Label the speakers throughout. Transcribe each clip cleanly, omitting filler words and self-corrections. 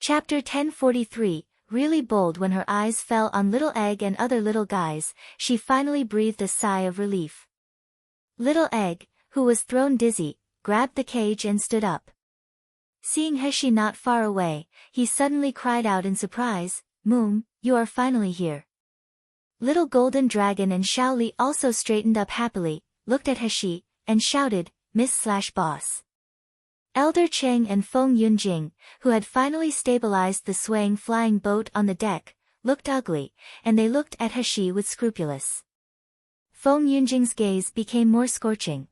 Speaker 1: Chapter 1043, really bold when her eyes fell on Little Egg and other little guys, she finally breathed a sigh of relief. Little Egg, who was thrown dizzy, grabbed the cage and stood up. Seeing Heshi not far away, he suddenly cried out in surprise, "Moom, you are finally here." Little Golden Dragon and Xiaoli also straightened up happily, looked at Heshi, and shouted, "Miss/Boss." Elder Cheng and Feng Yunjing, who had finally stabilized the swaying flying boat on the deck, looked ugly, and they looked at Heshi with scrupulous. Feng Yunjing's gaze became more scorching.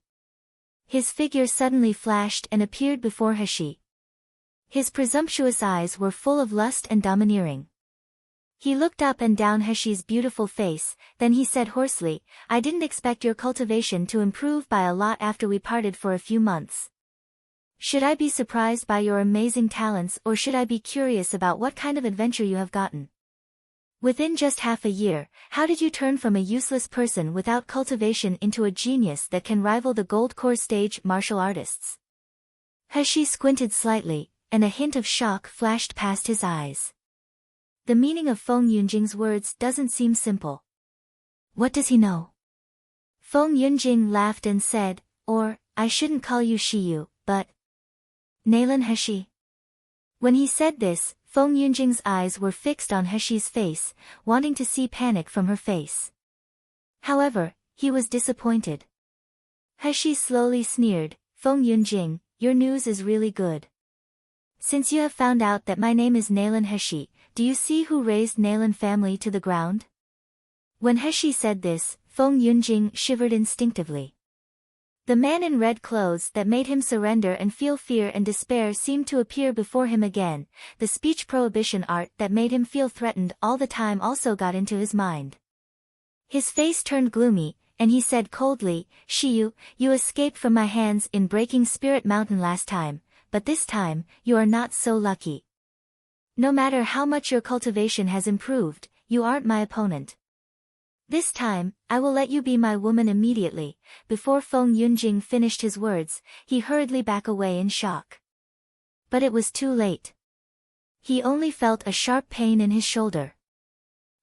Speaker 1: His figure suddenly flashed and appeared before Heshi. His presumptuous eyes were full of lust and domineering. He looked up and down Heshi's beautiful face, then he said hoarsely, "I didn't expect your cultivation to improve by a lot after we parted for a few months. Should I be surprised by your amazing talents, or should I be curious about what kind of adventure you have gotten? Within just half a year, how did you turn from a useless person without cultivation into a genius that can rival the gold core stage martial artists?" Heshi squinted slightly, and a hint of shock flashed past his eyes. The meaning of Feng Yunjing's words doesn't seem simple. What does he know? Feng Yunjing laughed and said, "Or, I shouldn't call you Shiyu, but Nalan Heshi." When he said this, Feng Yunjing's eyes were fixed on Heshi's face, wanting to see panic from her face. However, he was disappointed. Heshi slowly sneered, "Feng Yunjing, your news is really good. Since you have found out that my name is Nalan Heshi, do you see who raised Nalan family to the ground?" When Heshi said this, Feng Yunjing shivered instinctively. The man in red clothes that made him surrender and feel fear and despair seemed to appear before him again. The speech prohibition art that made him feel threatened all the time also got into his mind. His face turned gloomy, and he said coldly, "Shiyu, you escaped from my hands in breaking Spirit Mountain last time, but this time, you are not so lucky. No matter how much your cultivation has improved, you aren't my opponent. This time, I will let you be my woman immediately." Before Feng Yunjing finished his words, he hurriedly back away in shock. But it was too late. He only felt a sharp pain in his shoulder.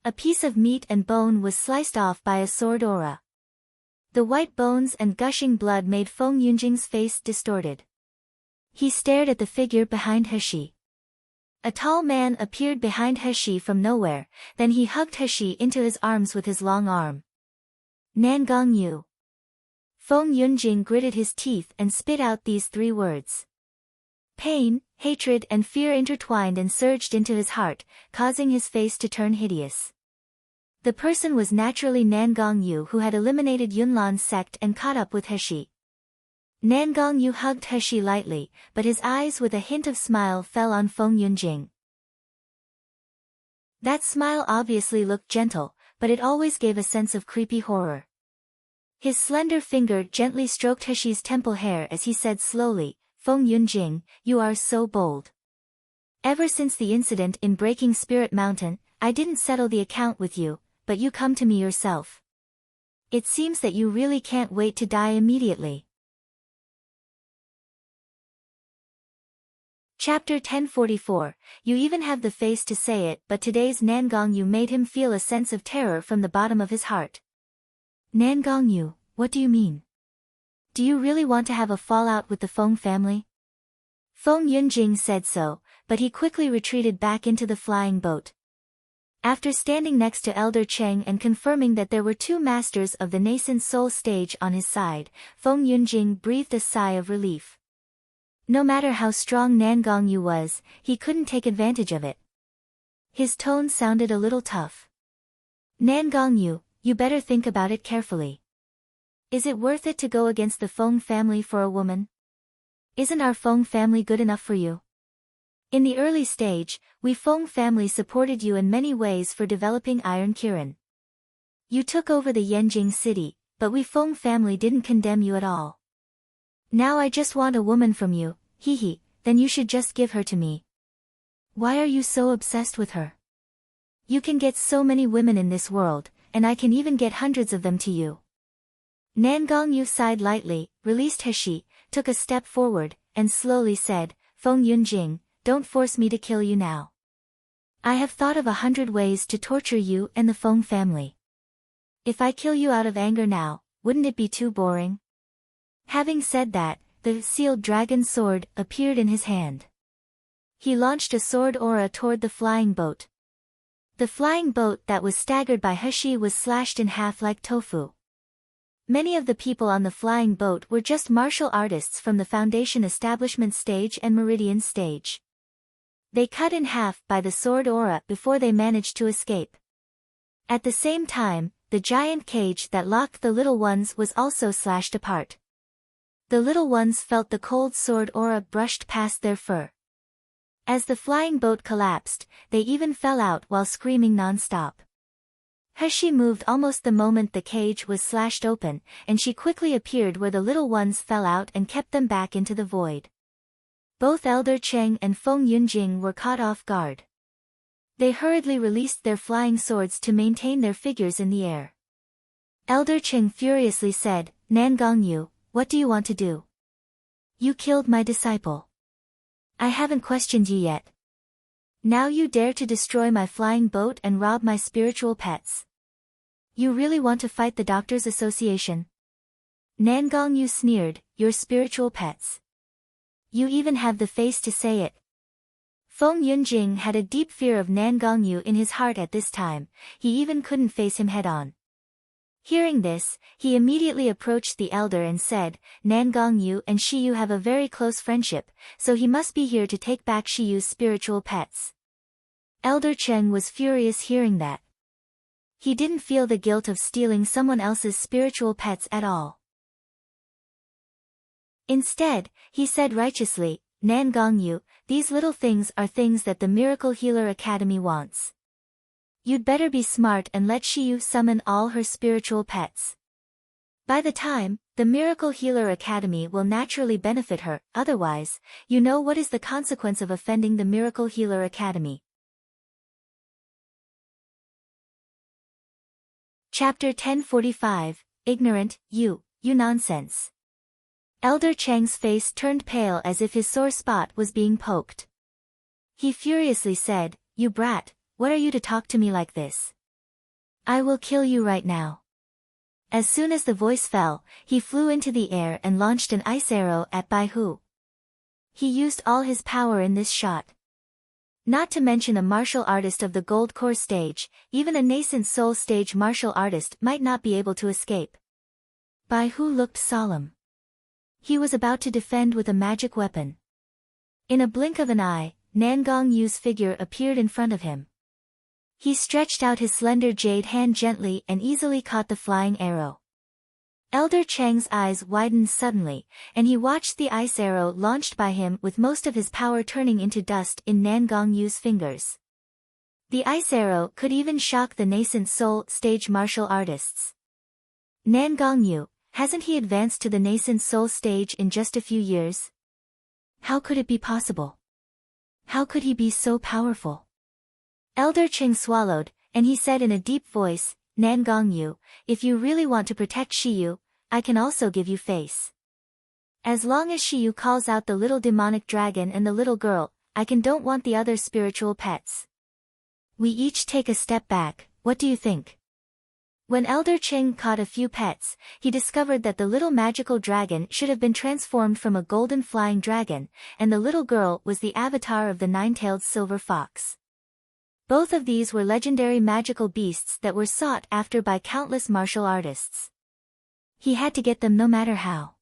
Speaker 1: A piece of meat and bone was sliced off by a sword aura. The white bones and gushing blood made Feng Yunjing's face distorted. He stared at the figure behind Heshi. A tall man appeared behind Heshi from nowhere, then he hugged Heshi into his arms with his long arm. "Nangong Yu." Feng Yunjing gritted his teeth and spit out these three words. Pain, hatred and fear intertwined and surged into his heart, causing his face to turn hideous. The person was naturally Nangong Yu, who had eliminated Yunlan's sect and caught up with Heshi. Nangong Yu hugged Heshi lightly, but his eyes with a hint of smile fell on Feng Yunjing. That smile obviously looked gentle, but it always gave a sense of creepy horror. His slender finger gently stroked Heshi's temple hair as he said slowly, "Feng Yunjing, you are so bold. Ever since the incident in breaking Spirit Mountain, I didn't settle the account with you, but you come to me yourself. It seems that you really can't wait to die immediately." Chapter 1044, you even have the face to say it, but today's Nangong Yu made him feel a sense of terror from the bottom of his heart. "Nangong Yu, what do you mean? Do you really want to have a fallout with the Feng family?" Feng Yunjing said so, but he quickly retreated back into the flying boat. After standing next to Elder Cheng and confirming that there were two masters of the nascent soul stage on his side, Feng Yunjing breathed a sigh of relief. No matter how strong Nangong Yu was, he couldn't take advantage of it. His tone sounded a little tough. "Nangong Yu, you better think about it carefully. Is it worth it to go against the Feng family for a woman? Isn't our Feng family good enough for you? In the early stage, we Feng family supported you in many ways for developing Iron Kirin. You took over the Yanjing city, but we Feng family didn't condemn you at all. Now I just want a woman from you, then you should just give her to me. Why are you so obsessed with her? You can get so many women in this world, and I can even get hundreds of them to you." Nangong Yu sighed lightly, released Heshi, took a step forward, and slowly said, "Feng Yunjing, don't force me to kill you now. I have thought of 100 ways to torture you and the Feng family. If I kill you out of anger now, wouldn't it be too boring? Having said that, the sealed dragon sword appeared in his hand. He launched a sword aura toward the flying boat. The flying boat that was staggered by Heshi was slashed in half like tofu. Many of the people on the flying boat were just martial artists from the Foundation Establishment stage and Meridian stage. They cut in half by the sword aura before they managed to escape. At the same time, the giant cage that locked the little ones was also slashed apart. The little ones felt the cold sword aura brushed past their fur. As the flying boat collapsed, they even fell out while screaming non-stop. Heshi moved almost the moment the cage was slashed open, and she quickly appeared where the little ones fell out and kept them back into the void. Both Elder Cheng and Feng Yunjing were caught off guard. They hurriedly released their flying swords to maintain their figures in the air. Elder Cheng furiously said, "Nangongyu, what do you want to do? You killed my disciple. I haven't questioned you yet. Now you dare to destroy my flying boat and rob my spiritual pets. You really want to fight the Doctors Association?" Nangongyu sneered, "Your spiritual pets. You even have the face to say it." Feng Yunjing had a deep fear of Nangongyu in his heart at this time, he even couldn't face him head-on. Hearing this, he immediately approached the elder and said, "Nangongyu and Shiyu have a very close friendship, so he must be here to take back Shiyu's spiritual pets." Elder Cheng was furious hearing that. He didn't feel the guilt of stealing someone else's spiritual pets at all. Instead, he said righteously, "Nangongyu, these little things are things that the Miracle Healer Academy wants. You'd better be smart and let Shiyu summon all her spiritual pets. By the time, the Miracle Healer Academy will naturally benefit her, otherwise, you know what is the consequence of offending the Miracle Healer Academy." Chapter 1045, Ignorant, you nonsense. Elder Cheng's face turned pale as if his sore spot was being poked. He furiously said, "You brat, what are you to talk to me like this? I will kill you right now." As soon as the voice fell, he flew into the air and launched an ice arrow at Bai Hu. He used all his power in this shot. Not to mention a martial artist of the Gold Core stage, even a nascent soul stage martial artist might not be able to escape. Bai Hu looked solemn. He was about to defend with a magic weapon. In a blink of an eye, Nangongyu's figure appeared in front of him. He stretched out his slender jade hand gently and easily caught the flying arrow. Elder Cheng's eyes widened suddenly, and he watched the ice arrow launched by him with most of his power turning into dust in Nangongyu's fingers. The ice arrow could even shock the nascent soul stage martial artists. Nangongyu, hasn't he advanced to the nascent soul stage in just a few years? How could it be possible? How could he be so powerful? Elder Cheng swallowed, and he said in a deep voice, "Nangongyu, if you really want to protect Shiyu, I can also give you face. As long as Shiyu calls out the little demonic dragon and the little girl, I don't want the other spiritual pets. We each take a step back, what do you think?" When Elder Cheng caught a few pets, he discovered that the little magical dragon should have been transformed from a golden flying dragon, and the little girl was the avatar of the nine-tailed silver fox. Both of these were legendary magical beasts that were sought after by countless martial artists. He had to get them no matter how.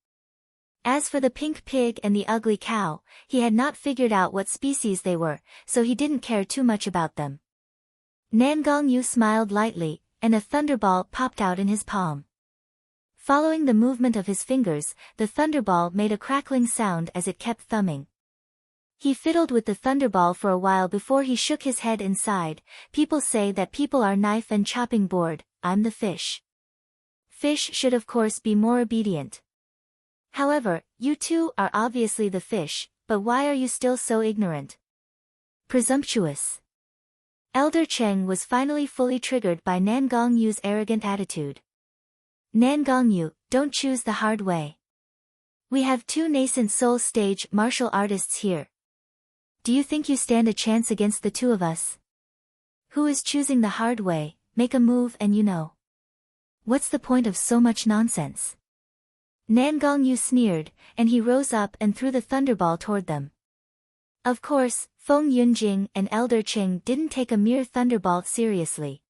Speaker 1: As for the pink pig and the ugly cow, he had not figured out what species they were, so he didn't care too much about them. Nangongyu smiled lightly, and a thunderball popped out in his palm. Following the movement of his fingers, the thunderball made a crackling sound as it kept thumbing. He fiddled with the thunderball for a while before he shook his head and sighed, "People say that people are knife and chopping board, I'm the fish. Fish should of course be more obedient. However, you two are obviously the fish, but why are you still so ignorant? Presumptuous." Elder Cheng was finally fully triggered by Nangongyu's arrogant attitude. "Nangongyu, don't choose the hard way. We have two nascent soul stage martial artists here. Do you think you stand a chance against the two of us? Who is choosing the hard way? Make a move and you know. What's the point of so much nonsense? Nangongyu sneered, and he rose up and threw the thunderball toward them. Of course, Feng Yunjing and Elder Qing didn't take a mere thunderball seriously.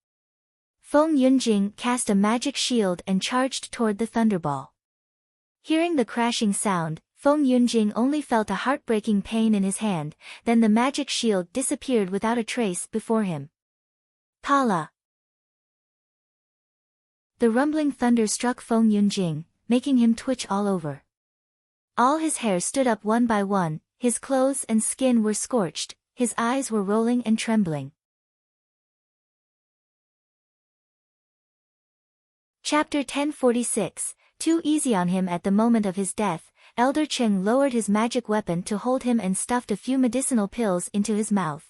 Speaker 1: Feng Yunjing cast a magic shield and charged toward the thunderball. Hearing the crashing sound, Feng Yunjing only felt a heartbreaking pain in his hand, then the magic shield disappeared without a trace before him. Pala! The rumbling thunder struck Feng Yunjing, making him twitch all over. All his hair stood up one by one, his clothes and skin were scorched, his eyes were rolling and trembling. Chapter 1046, Too easy on him. At the moment of his death, Elder Qing lowered his magic weapon to hold him and stuffed a few medicinal pills into his mouth.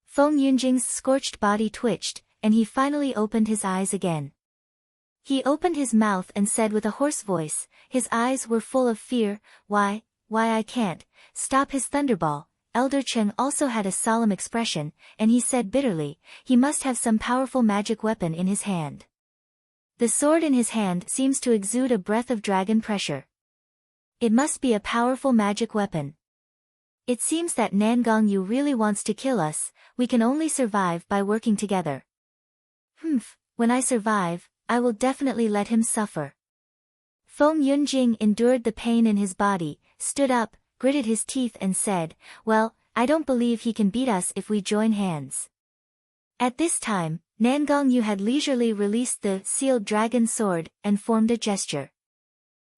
Speaker 1: Feng Yunjing's scorched body twitched, and he finally opened his eyes again. He opened his mouth and said with a hoarse voice, his eyes were full of fear, why I can't stop his thunderball. Elder Qing also had a solemn expression, and he said bitterly, he must have some powerful magic weapon in his hand. The sword in his hand seems to exude a breath of dragon pressure. It must be a powerful magic weapon. It seems that Nangongyu really wants to kill us, we can only survive by working together. When I survive, I will definitely let him suffer. Feng Yunjing endured the pain in his body, stood up, gritted his teeth and said, well, I don't believe he can beat us if we join hands. At this time, Nangongyu had leisurely released the sealed dragon sword and formed a gesture.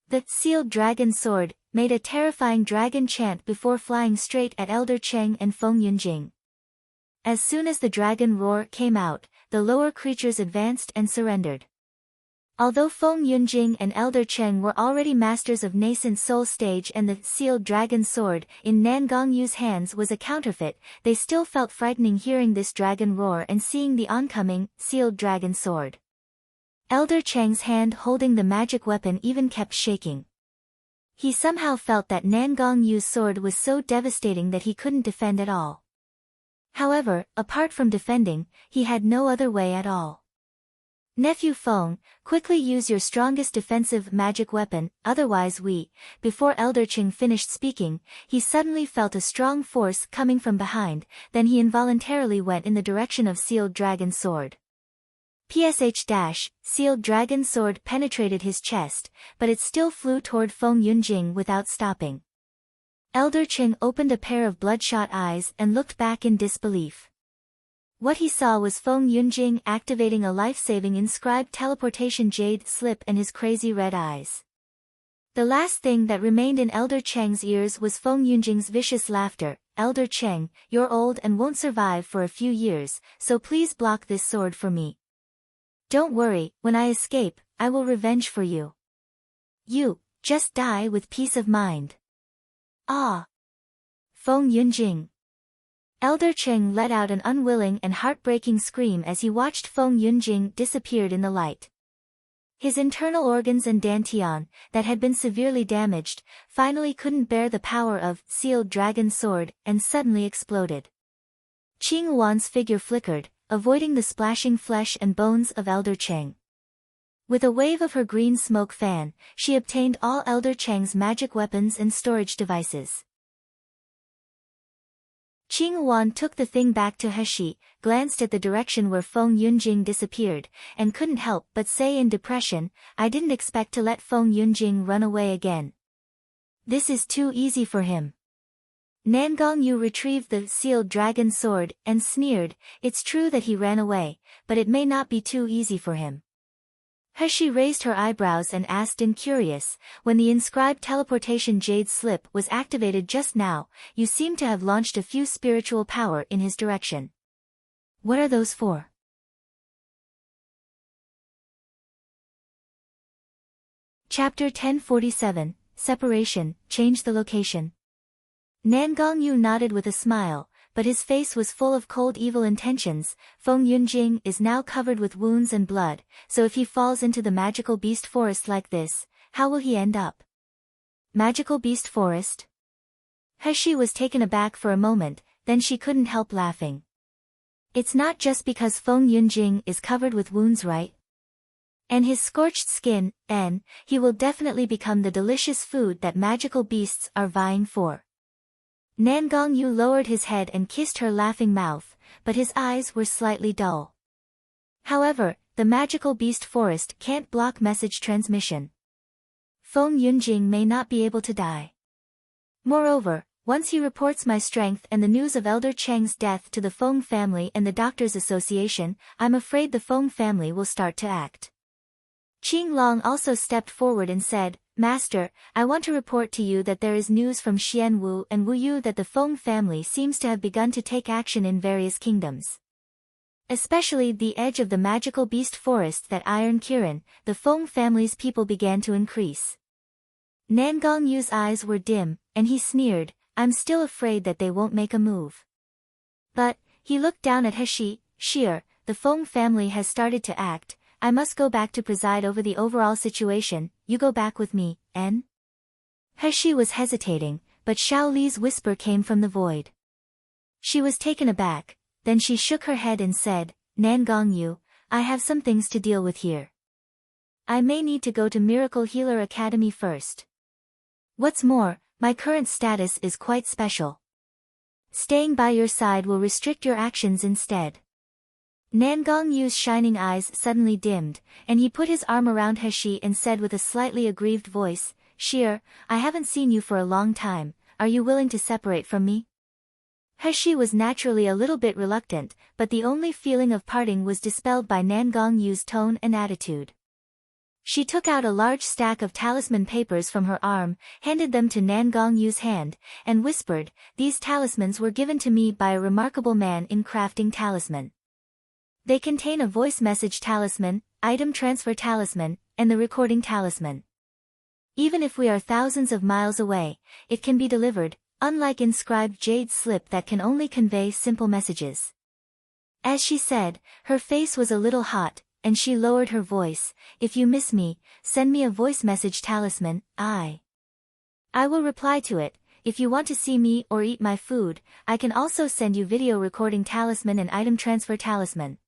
Speaker 1: The sealed dragon sword made a terrifying dragon chant before flying straight at Elder Qing and Feng Yunjing. As soon as the dragon roar came out, the lower creatures advanced and surrendered. Although Feng Yunjing and Elder Qing were already masters of nascent soul stage and the sealed dragon sword in Nangongyu's hands was a counterfeit, they still felt frightening hearing this dragon roar and seeing the oncoming, sealed dragon sword. Elder Cheng's hand holding the magic weapon even kept shaking. He somehow felt that Nangongyu's sword was so devastating that he couldn't defend at all. However, apart from defending, he had no other way at all. Nephew Feng, quickly use your strongest defensive magic weapon, otherwise we. Before Elder Qing finished speaking, he suddenly felt a strong force coming from behind, then he involuntarily went in the direction of sealed dragon sword. Sealed dragon sword penetrated his chest, but it still flew toward Feng Yunjing without stopping. Elder Qing opened a pair of bloodshot eyes and looked back in disbelief. What he saw was Feng Yunjing activating a life-saving inscribed teleportation jade slip and his crazy red eyes. The last thing that remained in Elder Cheng's ears was Feng Yunjing's vicious laughter. Elder Cheng, you're old and won't survive for a few years, so please block this sword for me. Don't worry, when I escape, I will revenge for you. You, just die with peace of mind. Ah! Feng Yunjing. Elder Qing let out an unwilling and heartbreaking scream as he watched Feng Yunjing disappeared in the light. His internal organs and dantian, that had been severely damaged, finally couldn't bear the power of sealed dragon sword and suddenly exploded. Qing Wan's figure flickered, avoiding the splashing flesh and bones of Elder Qing. With a wave of her green smoke fan, she obtained all Elder Cheng's magic weapons and storage devices. Qing Wan took the thing back to Heshi, glanced at the direction where Feng Yunjing disappeared, and couldn't help but say in depression, I didn't expect to let Feng Yunjing run away again. This is too easy for him. Nangongyu retrieved the sealed dragon sword and sneered, it's true that he ran away, but it may not be too easy for him. Heshi raised her eyebrows and asked incurious, when the inscribed teleportation jade slip was activated just now, you seem to have launched a few spiritual power in his direction. What are those for? Chapter 1047, Separation, Change the Location. Nangongyu nodded with a smile, but his face was full of cold evil intentions. Feng Yunjing is now covered with wounds and blood, so if he falls into the magical beast forest like this, how will he end up? Magical beast forest? Heshi was taken aback for a moment, then she couldn't help laughing. It's not just because Feng Yunjing is covered with wounds, right? And his scorched skin, he will definitely become the delicious food that magical beasts are vying for. Nangong Yu lowered his head and kissed her laughing mouth, but his eyes were slightly dull. However, the magical beast forest can't block message transmission. Feng Yunjing may not be able to die. Moreover, once he reports my strength and the news of Elder Cheng's death to the Feng family and the Doctors Association, I'm afraid the Feng family will start to act. Qing Long also stepped forward and said, Master, I want to report to you that there is news from Xian Wu and Wu Yu that the Feng family seems to have begun to take action in various kingdoms. Especially the edge of the magical beast forest that Iron Kirin, the Feng family's people began to increase. Nangong Yu's eyes were dim, and he sneered, I'm still afraid that they won't make a move. But, he looked down at Heshi, Sheer, the Feng family has started to act, I must go back to preside over the overall situation, you go back with me, N? Heshi was hesitating, but Xiao Li's whisper came from the void. She was taken aback, then she shook her head and said, Nangong Yu, I have some things to deal with here. I may need to go to Miracle Healer Academy first. What's more, my current status is quite special. Staying by your side will restrict your actions instead. Nangong Yu's shining eyes suddenly dimmed, and he put his arm around Heshi and said with a slightly aggrieved voice, Sheer, I haven't seen you for a long time, are you willing to separate from me? Heshi was naturally a little bit reluctant, but the only feeling of parting was dispelled by Nangong Yu's tone and attitude. She took out a large stack of talisman papers from her arm, handed them to Nangong Yu's hand, and whispered, These talismans were given to me by a remarkable man in crafting talisman. They contain a voice message talisman, item transfer talisman, and the recording talisman. Even if we are thousands of miles away, it can be delivered, unlike inscribed jade slip that can only convey simple messages. As she said, her face was a little hot, and she lowered her voice, If you miss me, send me a voice message talisman, I will reply to it. If you want to see me or eat my food, I can also send you video recording talisman and item transfer talisman.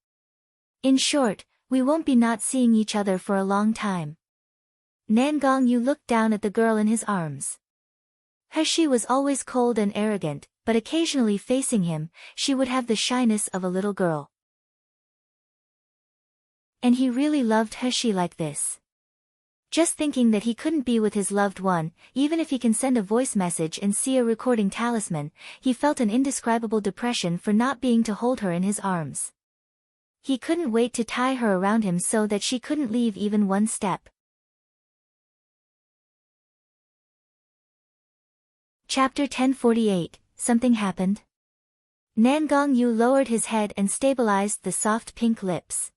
Speaker 1: In short, we won't be not seeing each other for a long time. Nangong Yu looked down at the girl in his arms. Heshi was always cold and arrogant, but occasionally facing him, she would have the shyness of a little girl. And he really loved Heshi like this. Just thinking that he couldn't be with his loved one, even if he can send a voice message and see a recording talisman, he felt an indescribable depression for not being to hold her in his arms. He couldn't wait to tie her around him so that she couldn't leave even one step. Chapter 1048, Something Happened. Nangong Yu lowered his head and stabilized the soft pink lips.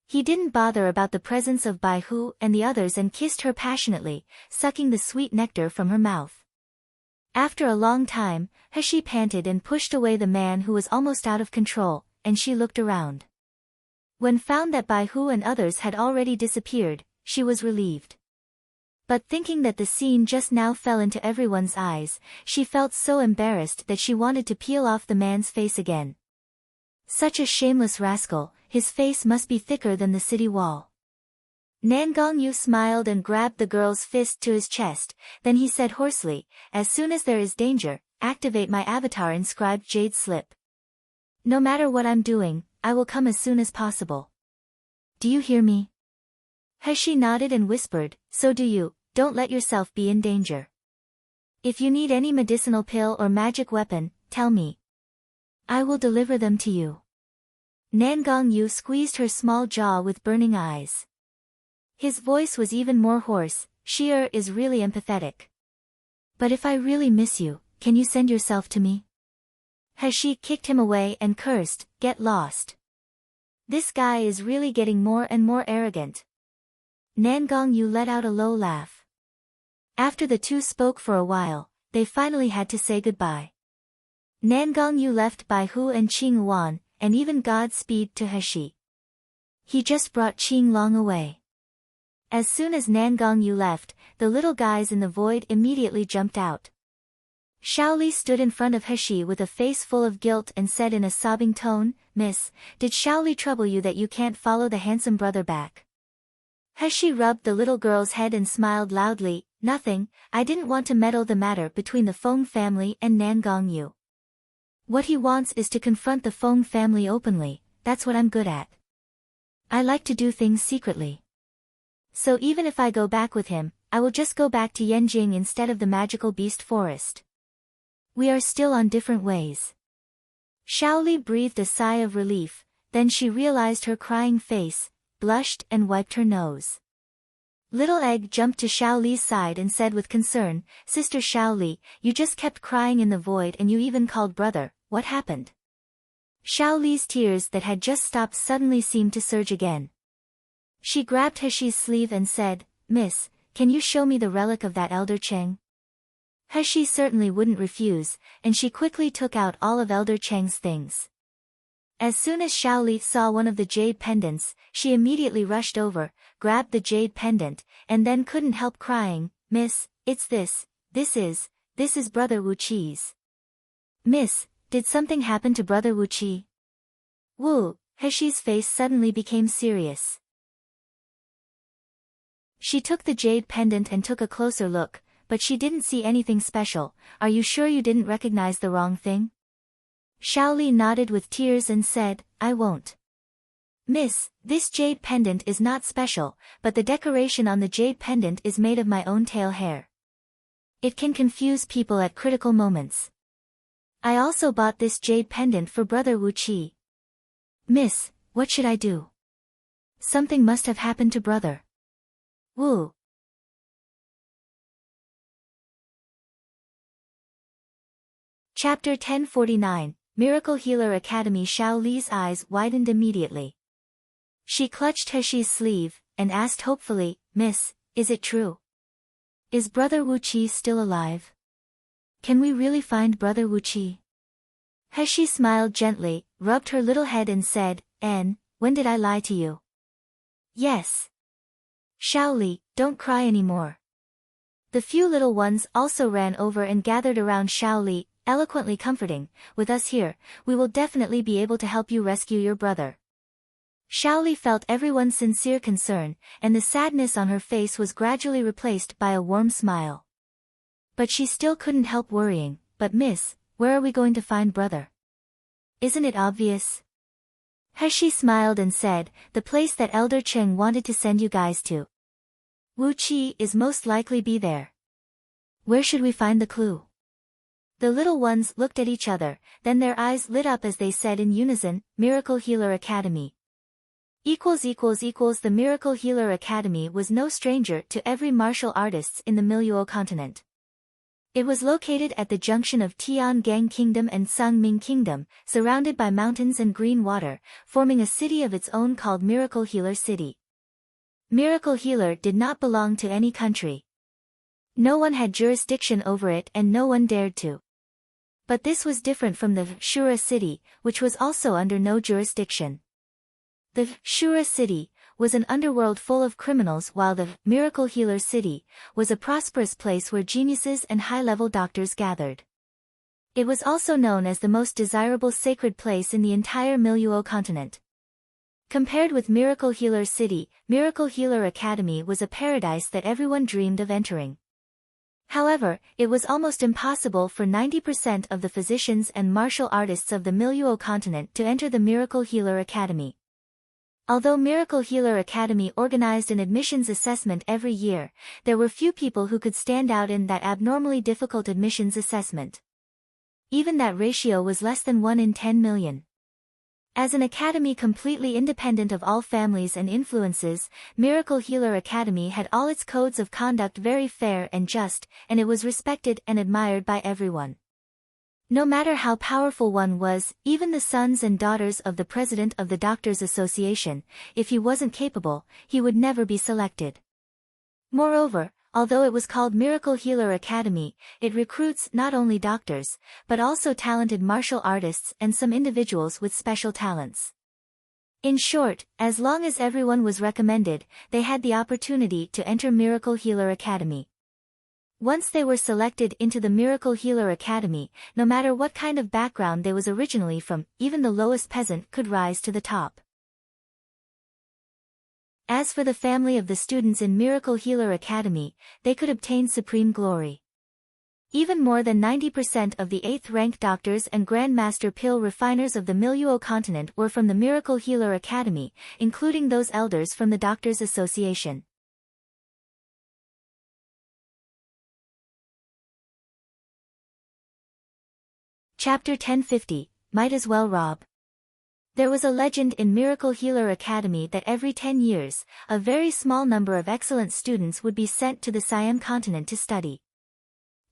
Speaker 1: He didn't bother about the presence of Bai Hu and the others and kissed her passionately, sucking the sweet nectar from her mouth. After a long time, Heshi panted and pushed away the man who was almost out of control, and she looked around. When found that Bai Hu and others had already disappeared, she was relieved. But thinking that the scene just now fell into everyone's eyes, she felt so embarrassed that she wanted to peel off the man's face again. Such a shameless rascal, his face must be thicker than the city wall. Nangong Yu smiled and grabbed the girl's fist to his chest, then he said hoarsely, As soon as there is danger, activate my avatar inscribed jade slip. No matter what I'm doing, I will come as soon as possible. Do you hear me? Heshi nodded and whispered, So do you, don't let yourself be in danger. If you need any medicinal pill or magic weapon, tell me. I will deliver them to you. Nangong Yu squeezed her small jaw with burning eyes. His voice was even more hoarse, Sheer is really empathetic. But if I really miss you, can you send yourself to me? Heshi kicked him away and cursed, Get lost. This guy is really getting more and more arrogant. Nangong Yu let out a low laugh. After the two spoke for a while, they finally had to say goodbye. Nangong Yu left Bai Hu and Qing Wan, and even Godspeed to Heshi. He just brought Qing Long away. As soon as Nangong Yu left, the little guys in the void immediately jumped out. Xiaoli stood in front of Heshi with a face full of guilt and said in a sobbing tone, "Miss, did Xiaoli trouble you that you can't follow the handsome brother back?" Heshi rubbed the little girl's head and smiled loudly, "Nothing, I didn't want to meddle the matter between the Feng family and Nangong Yu. What he wants is to confront the Feng family openly, that's what I'm good at. I like to do things secretly. So even if I go back with him, I will just go back to Yanjing instead of the magical beast forest. We are still on different ways." Xiaoli breathed a sigh of relief, then she realized her crying face, blushed and wiped her nose. Little Egg jumped to Xiaoli's side and said with concern, "Sister Xiaoli, you just kept crying in the void and you even called brother, what happened?" Xiaoli's tears that had just stopped suddenly seemed to surge again. She grabbed Heshi's sleeve and said, "Miss, can you show me the relic of that Elder Cheng?" Heshi certainly wouldn't refuse, and she quickly took out all of Elder Cheng's things. As soon as Xiaoli saw one of the jade pendants, she immediately rushed over, grabbed the jade pendant, and then couldn't help crying, "Miss, it's this is Brother Wu Qi's." "Miss, did something happen to Brother Wu Qi?" "Wu," Heshi's face suddenly became serious. She took the jade pendant and took a closer look, but she didn't see anything special. "Are you sure you didn't recognize the wrong thing?" Xiaoli nodded with tears and said, "I won't." "Miss, this jade pendant is not special, but the decoration on the jade pendant is made of my own tail hair. It can confuse people at critical moments. I also bought this jade pendant for Brother Wu Qi." "Miss, what should I do? Something must have happened to Brother Wu." Chapter 1049, Miracle Healer Academy. Xiaoli's eyes widened immediately. She clutched Heshi's sleeve, and asked hopefully, "Miss, is it true? Is Brother Wu Qi still alive? Can we really find Brother Wu Qi?" Heshi smiled gently, rubbed her little head and said, When did I lie to you?" "Yes." "Xiaoli, don't cry anymore." The few little ones also ran over and gathered around Xiaoli, eloquently comforting, "With us here, we will definitely be able to help you rescue your brother." Xiaoli felt everyone's sincere concern, and the sadness on her face was gradually replaced by a warm smile. But she still couldn't help worrying, "But miss, where are we going to find brother? Isn't it obvious?" Heshi smiled and said, "The place that Elder Cheng wanted to send you guys to. Wu Qi is most likely be there. Where should we find the clue?" The little ones looked at each other, then their eyes lit up as they said in unison, "Miracle Healer Academy." The Miracle Healer Academy was no stranger to every martial artists in the Miluo continent. It was located at the junction of Tiangang Kingdom and Sangming Kingdom, surrounded by mountains and green water, forming a city of its own called Miracle Healer City. Miracle Healer did not belong to any country. No one had jurisdiction over it and no one dared to. But this was different from the Shura city, which was also under no jurisdiction. The Shura city was an underworld full of criminals, while the Miracle Healer city was a prosperous place where geniuses and high-level doctors gathered. It was also known as the most desirable sacred place in the entire Miluo continent. Compared with Miracle Healer City, Miracle Healer Academy was a paradise that everyone dreamed of entering. However, it was almost impossible for 90% of the physicians and martial artists of the Miluo continent to enter the Miracle Healer Academy. Although Miracle Healer Academy organized an admissions assessment every year, there were few people who could stand out in that abnormally difficult admissions assessment. Even that ratio was less than 1 in 10 million. As an academy completely independent of all families and influences, Miracle Healer Academy had all its codes of conduct very fair and just, and it was respected and admired by everyone. No matter how powerful one was, even the sons and daughters of the president of the Doctors Association, if he wasn't capable, he would never be selected. Moreover, although it was called Miracle Healer Academy, it recruits not only doctors, but also talented martial artists and some individuals with special talents. In short, as long as everyone was recommended, they had the opportunity to enter Miracle Healer Academy. Once they were selected into the Miracle Healer Academy, no matter what kind of background they was originally from, even the lowest peasant could rise to the top. As for the family of the students in Miracle Healer Academy, they could obtain supreme glory. Even more than 90% of the 8th rank doctors and Grandmaster pill refiners of the Miluo continent were from the Miracle Healer Academy, including those elders from the Doctors Association. Chapter 1050, Might as well rob. There was a legend in Miracle Healer Academy that every 10 years, a very small number of excellent students would be sent to the Siam continent to study.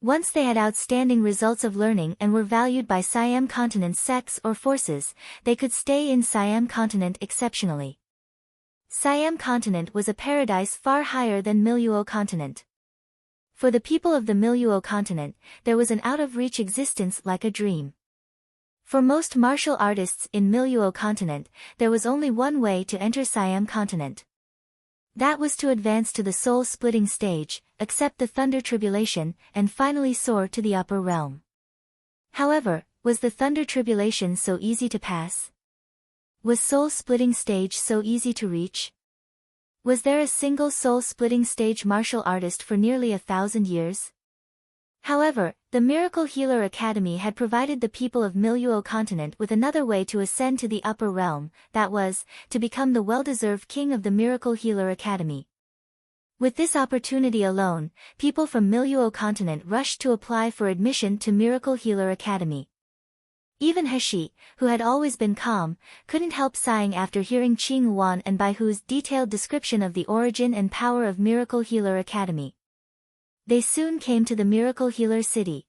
Speaker 1: Once they had outstanding results of learning and were valued by Siam continent's sects or forces, they could stay in Siam continent exceptionally. Siam continent was a paradise far higher than Miluo continent. For the people of the Miluo continent, there was an out-of-reach existence like a dream. For most martial artists in Miluo continent, there was only one way to enter Siam continent. That was to advance to the soul-splitting stage, accept the Thunder Tribulation, and finally soar to the upper realm. However, was the Thunder Tribulation so easy to pass? Was soul-splitting stage so easy to reach? Was there a single soul-splitting stage martial artist for nearly 1,000 years? However, the Miracle Healer Academy had provided the people of Miluo continent with another way to ascend to the upper realm, that was, to become the well-deserved king of the Miracle Healer Academy. With this opportunity alone, people from Miluo continent rushed to apply for admission to Miracle Healer Academy. Even Heshi, who had always been calm, couldn't help sighing after hearing Qing Yuan and Baihu's detailed description of the origin and power of Miracle Healer Academy. They soon came to the Miracle Healer City.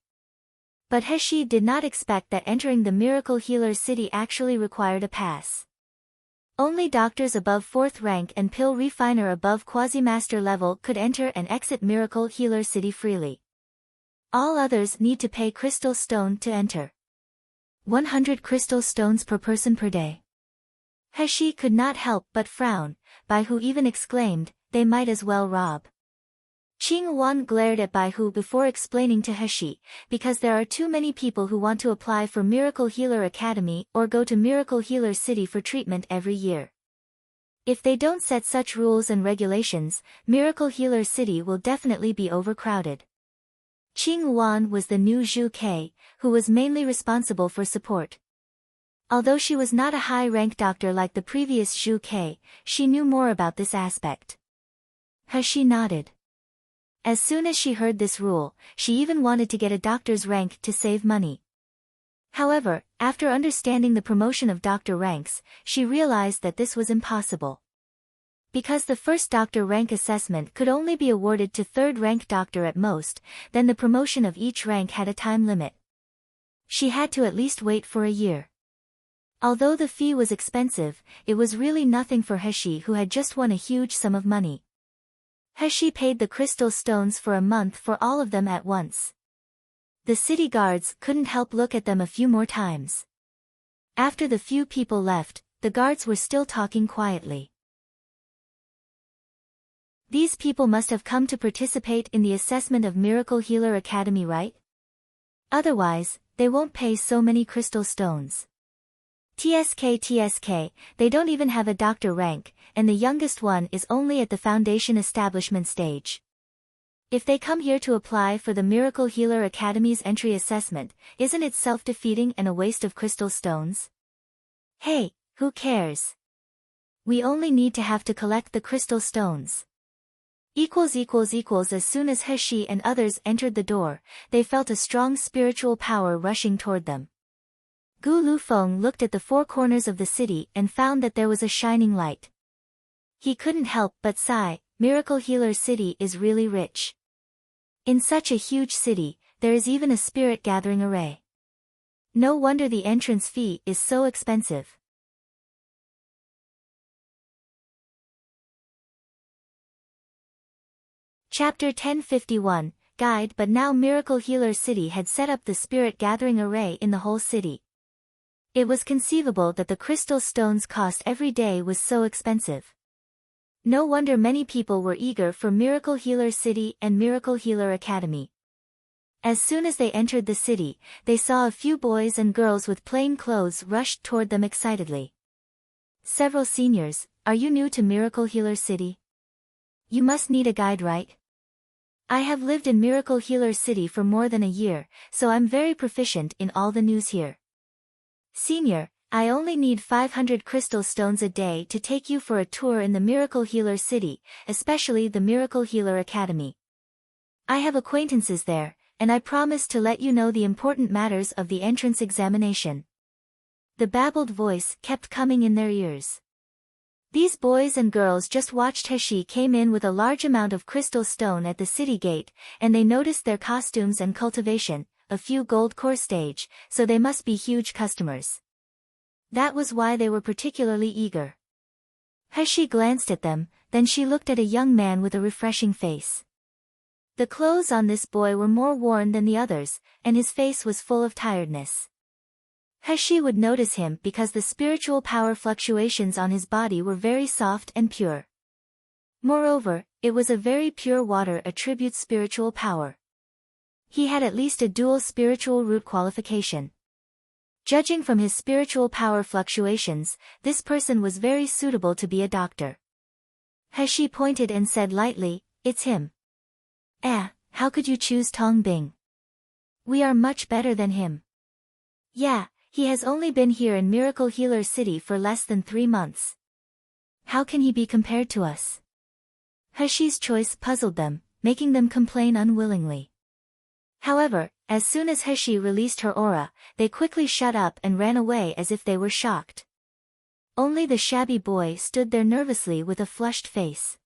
Speaker 1: But Heshi did not expect that entering the Miracle Healer City actually required a pass. Only doctors above 4th rank and pill refiner above quasi-master level could enter and exit Miracle Healer City freely. All others need to pay crystal stone to enter. 100 crystal stones per person per day. Heshi could not help but frown, Baihu even exclaimed, they might as well rob. Qing Yuan glared at Baihu before explaining to Heshi, because there are too many people who want to apply for Miracle Healer Academy or go to Miracle Healer City for treatment every year. If they don't set such rules and regulations, Miracle Healer City will definitely be overcrowded. Qing Yuan was the new Zhu Ke, who was mainly responsible for support. Although she was not a high-rank doctor like the previous Zhu Ke, she knew more about this aspect. Heshi nodded. As soon as she heard this rule, she even wanted to get a doctor's rank to save money. However, after understanding the promotion of doctor ranks, she realized that this was impossible. Because the first doctor rank assessment could only be awarded to 3rd rank doctor at most, then the promotion of each rank had a time limit. She had to at least wait for a year. Although the fee was expensive, it was really nothing for Heshi, who had just won a huge sum of money. Heshi paid the crystal stones for a month for all of them at once. The city guards couldn't help look at them a few more times. After the few people left, the guards were still talking quietly. These people must have come to participate in the assessment of Miracle Healer Academy, right? Otherwise, they won't pay so many crystal stones. TSK, they don't even have a doctor rank, and the youngest one is only at the foundation establishment stage. If they come here to apply for the Miracle Healer Academy's entry assessment, isn't it self-defeating and a waste of crystal stones? Hey, who cares? We only need to have to collect the crystal stones. As soon as Heshi and others entered the door, they felt a strong spiritual power rushing toward them. Gu Lufeng looked at the 4 corners of the city and found that there was a shining light. He couldn't help but sigh, Miracle Healer City is really rich. In such a huge city, there is even a spirit gathering array. No wonder the entrance fee is so expensive. Chapter 1051, Guide. But now Miracle Healer City had set up the spirit gathering array in the whole city. It was conceivable that the crystal stones cost every day was so expensive. No wonder many people were eager for Miracle Healer City and Miracle Healer Academy. As soon as they entered the city, they saw a few boys and girls with plain clothes rushed toward them excitedly. Several seniors, are you new to Miracle Healer City? You must need a guide, right? I have lived in Miracle Healer City for more than a year, so I'm very proficient in all the news here. Senior, I only need 500 crystal stones a day to take you for a tour in the Miracle Healer City, especially the Miracle Healer Academy. I have acquaintances there, and I promise to let you know the important matters of the entrance examination. The babbled voice kept coming in their ears. These boys and girls just watched as she came in with a large amount of crystal stone at the city gate, and they noticed their costumes and cultivation, a few gold core stage, so they must be huge customers. That was why they were particularly eager. He glanced at them, then she looked at a young man with a refreshing face. The clothes on this boy were more worn than the others, and his face was full of tiredness. He would notice him because the spiritual power fluctuations on his body were very soft and pure. Moreover, it was a very pure water attributes spiritual power. He had at least a dual spiritual root qualification. Judging from his spiritual power fluctuations, this person was very suitable to be a doctor. He pointed and said lightly, "It's him." How could you choose Tong Bing? We are much better than him. Yeah, he has only been here in Miracle Healer City for less than 3 months. How can he be compared to us? Heshi's choice puzzled them, making them complain unwillingly. However, as soon as Heshi released her aura, they quickly shut up and ran away as if they were shocked. Only the shabby boy stood there nervously with a flushed face.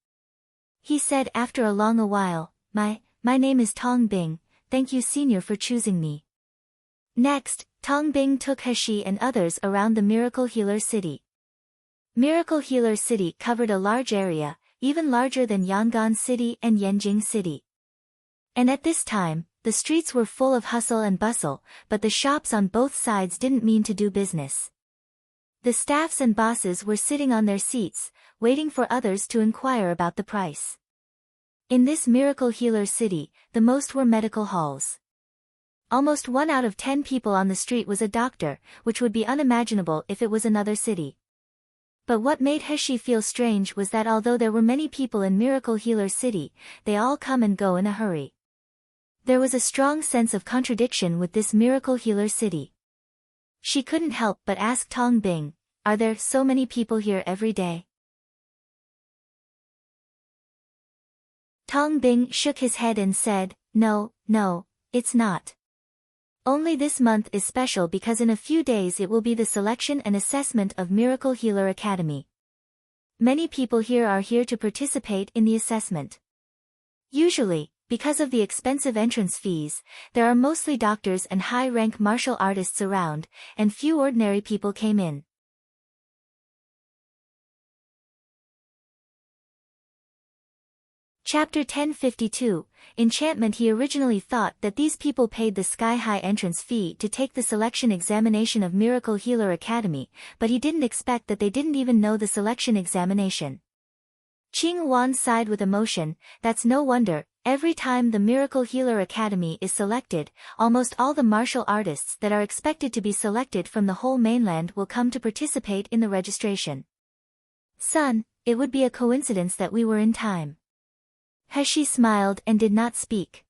Speaker 1: He said after a long while, My name is Tong Bing, thank you senior for choosing me. Next, Tong Bing took Heshi and others around the Miracle Healer City. Miracle Healer City covered a large area, even larger than Yangon City and Yanjing City. And at this time, the streets were full of hustle and bustle, but the shops on both sides didn't mean to do business. The staffs and bosses were sitting on their seats, waiting for others to inquire about the price. In this Miracle Healer City, the most were medical halls. Almost 1 out of 10 people on the street was a doctor, which would be unimaginable if it was another city. But what made Heshi feel strange was that although there were many people in Miracle Healer City, they all come and go in a hurry. There was a strong sense of contradiction with this Miracle Healer City. She couldn't help but ask Tong Bing, are there so many people here every day? Tong Bing shook his head and said, No, it's not. Only this month is special because in a few days it will be the selection and assessment of Miracle Healer Academy. Many people here are here to participate in the assessment. Usually, because of the expensive entrance fees, there are mostly doctors and high-rank martial artists around, and few ordinary people came in. Chapter 1052, Enchantment. He originally thought that these people paid the sky-high entrance fee to take the selection examination of Miracle Healer Academy, but he didn't expect that they didn't even know the selection examination. Qing Wan sighed with emotion, that's no wonder, every time the Miracle Healer Academy is selected, almost all the martial artists that are expected to be selected from the whole mainland will come to participate in the registration. Son, it would be a coincidence that we were in time. Heshi smiled and did not speak.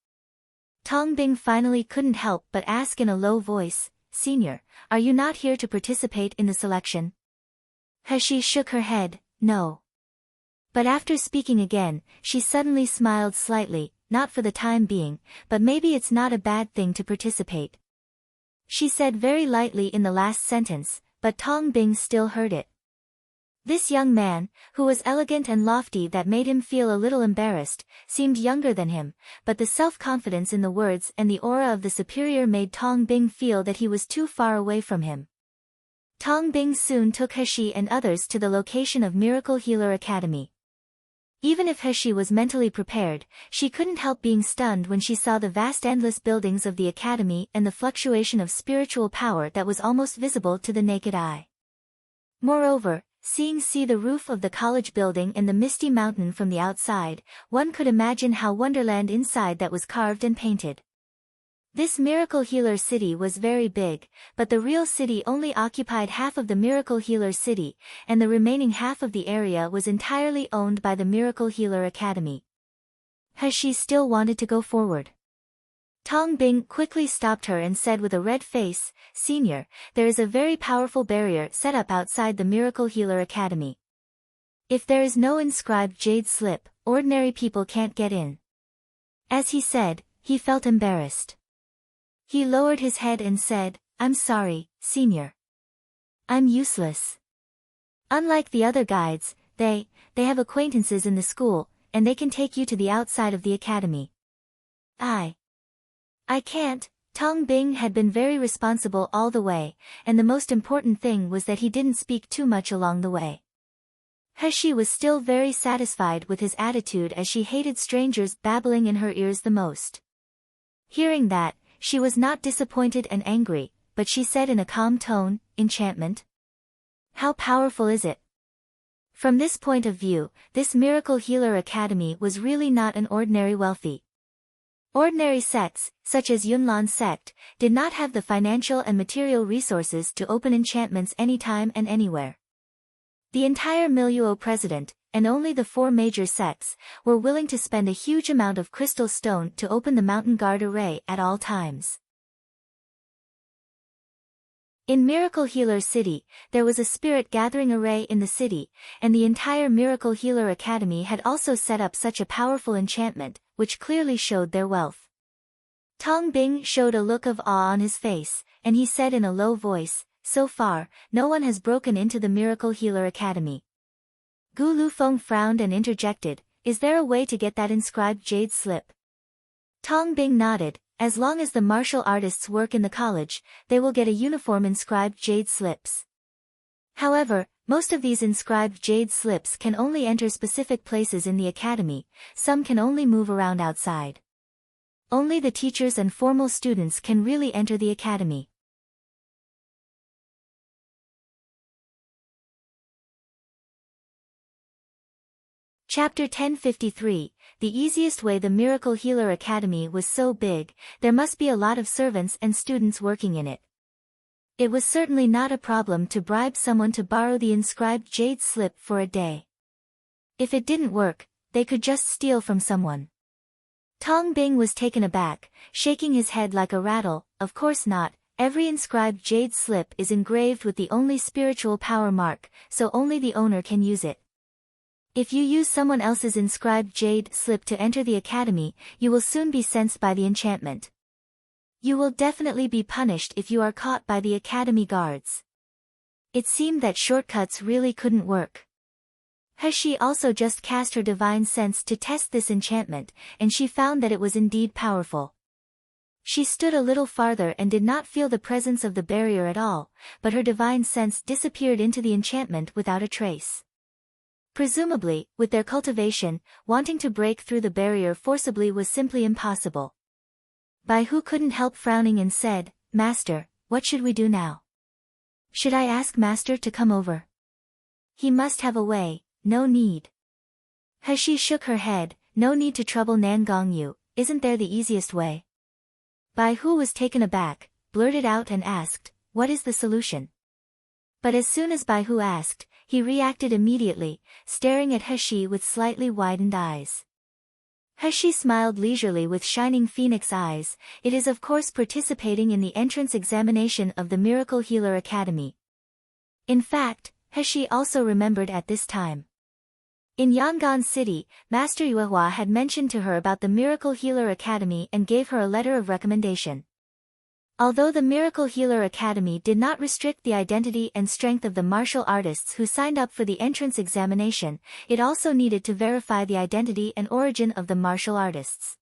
Speaker 1: Tong Bing finally couldn't help but ask in a low voice, Senior, are you not here to participate in the selection? Heshi shook her head, no. But after speaking again, she suddenly smiled slightly, not for the time being, but maybe it's not a bad thing to participate. She said very lightly in the last sentence, but Tong Bing still heard it. This young man, who was elegant and lofty that made him feel a little embarrassed, seemed younger than him, but the self-confidence in the words and the aura of the superior made Tong Bing feel that he was too far away from him. Tong Bing soon took Heshi and others to the location of Miracle Healer Academy. Even if Heshi was mentally prepared, she couldn't help being stunned when she saw the vast endless buildings of the academy and the fluctuation of spiritual power that was almost visible to the naked eye. Moreover, See the roof of the college building and the misty mountain from the outside, one could imagine how wonderland inside that was carved and painted. This miracle healer city was very big, but the real city only occupied half of the miracle healer city, and the remaining half of the area was entirely owned by the Miracle Healer Academy. She still wanted to go forward. Tong Bing quickly stopped her and said with a red face, "Senior, there is a very powerful barrier set up outside the Miracle Healer Academy. If there is no inscribed jade slip, ordinary people can't get in." As he said, he felt embarrassed. He lowered his head and said, "I'm sorry, Senior. I'm useless. Unlike the other guides, they have acquaintances in the school, and they can take you to the outside of the academy. I can't." Tong Bing had been very responsible all the way, and the most important thing was that he didn't speak too much along the way. She was still very satisfied with his attitude as she hated strangers babbling in her ears the most. Hearing that, she was not disappointed and angry, but she said in a calm tone, "Enchantment? How powerful is it?" From this point of view, this Miracle Healer Academy was really not an ordinary wealthy. Ordinary sects, such as Yunlan's sect, did not have the financial and material resources to open enchantments anytime and anywhere. The entire Miluo president, and only the 4 major sects, were willing to spend a huge amount of crystal stone to open the mountain guard array at all times. In Miracle Healer City, there was a spirit gathering array in the city, and the entire Miracle Healer Academy had also set up such a powerful enchantment, which clearly showed their wealth. Tong Bing showed a look of awe on his face, and he said in a low voice, "So far, no one has broken into the Miracle Healer Academy." Gu Lufeng frowned and interjected, "Is there a way to get that inscribed jade slip?" Tong Bing nodded. "As long as the martial artists work in the college, they will get a uniform inscribed jade slips. However, most of these inscribed jade slips can only enter specific places in the academy, some can only move around outside. Only the teachers and formal students can really enter the academy." Chapter 1053, The easiest way. The Miracle Healer Academy was so big, there must be a lot of servants and students working in it. It was certainly not a problem to bribe someone to borrow the inscribed jade slip for a day. If it didn't work, they could just steal from someone. Tong Bing was taken aback, shaking his head like a rattle. "Of course not, every inscribed jade slip is engraved with the only spiritual power mark, so only the owner can use it. If you use someone else's inscribed jade slip to enter the academy, you will soon be sensed by the enchantment. You will definitely be punished if you are caught by the academy guards." It seemed that shortcuts really couldn't work. She also just cast her divine sense to test this enchantment, and she found that it was indeed powerful. She stood a little farther and did not feel the presence of the barrier at all, but her divine sense disappeared into the enchantment without a trace. Presumably, with their cultivation, wanting to break through the barrier forcibly was simply impossible. Bai Hu couldn't help frowning and said, "Master, what should we do now? Should I ask Master to come over? He must have a way." "No need." She shook her head, "No need to trouble Nangong Yu, isn't there the easiest way?" Bai Hu was taken aback, blurted out and asked, "What is the solution?" But as soon as Bai Hu asked, he reacted immediately, staring at He with slightly widened eyes. He smiled leisurely with shining phoenix eyes. "It is of course participating in the entrance examination of the Miracle Healer Academy." In fact, He also remembered at this time. In Yangon City, Master Yuehua had mentioned to her about the Miracle Healer Academy and gave her a letter of recommendation. Although the Miracle Healer Academy did not restrict the identity and strength of the martial artists who signed up for the entrance examination, it also needed to verify the identity and origin of the martial artists.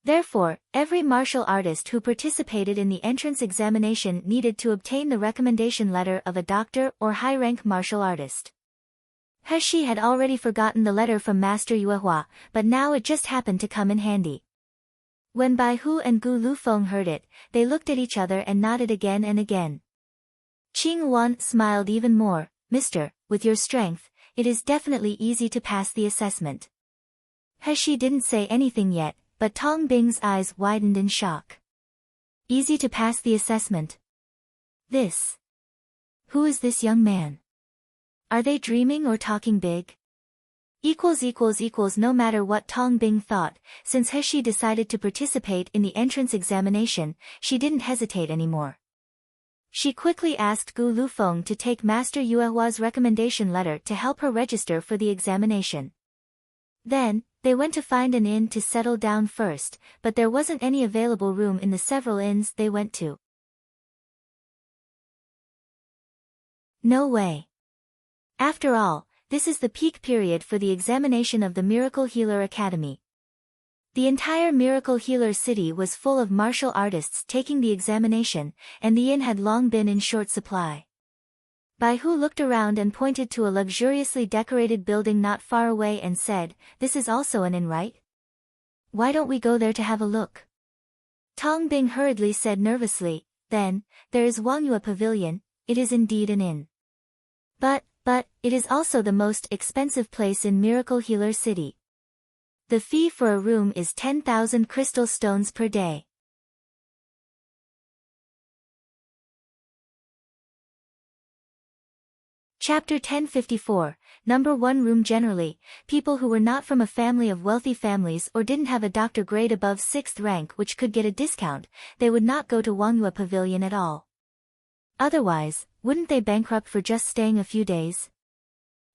Speaker 1: Therefore, every martial artist who participated in the entrance examination needed to obtain the recommendation letter of a doctor or high-rank martial artist. He had already forgotten the letter from Master Yuehua, but now it just happened to come in handy. When Bai Hu and Gu Lufeng heard it, they looked at each other and nodded again and again. Qing Wan smiled even more. "Mister, with your strength, it is definitely easy to pass the assessment. He didn't say anything yet, but Tong Bing's eyes widened in shock. Easy to pass the assessment. Who is this young man? Are they dreaming or talking big? No matter what Tong Bing thought, since He decided to participate in the entrance examination, she didn't hesitate anymore. She quickly asked Gu Lufeng to take Master Yuehua's recommendation letter to help her register for the examination. Then, they went to find an inn to settle down first, but there wasn't any available room in the several inns they went to. No way. After all, this is the peak period for the examination of the Miracle Healer Academy. The entire Miracle Healer city was full of martial artists taking the examination, and the inn had long been in short supply. Bai Hu looked around and pointed to a luxuriously decorated building not far away and said, "This is also an inn, right? Why don't we go there to have a look?" Tong Bing hurriedly said nervously, "Then, there is Wangyue Pavilion, it is indeed an inn. But, it is also the most expensive place in Miracle Healer City. The fee for a room is 10,000 crystal stones per day." Chapter 1054, Number 1 Room. Generally, people who were not from a family of wealthy families or didn't have a doctor grade above 6th rank which could get a discount, they would not go to Wangyue Pavilion at all. Otherwise, wouldn't they bankrupt for just staying a few days?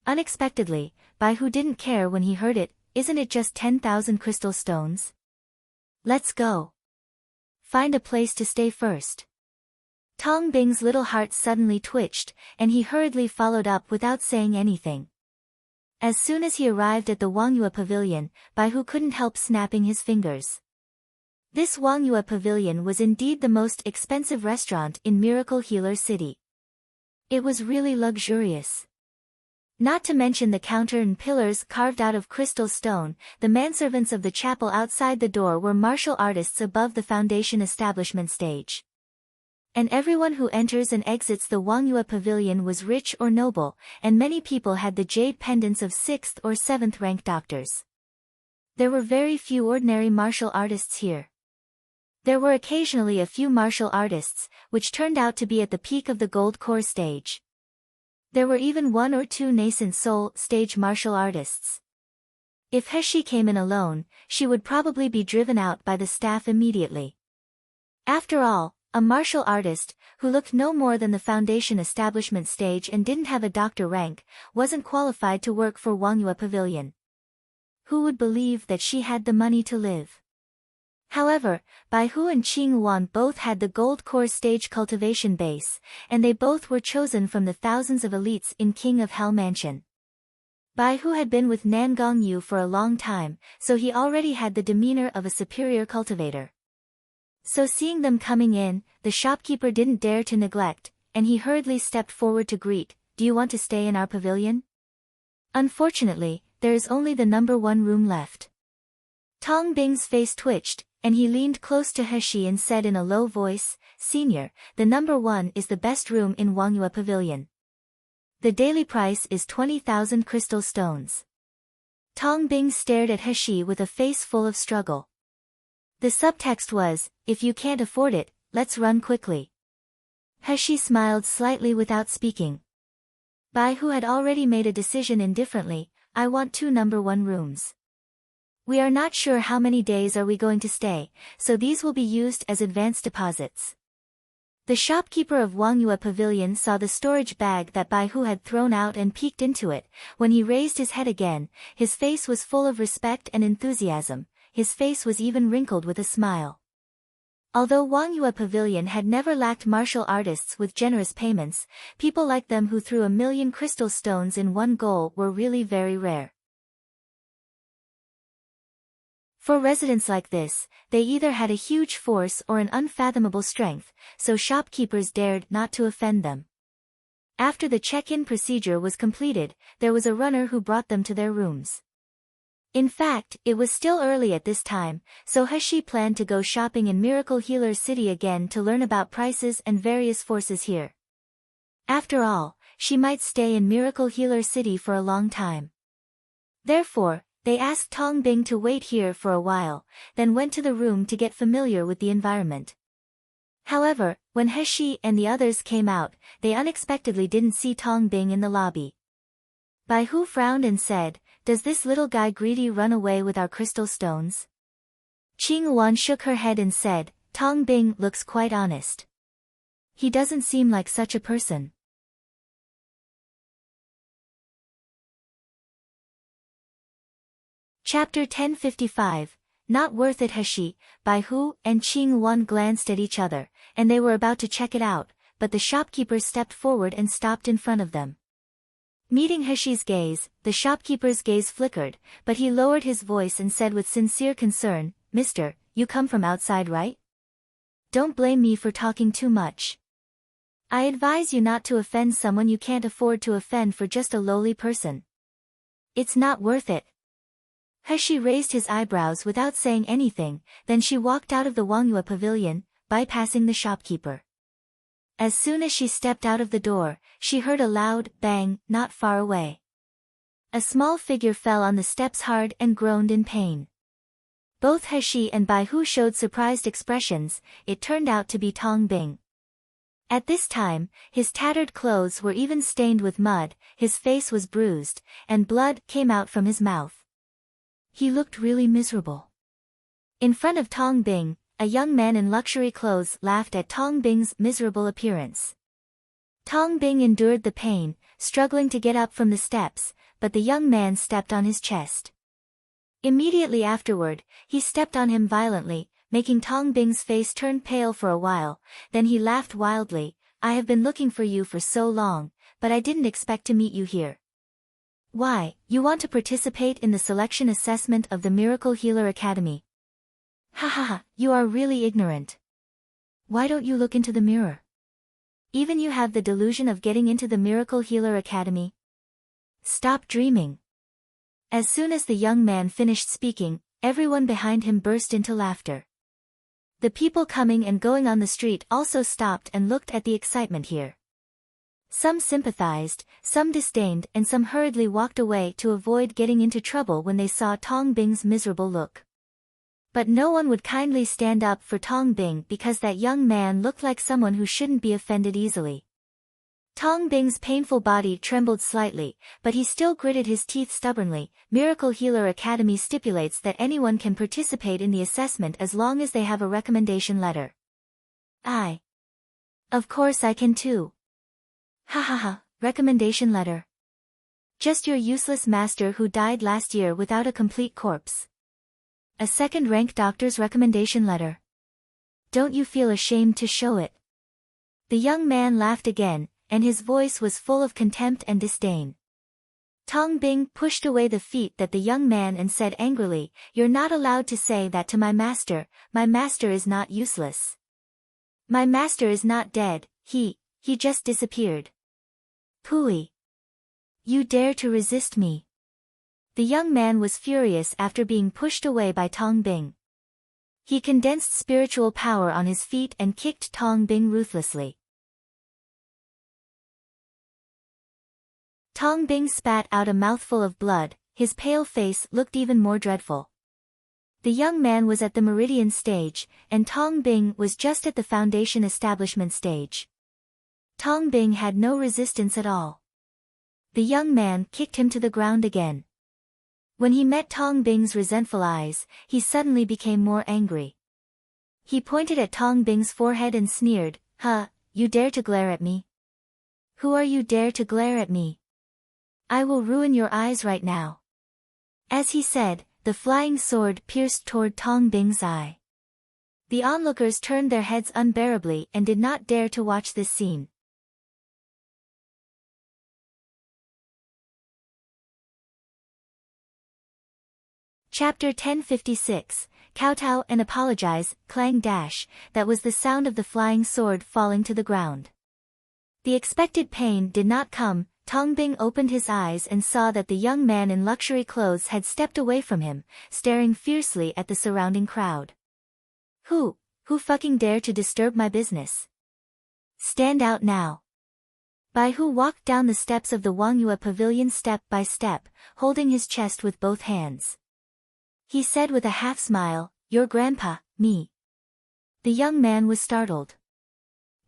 Speaker 1: Unexpectedly, Bai Hu didn't care when he heard it. "Isn't it just 10,000 crystal stones? Let's go. Find a place to stay first." Tong Bing's little heart suddenly twitched, and he hurriedly followed up without saying anything. As soon as he arrived at the Wangyue Pavilion, Bai Hu couldn't help snapping his fingers. This Wangyue Pavilion was indeed the most expensive restaurant in Miracle Healer City. It was really luxurious. Not to mention the counter and pillars carved out of crystal stone, the manservants of the chapel outside the door were martial artists above the foundation establishment stage. And everyone who enters and exits the Wangyue Pavilion was rich or noble, and many people had the jade pendants of 6th or 7th rank doctors. There were very few ordinary martial artists here. There were occasionally a few martial artists, which turned out to be at the peak of the gold core stage. There were even 1 or 2 nascent soul stage martial artists. If He came in alone, she would probably be driven out by the staff immediately. After all, a martial artist, who looked no more than the foundation establishment stage and didn't have a doctor rank, wasn't qualified to work for Wangyue Pavilion. Who would believe that she had the money to live? However, Bai Hu and Qing Wan both had the gold core stage cultivation base, and they both were chosen from the thousands of elites in King of Hell Mansion. Bai Hu had been with Nan Gongyu for a long time, so he already had the demeanor of a superior cultivator. So seeing them coming in, the shopkeeper didn't dare to neglect, and he hurriedly stepped forward to greet, "Do you want to stay in our pavilion? Unfortunately, there is only the number 1 room left." Tong Bing's face twitched, and he leaned close to He and said in a low voice, "Senior, the number 1 is the best room in Wangyue Pavilion. The daily price is 20,000 crystal stones." Tong Bing stared at He with a face full of struggle. The subtext was, "If you can't afford it, let's run quickly." He smiled slightly without speaking. Bai Hu had already made a decision indifferently, "I want 2 number 1 rooms. We are not sure how many days are we going to stay, so these will be used as advance deposits." The shopkeeper of Wangyue Pavilion saw the storage bag that Bai Hu had thrown out and peeked into it. When he raised his head again, his face was full of respect and enthusiasm, his face was even wrinkled with a smile. Although Wangyue Pavilion had never lacked martial artists with generous payments, people like them who threw 1,000,000 crystal stones in one goal were really very rare. For residents like this, they either had a huge force or an unfathomable strength, so shopkeepers dared not to offend them. After the check-in procedure was completed, there was a runner who brought them to their rooms. In fact, it was still early at this time, so He planned to go shopping in Miracle Healer City again to learn about prices and various forces here. After all, she might stay in Miracle Healer City for a long time. Therefore, they asked Tong Bing to wait here for a while, then went to the room to get familiar with the environment. However, when He Shi and the others came out, they unexpectedly didn't see Tong Bing in the lobby. Bai Hu frowned and said, "Does this little guy greedy run away with our crystal stones?" Qing Wan shook her head and said, "Tong Bing looks quite honest. He doesn't seem like such a person." Chapter 1055, Not Worth It. He Shi, Bai Hu, and Qing Wan glanced at each other, and they were about to check it out, but the shopkeeper stepped forward and stopped in front of them. Meeting He Shi's gaze, the shopkeeper's gaze flickered, but he lowered his voice and said with sincere concern, "Mister, you come from outside, right? Don't blame me for talking too much. I advise you not to offend someone you can't afford to offend for just a lowly person. It's not worth it." He Shi raised his eyebrows without saying anything, then she walked out of the Wangyue pavilion, bypassing the shopkeeper. As soon as she stepped out of the door, she heard a loud bang not far away. A small figure fell on the steps hard and groaned in pain. Both He Shi and Bai Hu showed surprised expressions. It turned out to be Tong Bing. At this time, his tattered clothes were even stained with mud, his face was bruised, and blood came out from his mouth. He looked really miserable. In front of Tong Bing, a young man in luxury clothes laughed at Tong Bing's miserable appearance. Tong Bing endured the pain, struggling to get up from the steps, but the young man stepped on his chest. Immediately afterward, he stepped on him violently, making Tong Bing's face turn pale for a while, then he laughed wildly. "I have been looking for you for so long, but I didn't expect to meet you here. Why, you want to participate in the selection assessment of the Miracle Healer Academy? Ha ha ha, you are really ignorant. Why don't you look into the mirror? Even you have the delusion of getting into the Miracle Healer Academy? Stop dreaming." As soon as the young man finished speaking, everyone behind him burst into laughter. The people coming and going on the street also stopped and looked at the excitement here. Some sympathized, some disdained, and some hurriedly walked away to avoid getting into trouble when they saw Tong Bing's miserable look. But no one would kindly stand up for Tong Bing because that young man looked like someone who shouldn't be offended easily. Tong Bing's painful body trembled slightly, but he still gritted his teeth stubbornly. Miracle Healer Academy stipulates that anyone can participate in the assessment as long as they have a recommendation letter. Of course I can too. Ha ha ha, recommendation letter. Just your useless master who died last year without a complete corpse. A second-rank doctor's recommendation letter. Don't you feel ashamed to show it? The young man laughed again, and his voice was full of contempt and disdain. Tong Bing pushed away the feet that the young man and said angrily, "You're not allowed to say that to my master is not useless. My master is not dead, he just disappeared. Pooey. You dare to resist me." The young man was furious after being pushed away by Tong Bing. He condensed spiritual power on his feet and kicked Tong Bing ruthlessly. Tong Bing spat out a mouthful of blood, his pale face looked even more dreadful. The young man was at the meridian stage, and Tong Bing was just at the foundation establishment stage. Tong Bing had no resistance at all. The young man kicked him to the ground again. When he met Tong Bing's resentful eyes, he suddenly became more angry. He pointed at Tong Bing's forehead and sneered, "Huh, you dare to glare at me? Who are you dare to glare at me? I will ruin your eyes right now." As he said, the flying sword pierced toward Tong Bing's eye. The onlookers turned their heads unbearably and did not dare to watch this scene. Chapter 1056, Kowtow and Apologize, Clang Dash. That was the sound of the flying sword falling to the ground. The expected pain did not come. Tong Bing opened his eyes and saw that the young man in luxury clothes had stepped away from him, staring fiercely at the surrounding crowd. Who fucking dare to disturb my business? Stand out now. Bai Hu walked down the steps of the Wangyue pavilion step by step, holding his chest with both hands. He said with a half-smile, "Your grandpa, me." The young man was startled.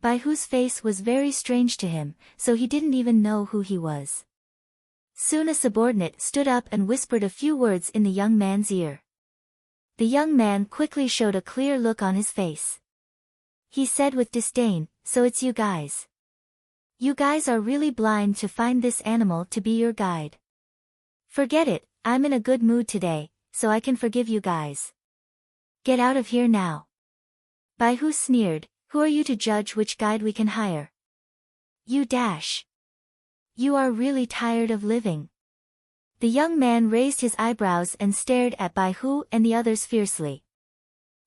Speaker 1: Bai Hu's face was very strange to him, so he didn't even know who he was. Soon a subordinate stood up and whispered a few words in the young man's ear. The young man quickly showed a clear look on his face. He said with disdain, "So it's you guys. You guys are really blind to find this animal to be your guide. Forget it, I'm in a good mood today, so I can forgive you guys. Get out of here now." Bai Hu sneered, "Who are you to judge which guide we can hire? You dash. You are really tired of living." The young man raised his eyebrows and stared at Bai Hu and the others fiercely.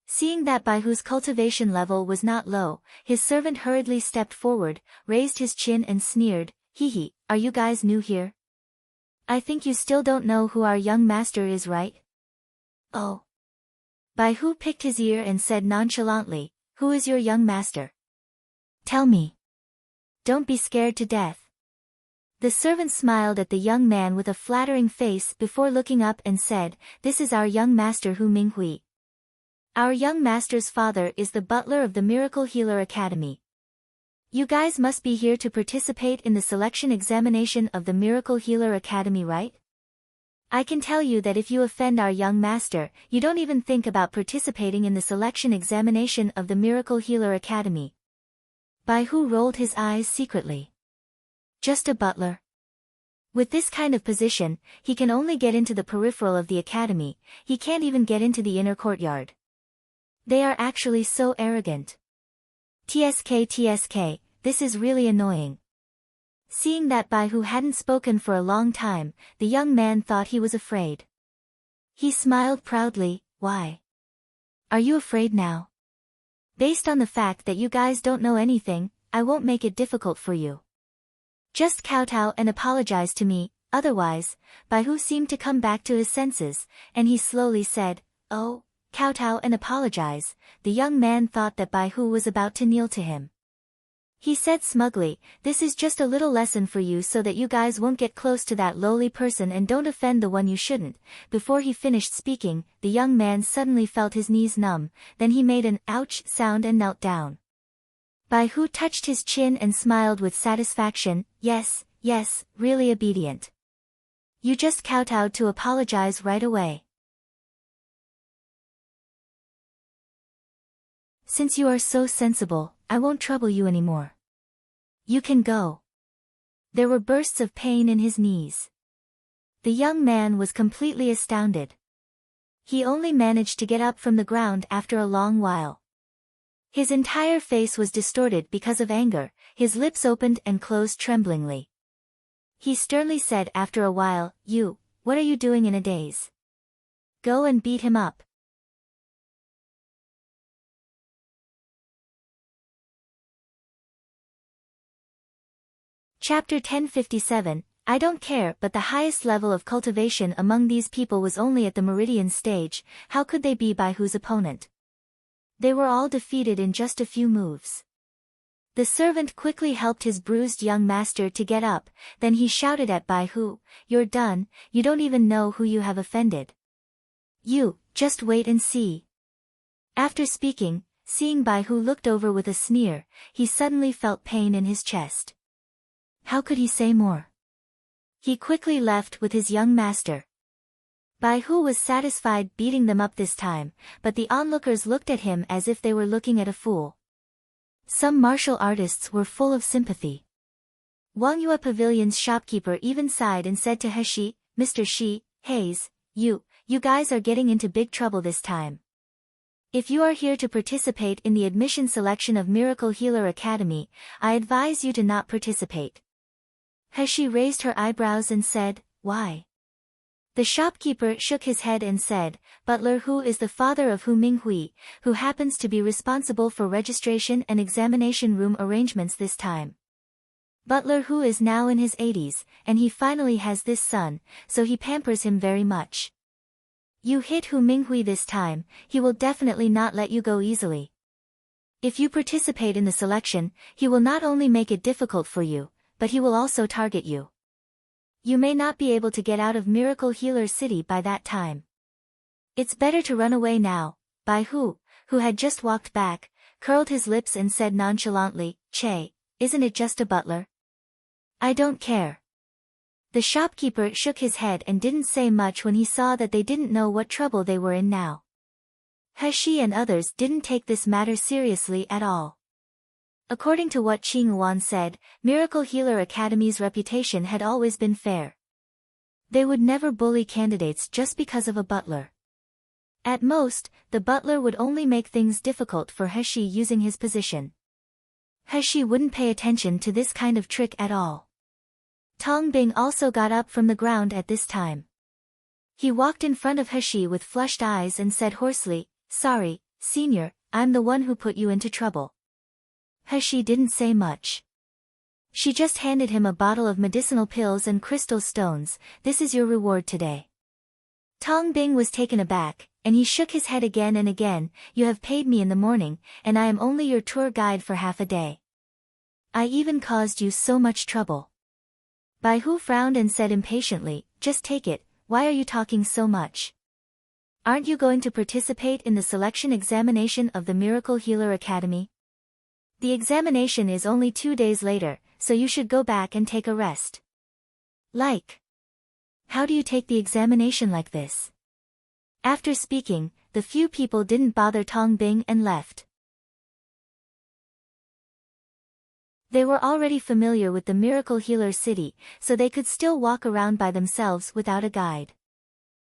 Speaker 1: Seeing that Bai Hu's cultivation level was not low, his servant hurriedly stepped forward, raised his chin and sneered, "Hee, are you guys new here? I think you still don't know who our young master is, right?" "Oh." Bai Hu picked his ear and said nonchalantly, "Who is your young master? Tell me. Don't be scared to death." The servant smiled at the young man with a flattering face before looking up and said, "This is our young master Hu Minghui. Our young master's father is the butler of the Miracle Healer Academy. You guys must be here to participate in the selection examination of the Miracle Healer Academy, right? I can tell you that if you offend our young master, you don't even think about participating in the selection examination of the Miracle Healer Academy." Bai Hu rolled his eyes secretly. Just a butler? With this kind of position, he can only get into the peripheral of the academy, he can't even get into the inner courtyard. They are actually so arrogant. TSK, this is really annoying. Seeing that Bai Hu hadn't spoken for a long time, the young man thought he was afraid. He smiled proudly, "Why? Are you afraid now? Based on the fact that you guys don't know anything, I won't make it difficult for you. Just kowtow and apologize to me, otherwise." Bai Hu seemed to come back to his senses, and he slowly said, "Oh, kowtow and apologize." The young man thought that Bai Hu was about to kneel to him. He said smugly, "This is just a little lesson for you so that you guys won't get close to that lowly person and don't offend the one you shouldn't." Before he finished speaking, the young man suddenly felt his knees numb, then he made an ouch sound and knelt down. Bai Hu touched his chin and smiled with satisfaction, yes, really obedient. You just kowtowed to apologize right away. Since you are so sensible, I won't trouble you anymore. You can go." There were bursts of pain in his knees. The young man was completely astounded. He only managed to get up from the ground after a long while. His entire face was distorted because of anger, his lips opened and closed tremblingly. He sternly said after a while, What are you doing in a daze? Go and beat him up." Chapter 1057, I don't care, but the highest level of cultivation among these people was only at the meridian stage. How could they be Bai Hu's opponent? They were all defeated in just a few moves. The servant quickly helped his bruised young master to get up, then he shouted at Bai Hu, "You're done, you don't even know who you have offended. You, just wait and see." After speaking, seeing Bai Hu looked over with a sneer, he suddenly felt pain in his chest. How could he say more? He quickly left with his young master. Bai Hu was satisfied beating them up this time, but the onlookers looked at him as if they were looking at a fool. Some martial artists were full of sympathy. Wangyue Pavilion's shopkeeper even sighed and said to Heshi, "Mr. Shi, Hayes, you guys are getting into big trouble this time. If you are here to participate in the admission selection of Miracle Healer Academy, I advise you to not participate." Heshi raised her eyebrows and said, "Why?" The shopkeeper shook his head and said, "Butler Hu is the father of Hu Minghui, who happens to be responsible for registration and examination room arrangements this time. Butler Hu is now in his 80s, and he finally has this son, so he pampers him very much. You hit Hu Minghui this time, he will definitely not let you go easily. If you participate in the selection, he will not only make it difficult for you, but he will also target you. You may not be able to get out of Miracle Healer City by that time. It's better to run away now. Bai Hu, who had just walked back, curled his lips and said nonchalantly, "Che, isn't it just a butler? I don't care." The shopkeeper shook his head and didn't say much when he saw that they didn't know what trouble they were in now. He and others didn't take this matter seriously at all. According to what Qing Wan said, Miracle Healer Academy's reputation had always been fair. They would never bully candidates just because of a butler. At most, the butler would only make things difficult for He using his position. He wouldn't pay attention to this kind of trick at all. Tong Bing also got up from the ground at this time. He walked in front of He with flushed eyes and said hoarsely, "Sorry, Senior, I'm the one who put you into trouble." He didn't say much. She just handed him a bottle of medicinal pills and crystal stones. "This is your reward today." Tong Bing was taken aback, and he shook his head again and again. "You have paid me in the morning, and I am only your tour guide for half a day. I even caused you so much trouble." Bai Hu frowned and said impatiently, "Just take it, why are you talking so much? Aren't you going to participate in the selection examination of the Miracle Healer Academy? The examination is only 2 days later, so you should go back and take a rest." How do you take the examination like this? After speaking, the few people didn't bother Tong Bing and left. They were already familiar with the Miracle Healer City, so they could still walk around by themselves without a guide.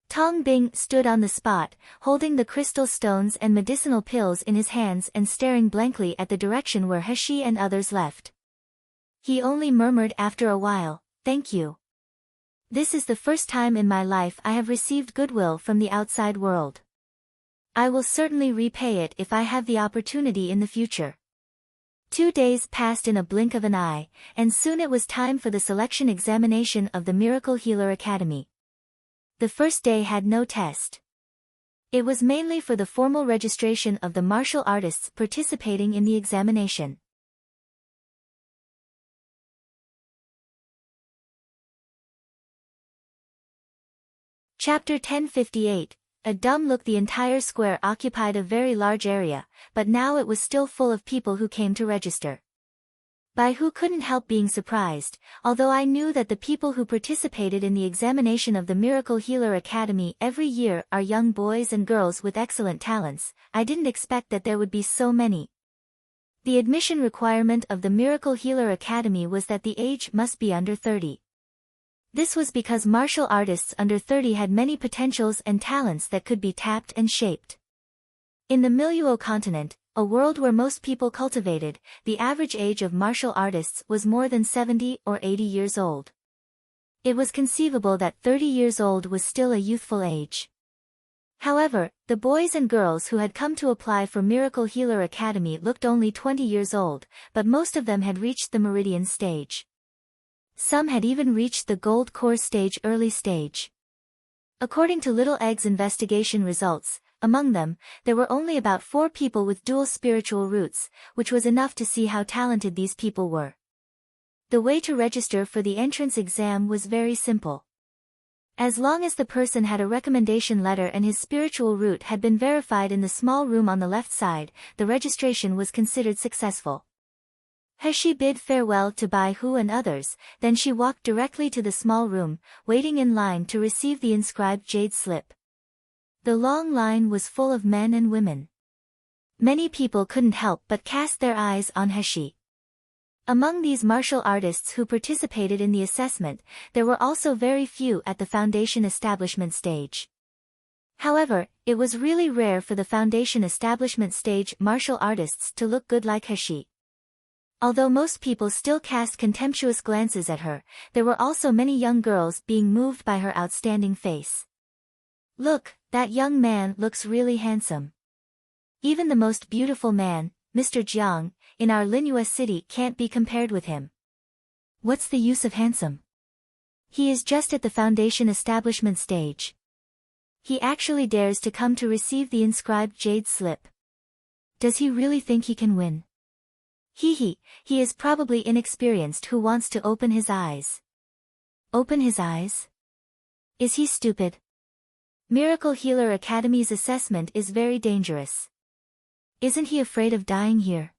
Speaker 1: Tong Bing stood on the spot, holding the crystal stones and medicinal pills in his hands and staring blankly at the direction where He and others left. He only murmured after a while, "Thank you. This is the first time in my life I have received goodwill from the outside world. I will certainly repay it if I have the opportunity in the future." 2 days passed in a blink of an eye, and soon it was time for the selection examination of the Miracle Healer Academy. The first day had no test. It was mainly for the formal registration of the martial artists participating in the examination. Chapter 1058. A dumb look. The entire square occupied a very large area, but now it was still full of people who came to register. Bai Hu couldn't help being surprised. "Although I knew that the people who participated in the examination of the Miracle Healer Academy every year are young boys and girls with excellent talents, I didn't expect that there would be so many." The admission requirement of the Miracle Healer Academy was that the age must be under 30. This was because martial artists under 30 had many potentials and talents that could be tapped and shaped. In the Miluo continent, a world where most people cultivated, the average age of martial artists was more than 70 or 80 years old. It was conceivable that 30 years old was still a youthful age. However, the boys and girls who had come to apply for Miracle Healer Academy looked only 20 years old, but most of them had reached the Meridian stage. Some had even reached the Gold Core stage, early stage. According to Little Egg's investigation results, among them, there were only about 4 people with dual spiritual roots, which was enough to see how talented these people were. The way to register for the entrance exam was very simple. As long as the person had a recommendation letter and his spiritual root had been verified in the small room on the left side, the registration was considered successful. He bid farewell to Bai Hu and others, then she walked directly to the small room, waiting in line to receive the inscribed jade slip. The long line was full of men and women. Many people couldn't help but cast their eyes on He. Among these martial artists who participated in the assessment, there were also very few at the foundation establishment stage. However, it was really rare for the foundation establishment stage martial artists to look good like He. Although most people still cast contemptuous glances at her, there were also many young girls being moved by her outstanding face. "Look, that young man looks really handsome. Even the most beautiful man, Mr. Jiang, in our Linhua city can't be compared with him. What's the use of handsome? He is just at the foundation establishment stage. He actually dares to come to receive the inscribed jade slip. Does he really think he can win? He is probably inexperienced who wants to open his eyes. Open his eyes? Is he stupid? Miracle Healer Academy's assessment is very dangerous. Isn't he afraid of dying here?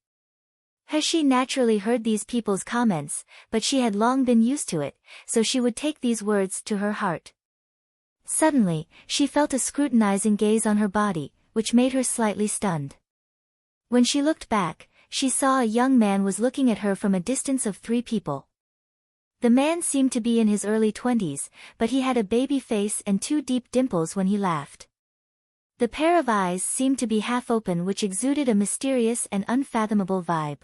Speaker 1: She naturally heard these people's comments, but she had long been used to it, so she would take these words to her heart. Suddenly, she felt a scrutinizing gaze on her body, which made her slightly stunned. When she looked back, she saw a young man was looking at her from a distance of 3 people. The man seemed to be in his early 20s, but he had a baby face and 2 deep dimples when he laughed. The pair of eyes seemed to be half open, which exuded a mysterious and unfathomable vibe.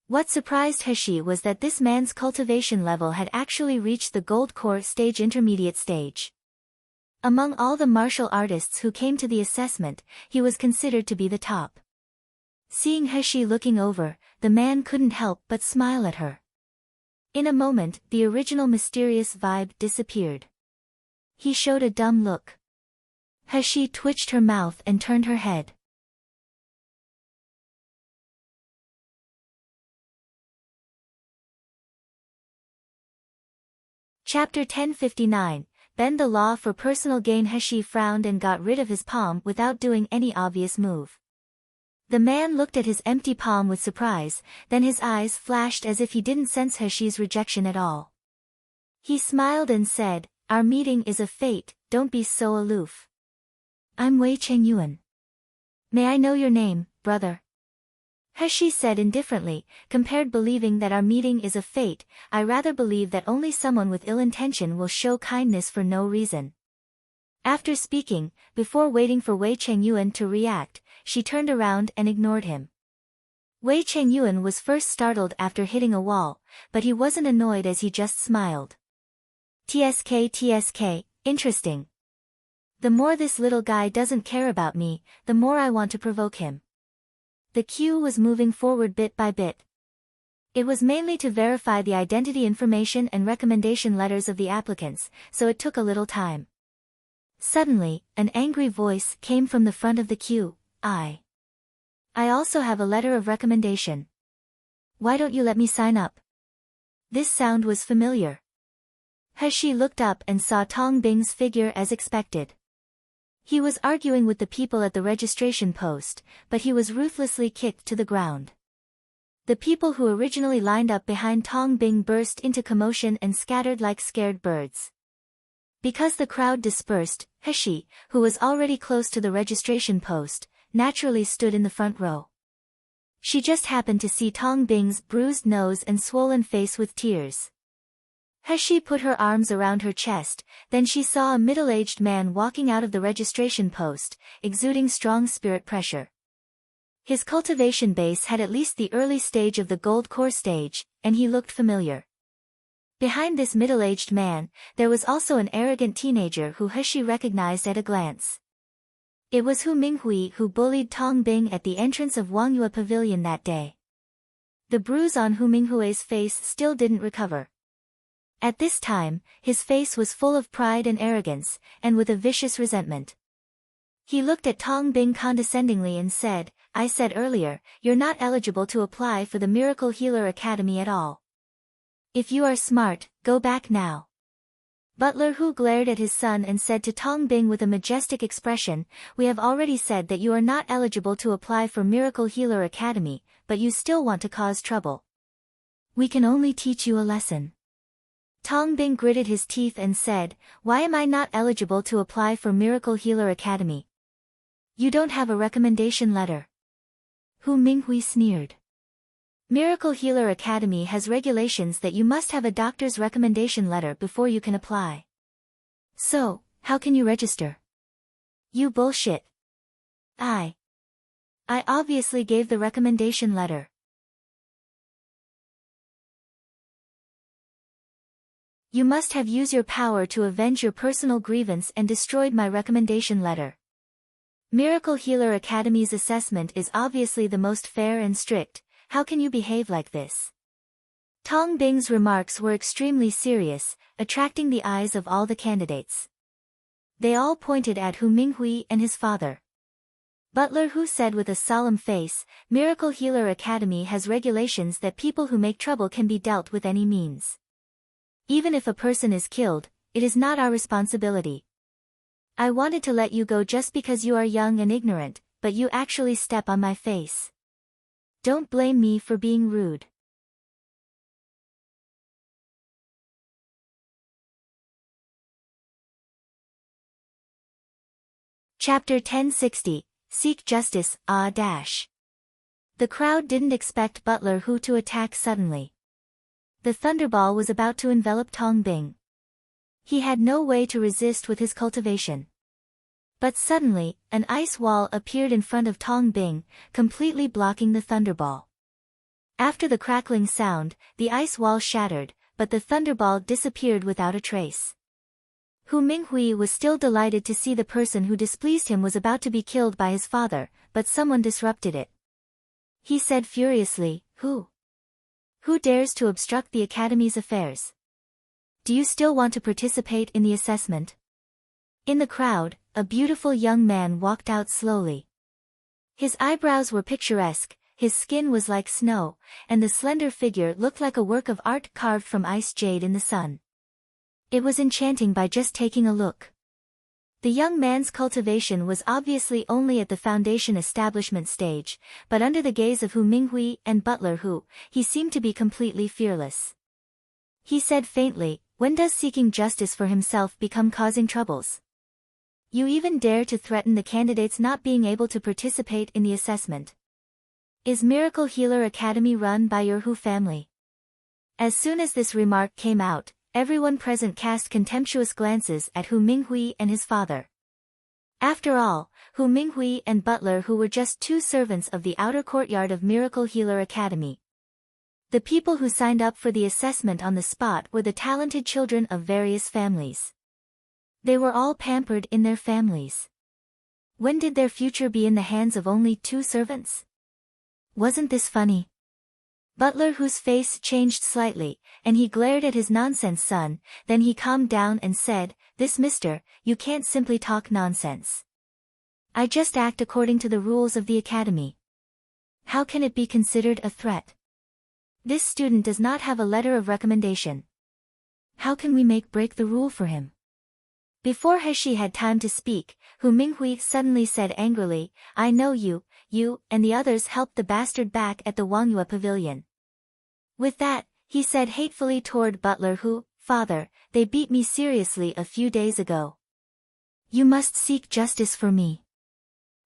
Speaker 1: What surprised He was that this man's cultivation level had actually reached the Gold Core stage intermediate stage. Among all the martial artists who came to the assessment, he was considered to be the top. Seeing He looking over, the man couldn't help but smile at her. In a moment, the original mysterious vibe disappeared. He showed a dumb look. He twitched her mouth and turned her head. Chapter 1059, Bend the Law for Personal Gain. He frowned and got rid of his palm without doing any obvious move. The man looked at his empty palm with surprise, then his eyes flashed as if he didn't sense He's rejection at all. He smiled and said, "Our meeting is a fate, don't be so aloof. I'm Wei Chengyuan. May I know your name, brother?" He said indifferently, compared believing that our meeting is a fate, I rather believe that only someone with ill intention will show kindness for no reason. After speaking, before waiting for Wei Chengyuan to react, she turned around and ignored him. Wei Chengyuan was first startled after hitting a wall, but he wasn't annoyed as he just smiled. TSK, interesting. The more this little guy doesn't care about me, the more I want to provoke him. The queue was moving forward bit by bit. It was mainly to verify the identity information and recommendation letters of the applicants, so it took a little time. Suddenly, an angry voice came from the front of the queue. I also have a letter of recommendation. Why don't you let me sign up?" This sound was familiar. He looked up and saw Tong Bing's figure as expected. He was arguing with the people at the registration post, but he was ruthlessly kicked to the ground. The people who originally lined up behind Tong Bing burst into commotion and scattered like scared birds. Because the crowd dispersed, He, who was already close to the registration post, naturally stood in the front row. She just happened to see Tong Bing's bruised nose and swollen face with tears. He put her arms around her chest, then she saw a middle-aged man walking out of the registration post, exuding strong spirit pressure. His cultivation base had at least the early stage of the Gold Core stage, and he looked familiar. Behind this middle-aged man, there was also an arrogant teenager who He recognized at a glance. It was Hu Minghui who bullied Tong Bing at the entrance of Wangyue Pavilion that day. The bruise on Hu Minghui's face still didn't recover. At this time, his face was full of pride and arrogance, and with a vicious resentment. He looked at Tong Bing condescendingly and said, "I said earlier, you're not eligible to apply for the Miracle Healer Academy at all. If you are smart, go back now." Butler Hu glared at his son and said to Tong Bing with a majestic expression, "We have already said that you are not eligible to apply for Miracle Healer Academy, but you still want to cause trouble. We can only teach you a lesson." Tong Bing gritted his teeth and said, "Why am I not eligible to apply for Miracle Healer Academy? You don't have a recommendation letter." Hu Minghui sneered. "Miracle Healer Academy has regulations that you must have a doctor's recommendation letter before you can apply. So, how can you register?" "You bullshit. I obviously gave the recommendation letter." "You must have used your power to avenge your personal grievance and destroyed my recommendation letter. Miracle Healer Academy's assessment is obviously the most fair and strict, how can you behave like this?" Tong Bing's remarks were extremely serious, attracting the eyes of all the candidates. They all pointed at Hu Minghui and his father. Butler Hu said with a solemn face, Miracle Healer Academy has regulations that people who make trouble can be dealt with any means. Even if a person is killed, it is not our responsibility. I wanted to let you go just because you are young and ignorant, but you actually step on my face. Don't blame me for being rude. Chapter 1060, Seek Justice, The crowd didn't expect Butler Hu to attack suddenly. The thunderball was about to envelop Tong Bing. He had no way to resist with his cultivation. But suddenly, an ice wall appeared in front of Tong Bing, completely blocking the thunderball. After the crackling sound, the ice wall shattered, but the thunderball disappeared without a trace. Hu Minghui was still delighted to see the person who displeased him was about to be killed by his father, but someone disrupted it. He said furiously, Who dares to obstruct the Academy's affairs? Do you still want to participate in the assessment? In the crowd, a beautiful young man walked out slowly. His eyebrows were picturesque, his skin was like snow, and the slender figure looked like a work of art carved from ice jade in the sun. It was enchanting by just taking a look. The young man's cultivation was obviously only at the foundation establishment stage, but under the gaze of Hu Minghui and Butler Hu, he seemed to be completely fearless. He said faintly, When does seeking justice for himself become causing troubles? You even dare to threaten the candidates not being able to participate in the assessment. Is Miracle Healer Academy run by your Hu family? As soon as this remark came out, everyone present cast contemptuous glances at Hu Minghui and his father. After all, Hu Minghui and Butler Hu were just two servants of the outer courtyard of Miracle Healer Academy. The people who signed up for the assessment on the spot were the talented children of various families. They were all pampered in their families. When did their future be in the hands of only two servants? Wasn't this funny? Butler Hu's face changed slightly, and he glared at his nonsense son, then he calmed down and said, This mister, you can't simply talk nonsense. I just act according to the rules of the academy. How can it be considered a threat? This student does not have a letter of recommendation. How can we break the rule for him? Before Heshi had time to speak, Hu Minghui suddenly said angrily, I know you, and the others helped the bastard back at the Wangyue pavilion. With that, he said hatefully toward Butler Hu, Father, they beat me seriously a few days ago. You must seek justice for me.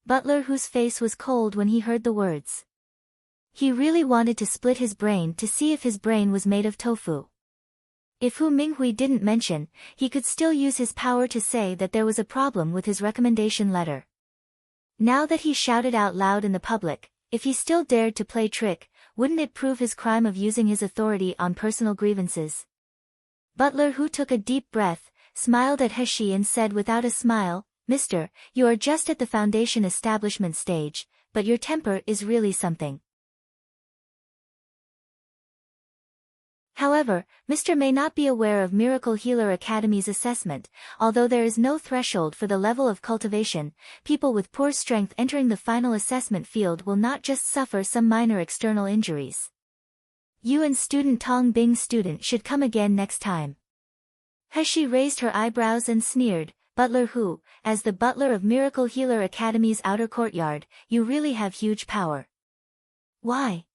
Speaker 1: Butler Hu's face was cold when he heard the words. He really wanted to split his brain to see if his brain was made of tofu. If Hu Minghui didn't mention, he could still use his power to say that there was a problem with his recommendation letter. Now that he shouted out loud in the public, if he still dared to play trick, wouldn't it prove his crime of using his authority on personal grievances? Butler Hu took a deep breath, smiled at Heshi and said without a smile, Mister, you are just at the foundation establishment stage, but your temper is really something. However, Mr. may not be aware of Miracle Healer Academy's assessment. Although there is no threshold for the level of cultivation, people with poor strength entering the final assessment field will not just suffer some minor external injuries. You and student Tong Bing student should come again next time. Heshi raised her eyebrows and sneered, Butler Hu, as the butler of Miracle Healer Academy's outer courtyard, you really have huge power. Why?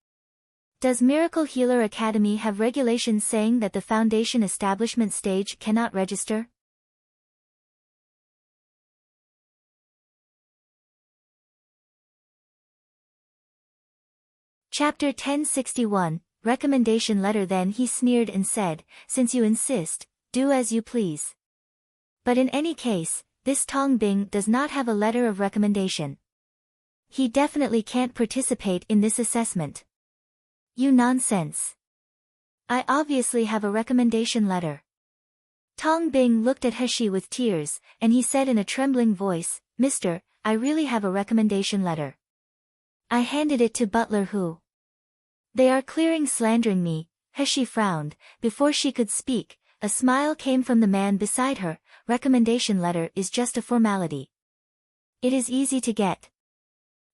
Speaker 1: Does Miracle Healer Academy have regulations saying that the foundation establishment stage cannot register? Chapter 1061, Recommendation Letter. Then he sneered and said, Since you insist, do as you please. But in any case, this Tong Bing does not have a letter of recommendation. He definitely can't participate in this assessment. You nonsense. I obviously have a recommendation letter. Tong Bing looked at Heshi with tears, and he said in a trembling voice, Mister, I really have a recommendation letter. I handed it to Butler Hu. They are slandering me. Heshi frowned. Before she could speak, a smile came from the man beside her. Recommendation letter is just a formality. It is easy to get.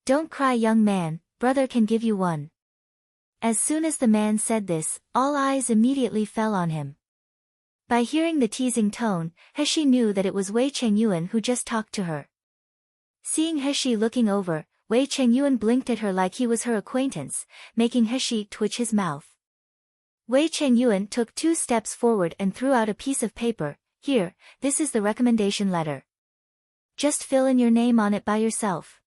Speaker 1: Don't cry, young man, brother can give you one. As soon as the man said this, all eyes immediately fell on him. By hearing the teasing tone, Heshi knew that it was Wei Chengyuan who just talked to her. Seeing Heshi looking over, Wei Chengyuan blinked at her like he was her acquaintance, making Heshi twitch his mouth. Wei Chengyuan took 2 steps forward and threw out a piece of paper. Here, this is the recommendation letter. Just fill in your name on it by yourself.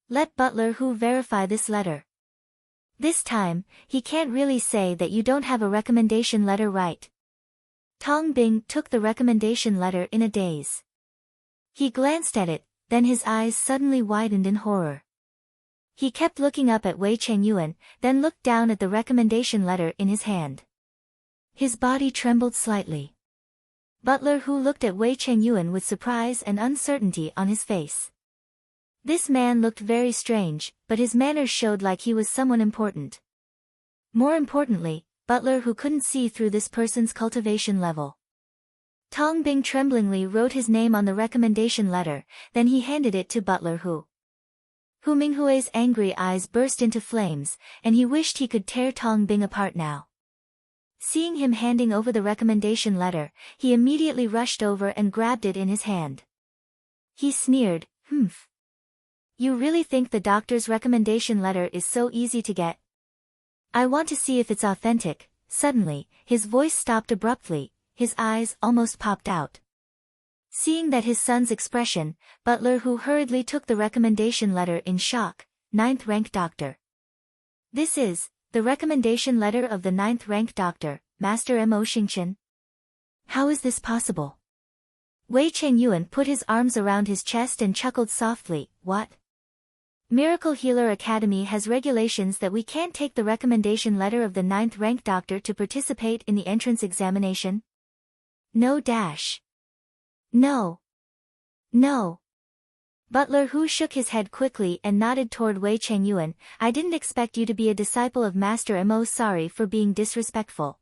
Speaker 1: Let Butler Hu verify this letter. This time, he can't really say that you don't have a recommendation letter, right? Tong Bing took the recommendation letter in a daze. He glanced at it, then his eyes suddenly widened in horror. He kept looking up at Wei Chengyuan, then looked down at the recommendation letter in his hand. His body trembled slightly. Butler Hu looked at Wei Chengyuan with surprise and uncertainty on his face. This man looked very strange, but his manners showed like he was someone important. More importantly, Butler Hu couldn't see through this person's cultivation level. Tong Bing tremblingly wrote his name on the recommendation letter, then he handed it to Butler Hu. Hu Minghui's angry eyes burst into flames, and he wished he could tear Tong Bing apart now. Seeing him handing over the recommendation letter, he immediately rushed over and grabbed it in his hand. He sneered, "Humph. You really think the doctor's recommendation letter is so easy to get? I want to see if it's authentic." Suddenly, his voice stopped abruptly, his eyes almost popped out. Seeing that his son's expression, Butler Hu hurriedly took the recommendation letter in shock. 9th rank doctor. This is the recommendation letter of the 9th rank doctor, Master Mo Xingchen. How is this possible? Wei Chengyuan put his arms around his chest and chuckled softly. What? Miracle Healer Academy has regulations that we can't take the recommendation letter of the 9th rank doctor to participate in the entrance examination? No dash. No. No. Butler Hu shook his head quickly and nodded toward Wei Chengyuan. I didn't expect you to be a disciple of Master Mo. Sorry for being disrespectful.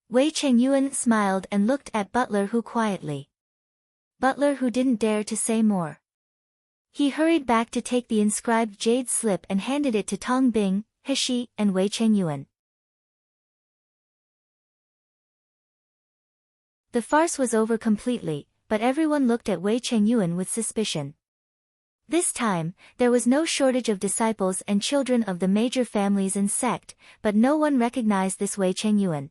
Speaker 1: Wei Chengyuan smiled and looked at Butler Hu quietly. Butler Hu didn't dare to say more. He hurried back to take the inscribed jade slip and handed it to Tong Bing, Heshi, and Wei Chengyuan. The farce was over completely, but everyone looked at Wei Chengyuan with suspicion. This time, there was no shortage of disciples and children of the major families and sect, but no one recognized this Wei Chengyuan.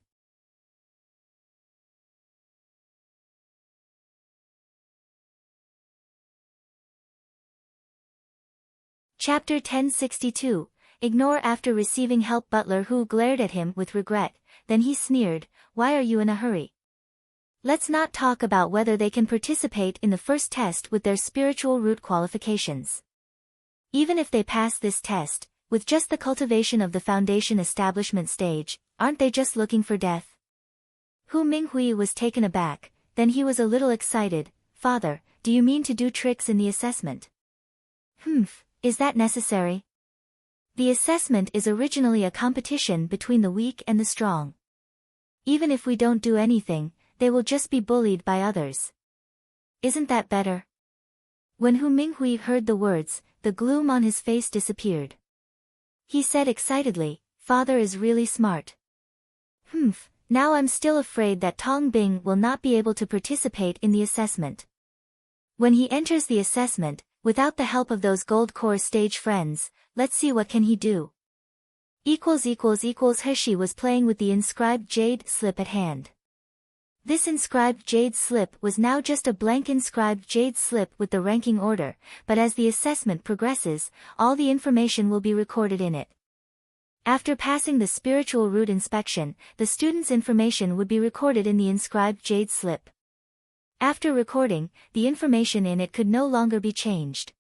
Speaker 1: Chapter 1062, Ignore. After receiving help, Butler Hu glared at him with regret, then he sneered, "Why are you in a hurry? Let's not talk about whether they can participate in the first test with their spiritual root qualifications. Even if they pass this test, with just the cultivation of the foundation establishment stage, aren't they just looking for death?" Hu Minghui was taken aback, then he was a little excited. "Father, do you mean to do tricks in the assessment?" "Humph, is that necessary? The assessment is originally a competition between the weak and the strong. Even if we don't do anything, they will just be bullied by others. Isn't that better?" When Hu Minghui heard the words, the gloom on his face disappeared. He said excitedly, "Father is really smart. Humph, now I'm still afraid that Tong Bing will not be able to participate in the assessment. When he enters the assessment, without the help of those gold core stage friends, let's see what can he do." Heshi was playing with the inscribed jade slip at hand. This inscribed jade slip was now just a blank inscribed jade slip with the ranking order, but as the assessment progresses, all the information will be recorded in it. After passing the spiritual root inspection, the student's information would be recorded in the inscribed jade slip. After recording, the information in it could no longer be changed.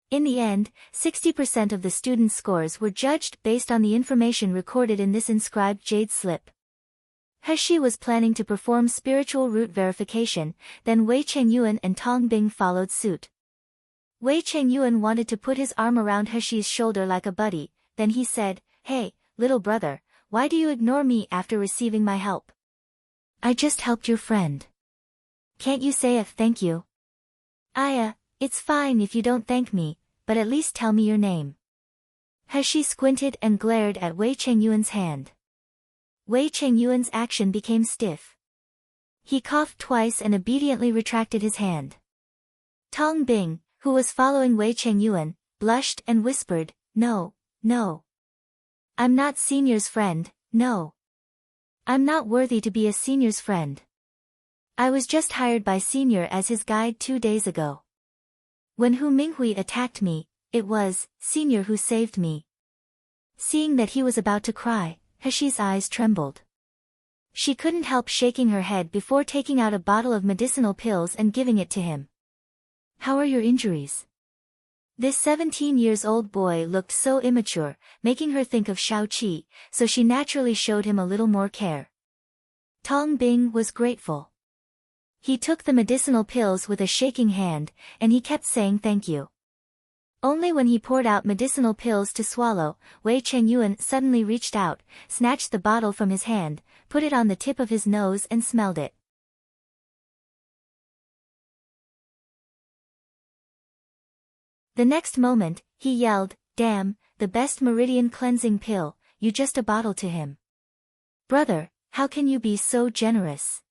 Speaker 1: In the end, 60% of the students' scores were judged based on the information recorded in this inscribed jade slip. Heshi was planning to perform spiritual root verification, then Wei Chengyuan and Tong Bing followed suit. Wei Chengyuan wanted to put his arm around Heshi's shoulder like a buddy, then he said, "Hey, little brother, why do you ignore me after receiving my help? I just helped your friend. Can't you say a thank you?" It's fine if you don't thank me, but at least tell me your name. He squinted and glared at Wei Chengyuan's hand. Wei Chengyuan's action became stiff. He coughed twice and obediently retracted his hand. Tong Bing, who was following Wei Chengyuan, blushed and whispered, "No, no. I'm not Senior's friend, no. I'm not worthy to be a Senior's friend. I was just hired by Senior as his guide 2 days ago. When Hu Minghui attacked me, it was Senior who saved me." Seeing that he was about to cry, Hexi's eyes trembled. She couldn't help shaking her head before taking out a bottle of medicinal pills and giving it to him. "How are your injuries?" This 17-year-old boy looked so immature, making her think of Shao Qi, so she naturally showed him a little more care. Tong Bing was grateful. He took the medicinal pills with a shaking hand, and he kept saying thank you. Only when he poured out medicinal pills to swallow, Wei Chengyuan suddenly reached out, snatched the bottle from his hand, put it on the tip of his nose and smelled it. The next moment, he yelled, "Damn, the best meridian cleansing pill, you just a bottle to him. Brother, how can you be so generous?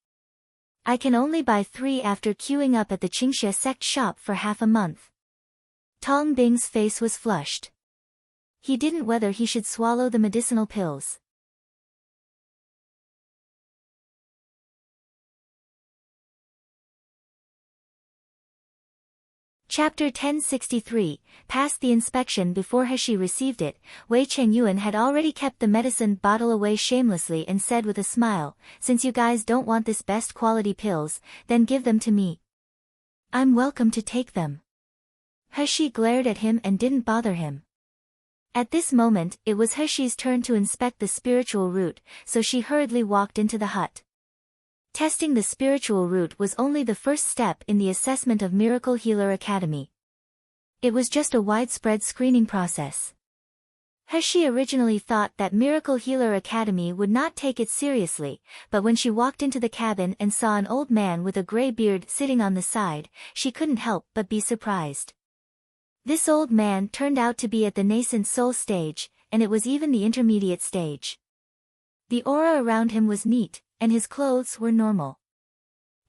Speaker 1: I can only buy 3 after queuing up at the Qingxie sect shop for half a month." Tong Bing's face was flushed. He didn't whether he should swallow the medicinal pills. Chapter 1063, Past the inspection. Before Hexi received it, Wei Chengyuan had already kept the medicine bottle away shamelessly and said with a smile, "Since you guys don't want this best quality pills, then give them to me. I'm welcome to take them." Hexi glared at him and didn't bother him. At this moment, it was Hexi's turn to inspect the spiritual root, so she hurriedly walked into the hut. Testing the spiritual root was only the first step in the assessment of Miracle Healer Academy. It was just a widespread screening process. Hexi originally thought that Miracle Healer Academy would not take it seriously, but when she walked into the cabin and saw an old man with a gray beard sitting on the side, she couldn't help but be surprised. This old man turned out to be at the nascent soul stage, and it was even the intermediate stage. The aura around him was neat, and his clothes were normal.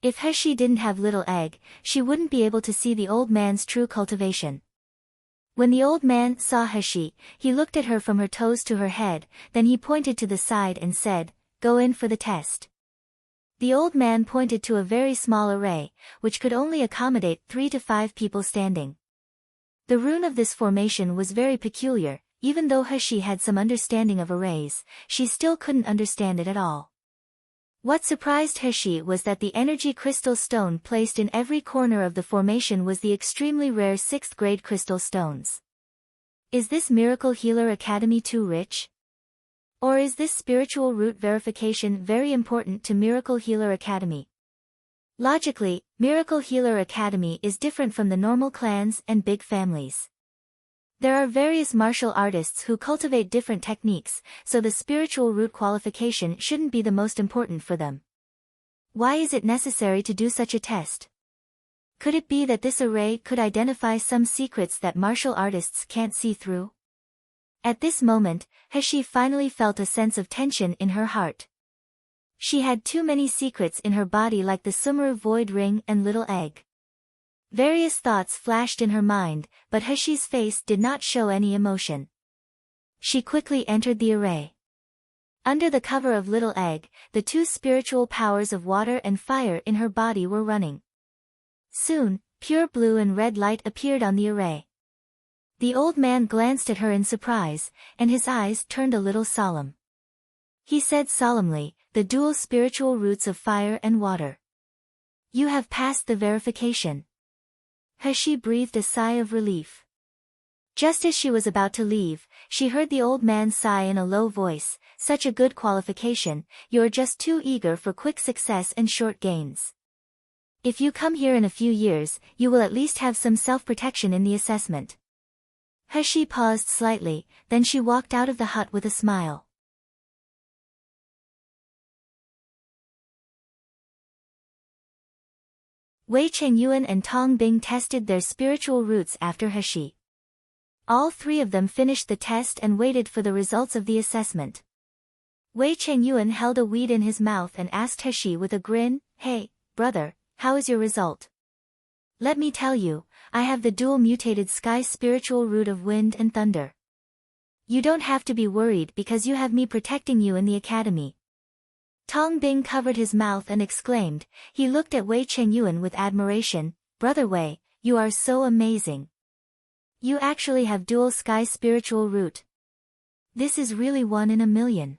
Speaker 1: If Hexi didn't have Little Egg, she wouldn't be able to see the old man's true cultivation. When the old man saw Hexi, he looked at her from her toes to her head, then he pointed to the side and said, "Go in for the test." The old man pointed to a very small array, which could only accommodate 3 to 5 people standing. The rune of this formation was very peculiar. Even though Hexi had some understanding of arrays, she still couldn't understand it at all. What surprised Hexi was that the energy crystal stone placed in every corner of the formation was the extremely rare 6th grade crystal stones. Is this Miracle Healer Academy too rich? Or is this spiritual root verification very important to Miracle Healer Academy? Logically, Miracle Healer Academy is different from the normal clans and big families. There are various martial artists who cultivate different techniques, so the spiritual root qualification shouldn't be the most important for them. Why is it necessary to do such a test? Could it be that this array could identify some secrets that martial artists can't see through? At this moment, Hexi finally felt a sense of tension in her heart. She had too many secrets in her body, like the Sumeru Void Ring and Little Egg. Various thoughts flashed in her mind, but Hexi's face did not show any emotion. She quickly entered the array. Under the cover of Little Egg, the 2 spiritual powers of water and fire in her body were running. Soon, pure blue and red light appeared on the array. The old man glanced at her in surprise, and his eyes turned a little solemn. He said solemnly, "The dual spiritual roots of fire and water. You have passed the verification." Hexi breathed a sigh of relief. Just as she was about to leave, she heard the old man sigh in a low voice, "Such a good qualification, you're just too eager for quick success and short gains. If you come here in a few years, you will at least have some self-protection in the assessment." Hexi paused slightly, then she walked out of the hut with a smile. Wei Chengyuan and Tong Bing tested their spiritual roots after Hexi. All three of them finished the test and waited for the results of the assessment. Wei Chengyuan held a weed in his mouth and asked Heshi with a grin, "Hey, brother, how is your result?" "Let me tell you, I have the dual mutated sky spiritual root of wind and thunder. You don't have to be worried because you have me protecting you in the academy." Tong Bing covered his mouth and exclaimed. He looked at Wei Chengyuan with admiration. "Brother Wei, you are so amazing. You actually have dual sky spiritual root. This is really 1 in a million.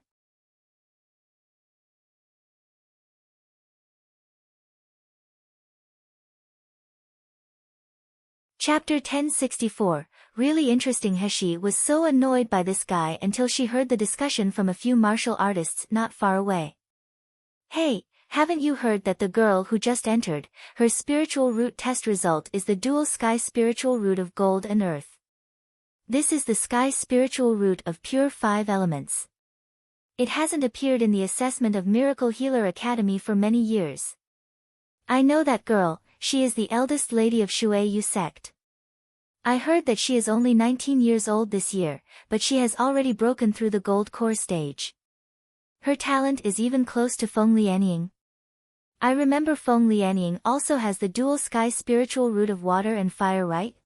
Speaker 1: Chapter 1064, really interesting. Heshi was so annoyed by this guy until she heard the discussion from a few martial artists not far away. "Hey, haven't you heard that the girl who just entered, her spiritual root test result is the dual sky spiritual root of gold and earth? This is the sky spiritual root of pure 5 elements. It hasn't appeared in the assessment of Miracle Healer Academy for many years. I know that girl, she is the eldest lady of Shui Yu sect. I heard that she is only 19 years old this year, but she has already broken through the gold core stage. Her talent is even close to Feng Lianying. I remember Feng Lianying also has the dual sky spiritual root of water and fire, right?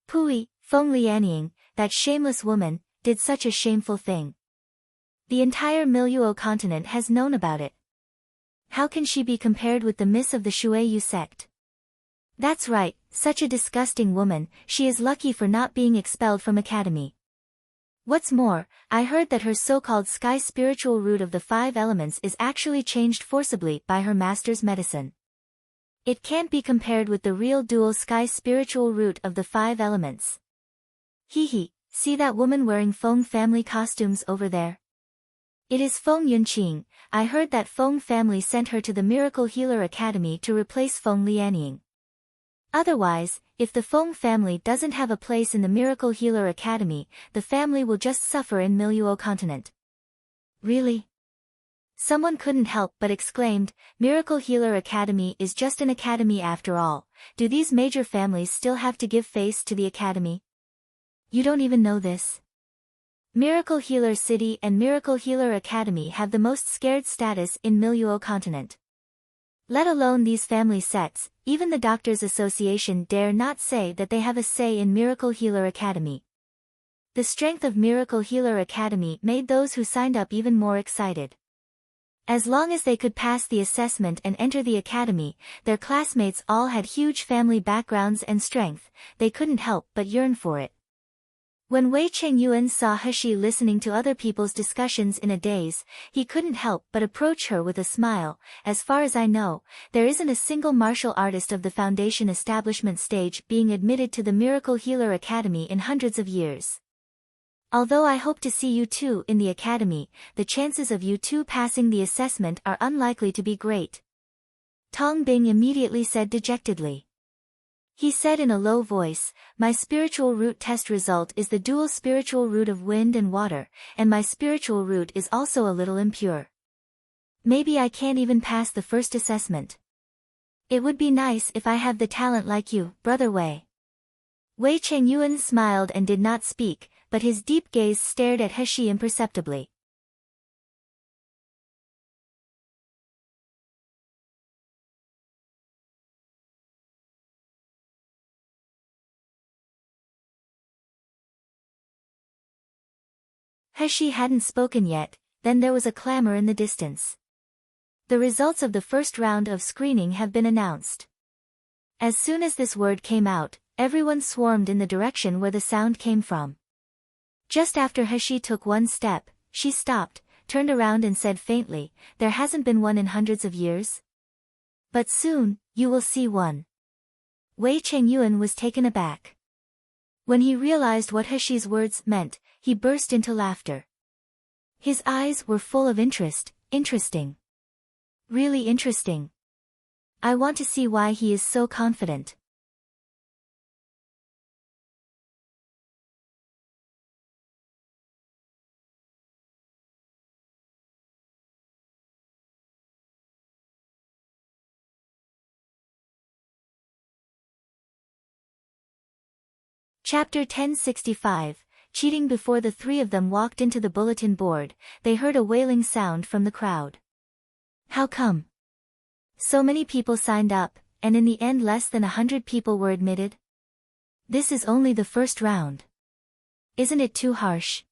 Speaker 1: Pui, Feng Lianying, that shameless woman, did such a shameful thing. The entire Miluo continent has known about it. How can she be compared with the miss of the Shui Yu sect? That's right, such a disgusting woman. She is lucky for not being expelled from academy. What's more, I heard that her so-called sky spiritual root of the 5 elements is actually changed forcibly by her master's medicine. It can't be compared with the real dual sky spiritual root of the 5 elements. Hee, see that woman wearing Feng family costumes over there? It is Feng Yunqing. I heard that Feng family sent her to the Miracle Healer Academy to replace Feng Lianying. Otherwise, if the Feng family doesn't have a place in the Miracle Healer Academy, the family will just suffer in Miluo continent. Really? Someone couldn't help but exclaimed, Miracle Healer Academy is just an academy after all. Do these major families still have to give face to the academy? You don't even know this? Miracle Healer City and Miracle Healer Academy have the most scared status in Miluo continent. Let alone these family sets, even the Doctors Association dare not say that they have a say in Miracle Healer Academy. The strength of Miracle Healer Academy made those who signed up even more excited. As long as they could pass the assessment and enter the academy, their classmates all had huge family backgrounds and strength, they couldn't help but yearn for it. When Wei Chengyuan saw Heshi listening to other people's discussions in a daze, he couldn't help but approach her with a smile. As far as I know, there isn't a single martial artist of the Foundation establishment stage being admitted to the Miracle Healer Academy in hundreds of years. Although I hope to see you two in the academy, the chances of you two passing the assessment are unlikely to be great. Tong Bing immediately said dejectedly. He said in a low voice, my spiritual root test result is the dual spiritual root of wind and water, and my spiritual root is also a little impure. Maybe I can't even pass the first assessment. It would be nice if I have the talent like you, Brother Wei. Wei Chengyuan smiled and did not speak, but his deep gaze stared at Heshi imperceptibly. Heshi hadn't spoken yet, then there was a clamor in the distance. The results of the first round of screening have been announced. As soon as this word came out, everyone swarmed in the direction where the sound came from. Just after Heshi took one step, she stopped, turned around and said faintly, there hasn't been one in hundreds of years? But soon, you will see one. Wei Chengyuan was taken aback. When he realized what Heshi's words meant, he burst into laughter. His eyes were full of interest. Interesting. Really interesting. I want to see why he is so confident. Chapter 1065, Cheating. Before the three of them walked into the bulletin board, they heard a wailing sound from the crowd. How come? So many people signed up, and in the end less than 100 people were admitted? This is only the first round. Isn't it too harsh?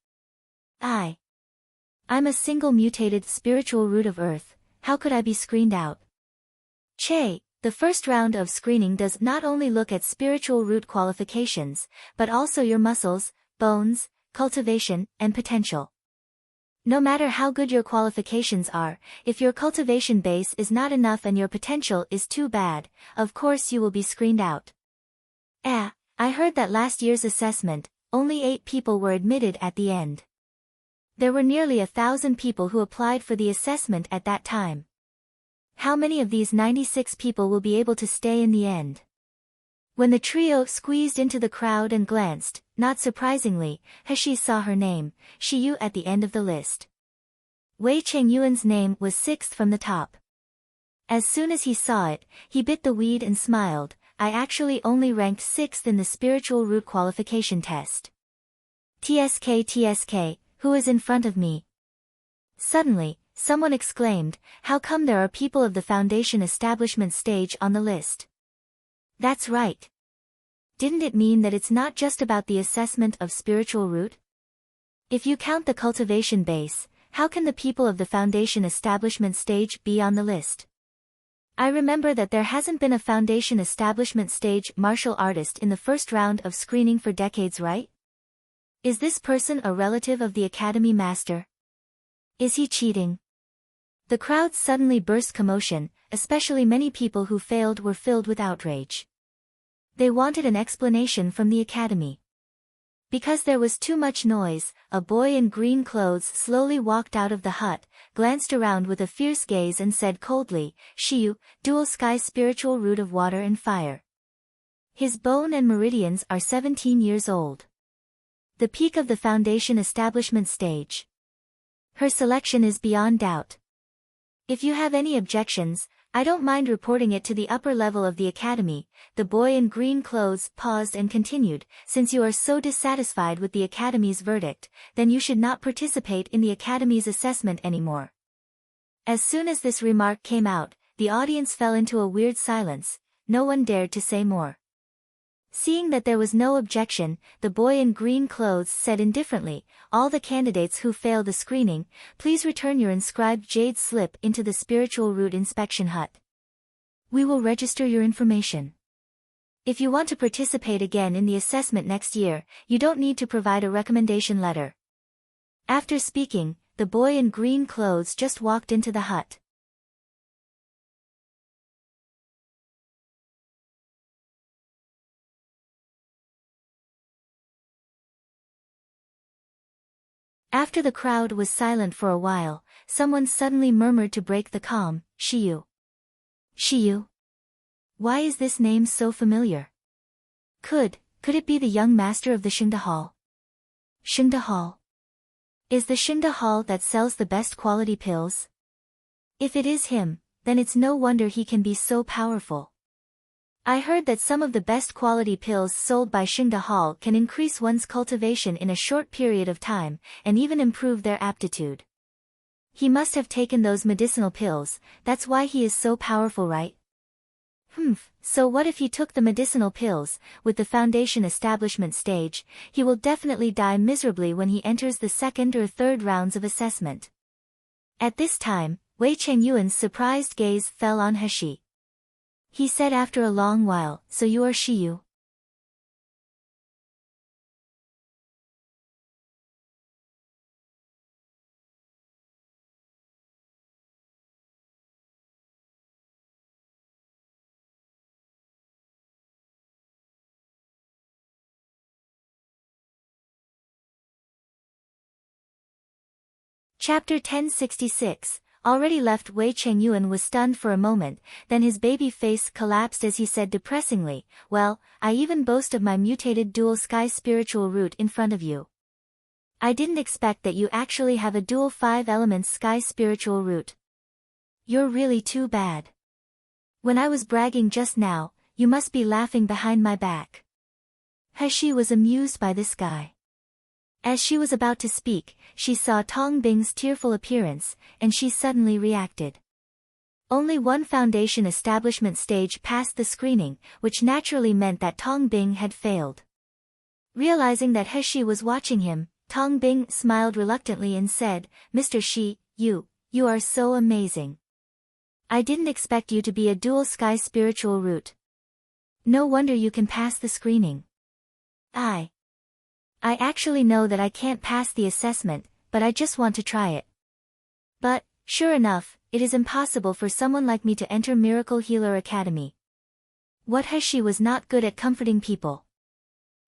Speaker 1: I'm a single mutated spiritual root of Earth, how could I be screened out? Che, the first round of screening does not only look at spiritual root qualifications, but also your muscles, bones, cultivation, and potential. No matter how good your qualifications are, if your cultivation base is not enough and your potential is too bad, of course you will be screened out. I heard that last year's assessment, only 8 people were admitted at the end. There were nearly 1,000 people who applied for the assessment at that time. How many of these 96 people will be able to stay in the end? When the trio squeezed into the crowd and glanced, not surprisingly, Hashi saw her name, Shiyu, at the end of the list. Wei Chengyuan's name was 6th from the top. As soon as he saw it, he bit the weed and smiled. I actually only ranked 6th in the spiritual root qualification test. TSK, who is in front of me? Suddenly, someone exclaimed, how come there are people of the foundation establishment stage on the list? That's right. Didn't it mean that it's not just about the assessment of spiritual root? If you count the cultivation base, how can the people of the foundation establishment stage be on the list? I remember that there hasn't been a foundation establishment stage martial artist in the first round of screening for decades, right? Is this person a relative of the Academy Master? Is he cheating? The crowd suddenly burst commotion, especially many people who failed were filled with outrage. They wanted an explanation from the Academy. Because there was too much noise, a boy in green clothes slowly walked out of the hut, glanced around with a fierce gaze and said coldly, Shiyu, dual sky spiritual root of water and fire. His bone and meridians are 17 years old. The peak of the foundation establishment stage. Her selection is beyond doubt. If you have any objections, I don't mind reporting it to the upper level of the Academy. The boy in green clothes paused and continued, since you are so dissatisfied with the Academy's verdict, then you should not participate in the Academy's assessment anymore. As soon as this remark came out, the audience fell into a weird silence, no one dared to say more. Seeing that there was no objection, the boy in green clothes said indifferently, all the candidates who fail the screening, please return your inscribed jade slip into the spiritual root inspection hut. We will register your information. If you want to participate again in the assessment next year, you don't need to provide a recommendation letter. After speaking, the boy in green clothes just walked into the hut. After the crowd was silent for a while, someone suddenly murmured to break the calm, Shiyu. Shiyu? Why is this name so familiar? Could it be the young master of the Xingda Hall? Xingda Hall? Is the Xingda Hall that sells the best quality pills? If it is him, then it's no wonder he can be so powerful. I heard that some of the best quality pills sold by Xingda Hall can increase one's cultivation in a short period of time, and even improve their aptitude. He must have taken those medicinal pills, that's why he is so powerful, right? So what if he took the medicinal pills? With the foundation establishment stage, he will definitely die miserably when he enters the second or third rounds of assessment. At this time, Wei Chengyuan's surprised gaze fell on Hashi. He said after a long while, so you are Shiyu? Chapter 1066. Already left. Wei Chengyuan was stunned for a moment, then his baby face collapsed as he said depressingly, well, I even boast of my mutated dual sky spiritual root in front of you. I didn't expect that you actually have a dual 5 elements sky spiritual root. You're really too bad. When I was bragging just now, you must be laughing behind my back. Heshi was amused by this guy. As she was about to speak, she saw Tong Bing's tearful appearance, and she suddenly reacted. Only one foundation establishment stage passed the screening, which naturally meant that Tong Bing had failed. Realizing that Heshi was watching him, Tong Bing smiled reluctantly and said, "Mr. Shi, you are so amazing. I didn't expect you to be a dual sky spiritual root. No wonder you can pass the screening. I actually know that I can't pass the assessment, but I just want to try it. But, sure enough, it is impossible for someone like me to enter Miracle Healer Academy." What Heshi was not good at comforting people.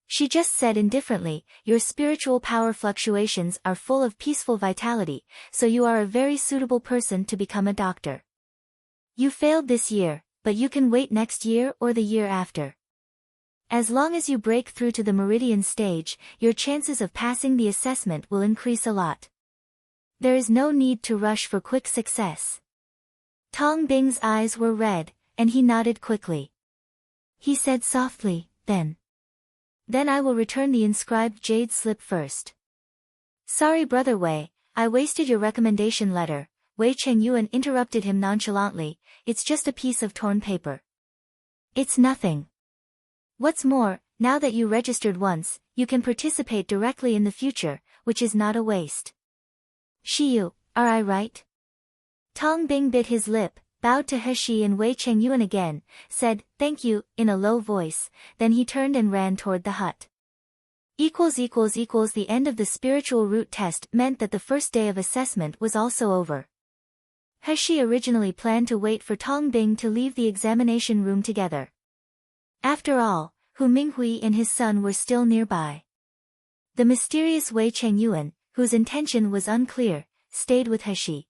Speaker 1: She just said indifferently, "Your spiritual power fluctuations are full of peaceful vitality, so you are a very suitable person to become a doctor. You failed this year, but you can wait next year or the year after. As long as you break through to the meridian stage, your chances of passing the assessment will increase a lot. There is no need to rush for quick success." Tong Bing's eyes were red, and he nodded quickly. He said softly, Then I will return the inscribed jade slip first." "Sorry Brother Wei, I wasted your recommendation letter," Wei Chengyuan interrupted him nonchalantly. "It's just a piece of torn paper. It's nothing. What's more, now that you registered once, you can participate directly in the future, which is not a waste. Shiyu, are I right?" Tong Bing bit his lip, bowed to Heshi and Wei Chengyuan again, said, "Thank you," in a low voice, then he turned and ran toward the hut. The end of the spiritual root test meant that the first day of assessment was also over. Heshi originally planned to wait for Tong Bing to leave the examination room together. After all, Hu Minghui and his son were still nearby. The mysterious Wei Chengyuan, whose intention was unclear, stayed with Heshi.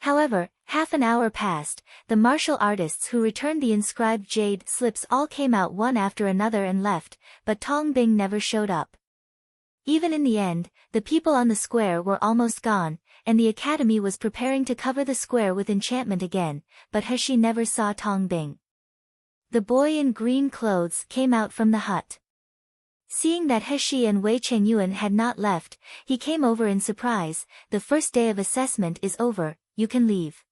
Speaker 1: However, half an hour passed, the martial artists who returned the inscribed jade slips all came out one after another and left, but Tong Bing never showed up. Even in the end, the people on the square were almost gone, and the academy was preparing to cover the square with enchantment again, but Heshi never saw Tong Bing. The boy in green clothes came out from the hut. Seeing that Heshi and Wei Chengyuan had not left, he came over in surprise. "The first day of assessment is over, you can leave."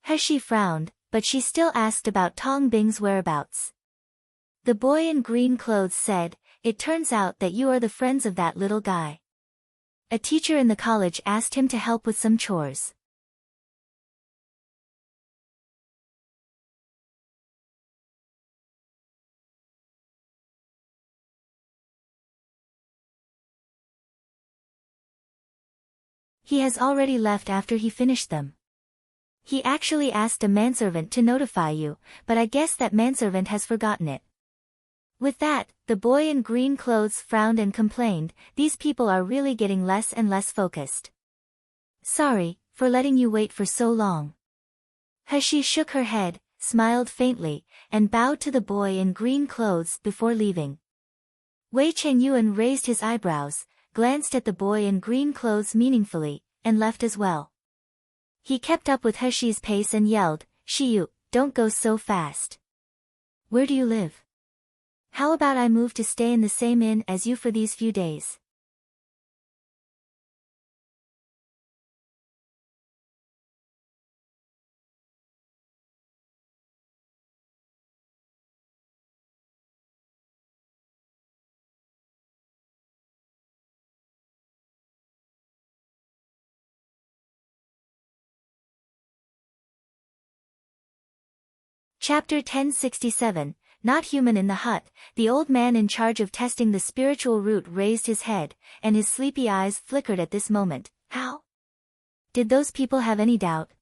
Speaker 1: Heshi frowned, but she still asked about Tong Bing's whereabouts. The boy in green clothes said, "It turns out that you are the friends of that little guy. A teacher in the college asked him to help with some chores." He has already left after he finished them. He actually asked a manservant to notify you, but I guess that manservant has forgotten it. With that, the boy in green clothes frowned and complained, "These people are really getting less and less focused. Sorry, for letting you wait for so long." Heshi shook her head, smiled faintly, and bowed to the boy in green clothes before leaving. Wei Chengyuan raised his eyebrows, glanced at the boy in green clothes meaningfully, and left as well. He kept up with Heshi's pace and yelled, "Shiyu, don't go so fast. Where do you live? How about I move to stay in the same inn as you for these few days?" Chapter 1067, Not Human in the Hut. The old man in charge of testing the spiritual root raised his head, and his sleepy eyes flickered at this moment. How? Did those people have any doubt?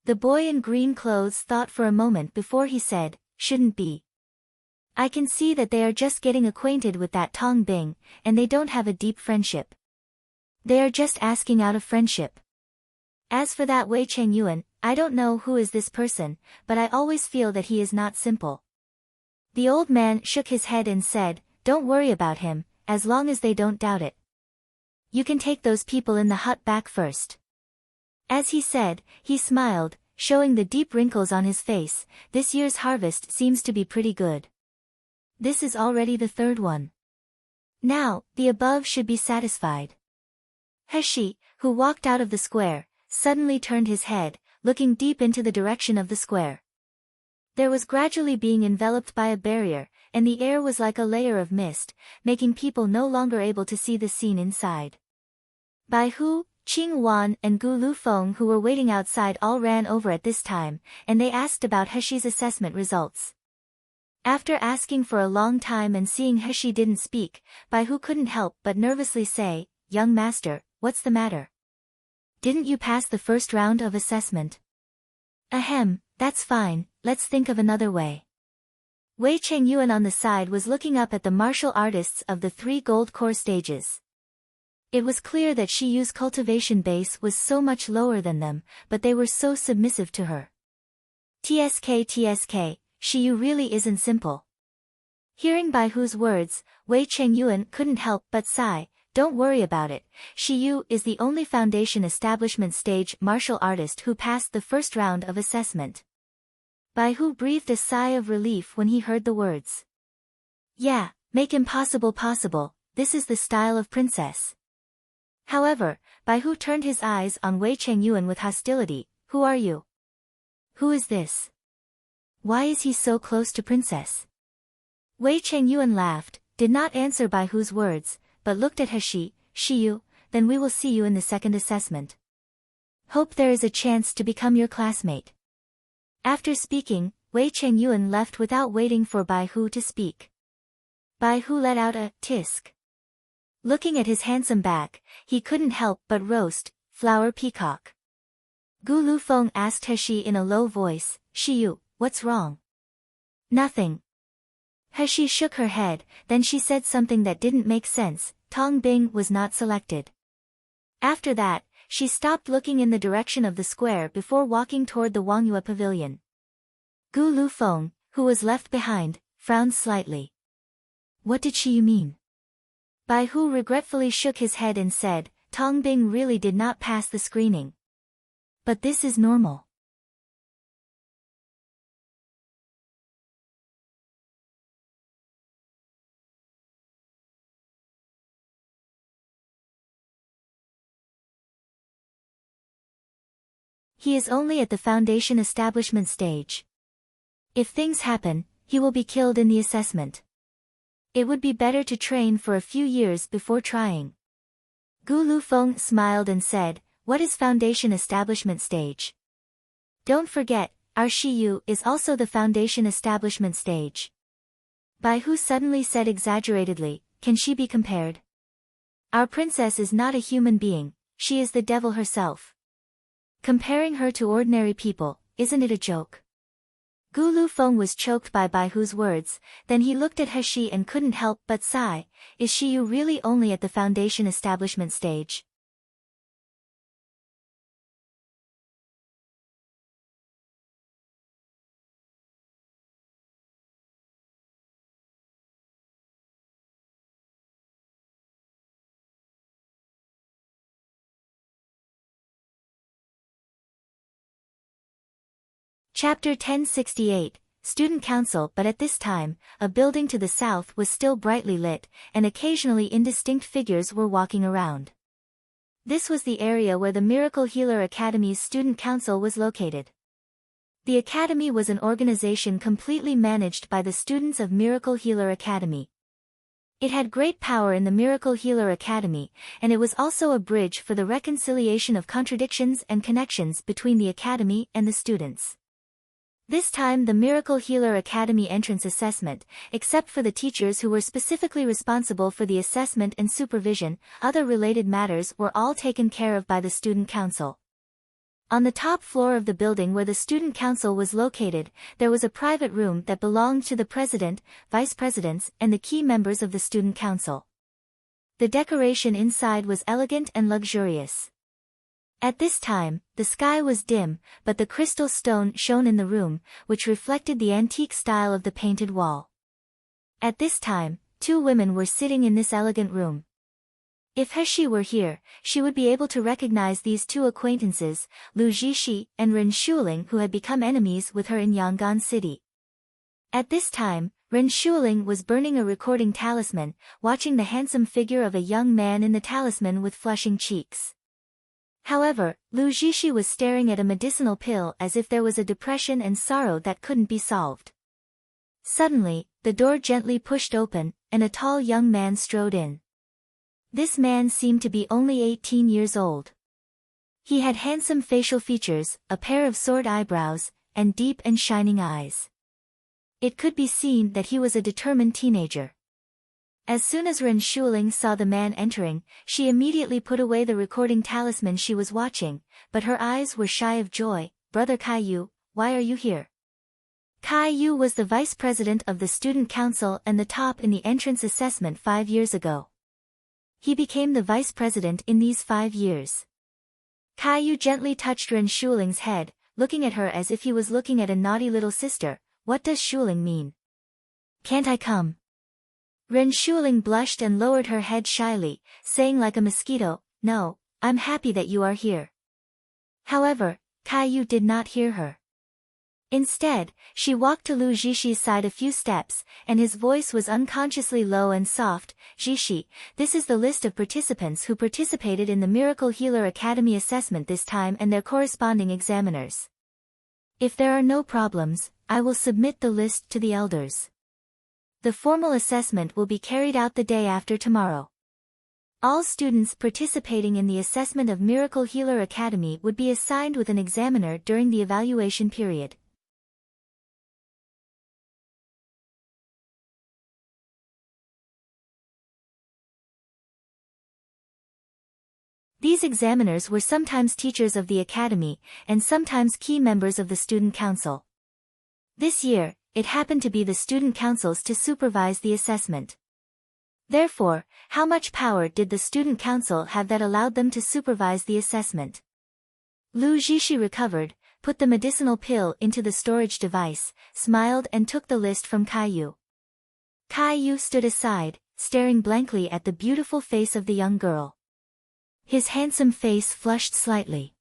Speaker 1: The boy in green clothes thought for a moment before he said, "Shouldn't be. I can see that they are just getting acquainted with that Tong Bing, and they don't have a deep friendship. They are just asking out of friendship. As for that Wei Chengyuan, I don't know who is this person, but I always feel that he is not simple." The old man shook his head and said, "Don't worry about him, as long as they don't doubt it. You can take those people in the hut back first." As he said, he smiled, showing the deep wrinkles on his face. "This year's harvest seems to be pretty good." This is already the third one. Now, the above should be satisfied. He, who walked out of the square, suddenly turned his head, looking deep into the direction of the square. There was gradually being enveloped by a barrier, and the air was like a layer of mist, making people no longer able to see the scene inside. Bai Hu, Qing Wan and Gu Lufeng, who were waiting outside, all ran over at this time, and they asked about Heshi's assessment results. After asking for a long time and seeing Heshi didn't speak, Bai Hu couldn't help but nervously say, "Young master, what's the matter? Didn't you pass the first round of assessment?" "Ahem, that's fine, let's think of another way." Wei Chengyuan on the side was looking up at the martial artists of the 3 gold core stages. It was clear that Shi Yu's cultivation base was so much lower than them, but they were so submissive to her. TSK, Shi Yu really isn't simple. Hearing Bai Hu's words, Wei Chengyuan couldn't help but sigh. Don't worry about it, Shi Yu is the only foundation establishment stage martial artist who passed the first round of assessment. Bai Hu breathed a sigh of relief when he heard the words. Yeah, make impossible possible, this is the style of princess. However, Bai Hu turned his eyes on Wei Chengyuan with hostility. Who are you? Who is this? Why is he so close to princess? Wei Chengyuan laughed, did not answer Bai Hu's words, but looked at Shi Yu, then we will see you in the second assessment. Hope there is a chance to become your classmate. After speaking, Wei Chengyuan left without waiting for Bai Hu to speak. Bai Hu let out a tisk. Looking at his handsome back, he couldn't help but roast, flower peacock. Gu Lufeng asked He in a low voice, Shi Yu, what's wrong? Nothing. He shook her head, then she said something that didn't make sense. Tong Bing was not selected. After that, she stopped looking in the direction of the square before walking toward the Wangyue pavilion. Gu Lufeng, who was left behind, frowned slightly. What did Shi Yu mean? Bai Hu regretfully shook his head and said, Tong Bing really did not pass the screening. But this is normal. He is only at the foundation establishment stage. If things happen, he will be killed in the assessment. It would be better to train for a few years before trying. Gu Lufeng smiled and said, what is foundation establishment stage? Don't forget, our Shi Yu is also the foundation establishment stage. Bai Hu suddenly said exaggeratedly, can she be compared? Our princess is not a human being, she is the devil herself. Comparing her to ordinary people, isn't it a joke? Gu Lufeng was choked by Bai Hu's words, then he looked at He and couldn't help but sigh, is Shi Yu really only at the foundation establishment stage? Chapter 1068, Student Council. But at this time, a building to the south was still brightly lit, and occasionally indistinct figures were walking around. This was the area where the Miracle Healer Academy's Student Council was located. The Academy was an organization completely managed by the students of Miracle Healer Academy. It had great power in the Miracle Healer Academy, and it was also a bridge for the reconciliation of contradictions and connections between the Academy and the students. This time the Miracle Healer Academy entrance assessment, except for the teachers who were specifically responsible for the assessment and supervision, other related matters were all taken care of by the Student Council. On the top floor of the building where the Student Council was located, there was a private room that belonged to the President, Vice Presidents, and the key members of the Student Council. The decoration inside was elegant and luxurious. At this time, the sky was dim, but the crystal stone shone in the room, which reflected the antique style of the painted wall. At this time, 2 women were sitting in this elegant room. If He were here, she would be able to recognize these 2 acquaintances, Lu Jishi and Ren Shuling, who had become enemies with her in Yangon City. At this time, Ren Shuling was burning a recording talisman, watching the handsome figure of a young man in the talisman with flushing cheeks. However, Lu Jishi was staring at a medicinal pill as if there was a depression and sorrow that couldn't be solved. Suddenly, the door gently pushed open, and a tall young man strode in. This man seemed to be only 18 years old. He had handsome facial features, a pair of sword eyebrows, and deep and shining eyes. It could be seen that he was a determined teenager. As soon as Ren Shuling saw the man entering, she immediately put away the recording talisman she was watching, but her eyes were shy of joy. "Brother Caillou, why are you here?" Caillou was the vice president of the student council and the top in the entrance assessment 5 years ago. He became the vice president in these 5 years. Caillou gently touched Ren Shuling's head, looking at her as if he was looking at a naughty little sister. "What does Shuling mean? Can't I come?" Ren Shuling blushed and lowered her head shyly, saying like a mosquito, "No, I'm happy that you are here." However, Caillou did not hear her. Instead, she walked to Lu Jishi's side a few steps, and his voice was unconsciously low and soft. "Jishi, this is the list of participants who participated in the Miracle Healer Academy assessment this time and their corresponding examiners. If there are no problems, I will submit the list to the elders. The formal assessment will be carried out the day after tomorrow. All students participating in the assessment of Miracle Healer Academy would be assigned with an examiner during the evaluation period." These examiners were sometimes teachers of the academy, and sometimes key members of the student council. This year, it happened to be the student councils to supervise the assessment. Therefore, how much power did the student council have that allowed them to supervise the assessment? Lu Jishi recovered, put the medicinal pill into the storage device, smiled and took the list from Caillou. Caillou stood aside, staring blankly at the beautiful face of the young girl. His handsome face flushed slightly.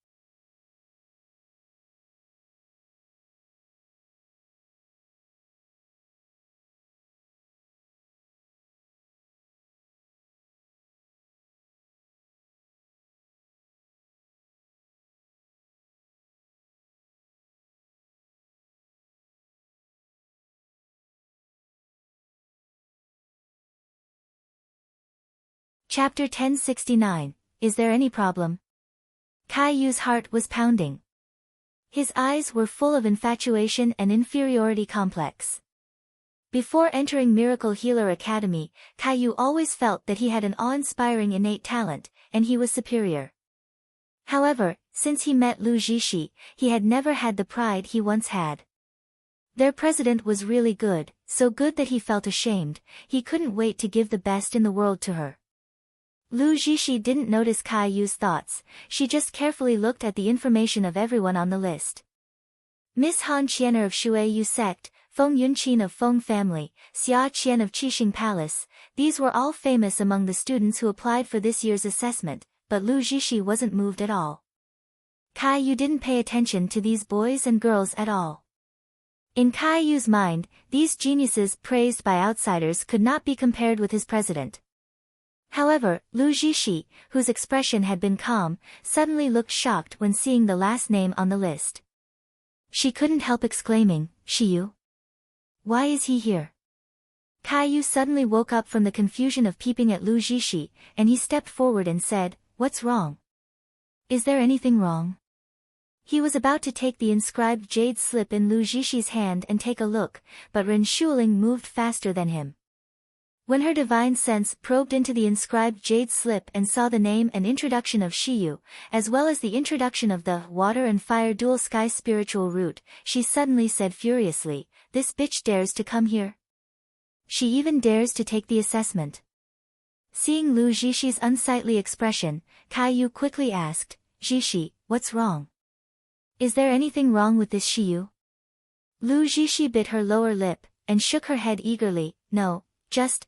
Speaker 1: Chapter 1069. Is there any problem? Caillou's heart was pounding. His eyes were full of infatuation and inferiority complex. Before entering Miracle Healer Academy, Caillou always felt that he had an awe-inspiring innate talent, and he was superior. However, since he met Lu Jishi, he had never had the pride he once had. Their president was really good, so good that he felt ashamed. He couldn't wait to give the best in the world to her. Lu Jishi didn't notice Caillou's thoughts, she just carefully looked at the information of everyone on the list. Miss Han Qianer of Shuiyu sect, Feng Yunqin of Feng family, Xia Qian of Qixing Palace, these were all famous among the students who applied for this year's assessment, but Lu Jishi wasn't moved at all. Caillou didn't pay attention to these boys and girls at all. In Caillou's mind, these geniuses praised by outsiders could not be compared with his president. However, Lu Jishi, whose expression had been calm, suddenly looked shocked when seeing the last name on the list. She couldn't help exclaiming, "Shiyu? Why is he here?" Caillou suddenly woke up from the confusion of peeping at Lu Jishi, and he stepped forward and said, "What's wrong? Is there anything wrong?" He was about to take the inscribed jade slip in Lu Jishi's hand and take a look, but Ren Shuling moved faster than him. When her divine sense probed into the inscribed jade slip and saw the name and introduction of Shiyu, as well as the introduction of the water and fire dual sky spiritual root, she suddenly said furiously, "This bitch dares to come here? She even dares to take the assessment." Seeing Lu Jishi's unsightly expression, Caillou quickly asked, "Jishi, what's wrong? Is there anything wrong with this Shiyu?" Lu Jishi bit her lower lip, and shook her head eagerly, "No, just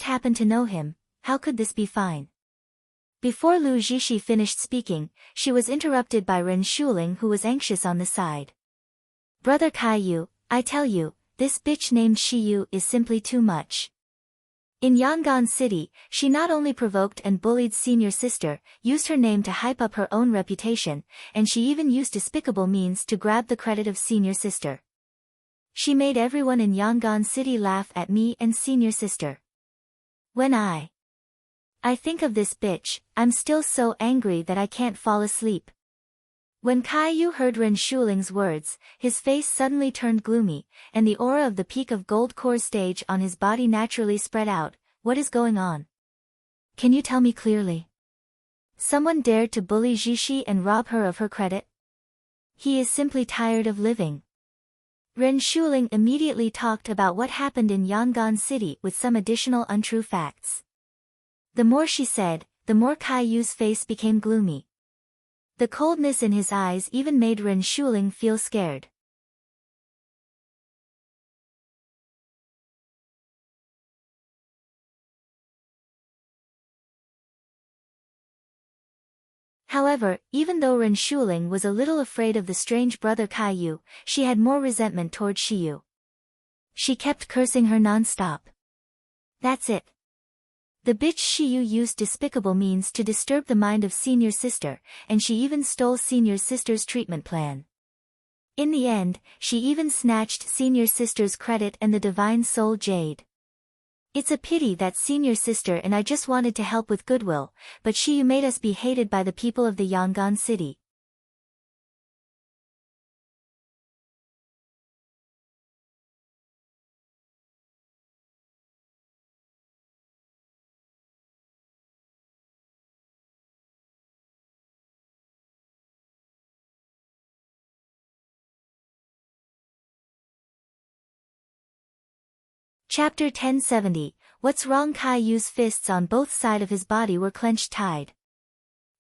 Speaker 1: happen to know him, how could this be fine?" Before Lu Jishi finished speaking, she was interrupted by Ren Shuling who was anxious on the side. "Brother Caillou, I tell you, this bitch named Shiyu is simply too much. In Yangon City, she not only provoked and bullied senior sister, used her name to hype up her own reputation, and she even used despicable means to grab the credit of senior sister. She made everyone in Yangon City laugh at me and senior sister. When I think of this bitch, I'm still so angry that I can't fall asleep. When Caillou heard Ren Shuling's words, his face suddenly turned gloomy, and the aura of the peak of gold core stage on his body naturally spread out. What is going on? Can you tell me clearly? Someone dared to bully Jishi and rob her of her credit? He is simply tired of living. Ren Shuling immediately talked about what happened in Yangon City with some additional untrue facts. The more she said, the more Caillou's face became gloomy. The coldness in his eyes even made Ren Shuling feel scared. However, even though Ren Shuling was a little afraid of the strange brother Caillou, she had more resentment toward Shiyu. She kept cursing her non-stop. That's it. The bitch Shiyu used despicable means to disturb the mind of senior sister, and she even stole senior sister's treatment plan. In the end, she even snatched senior sister's credit and the divine soul jade. It's a pity that senior sister and I just wanted to help with goodwill, but Shiyu made us be hated by the people of the Yangon City. Chapter 1070, What's Wrong? Caillou's fists on both sides of his body were clenched tight.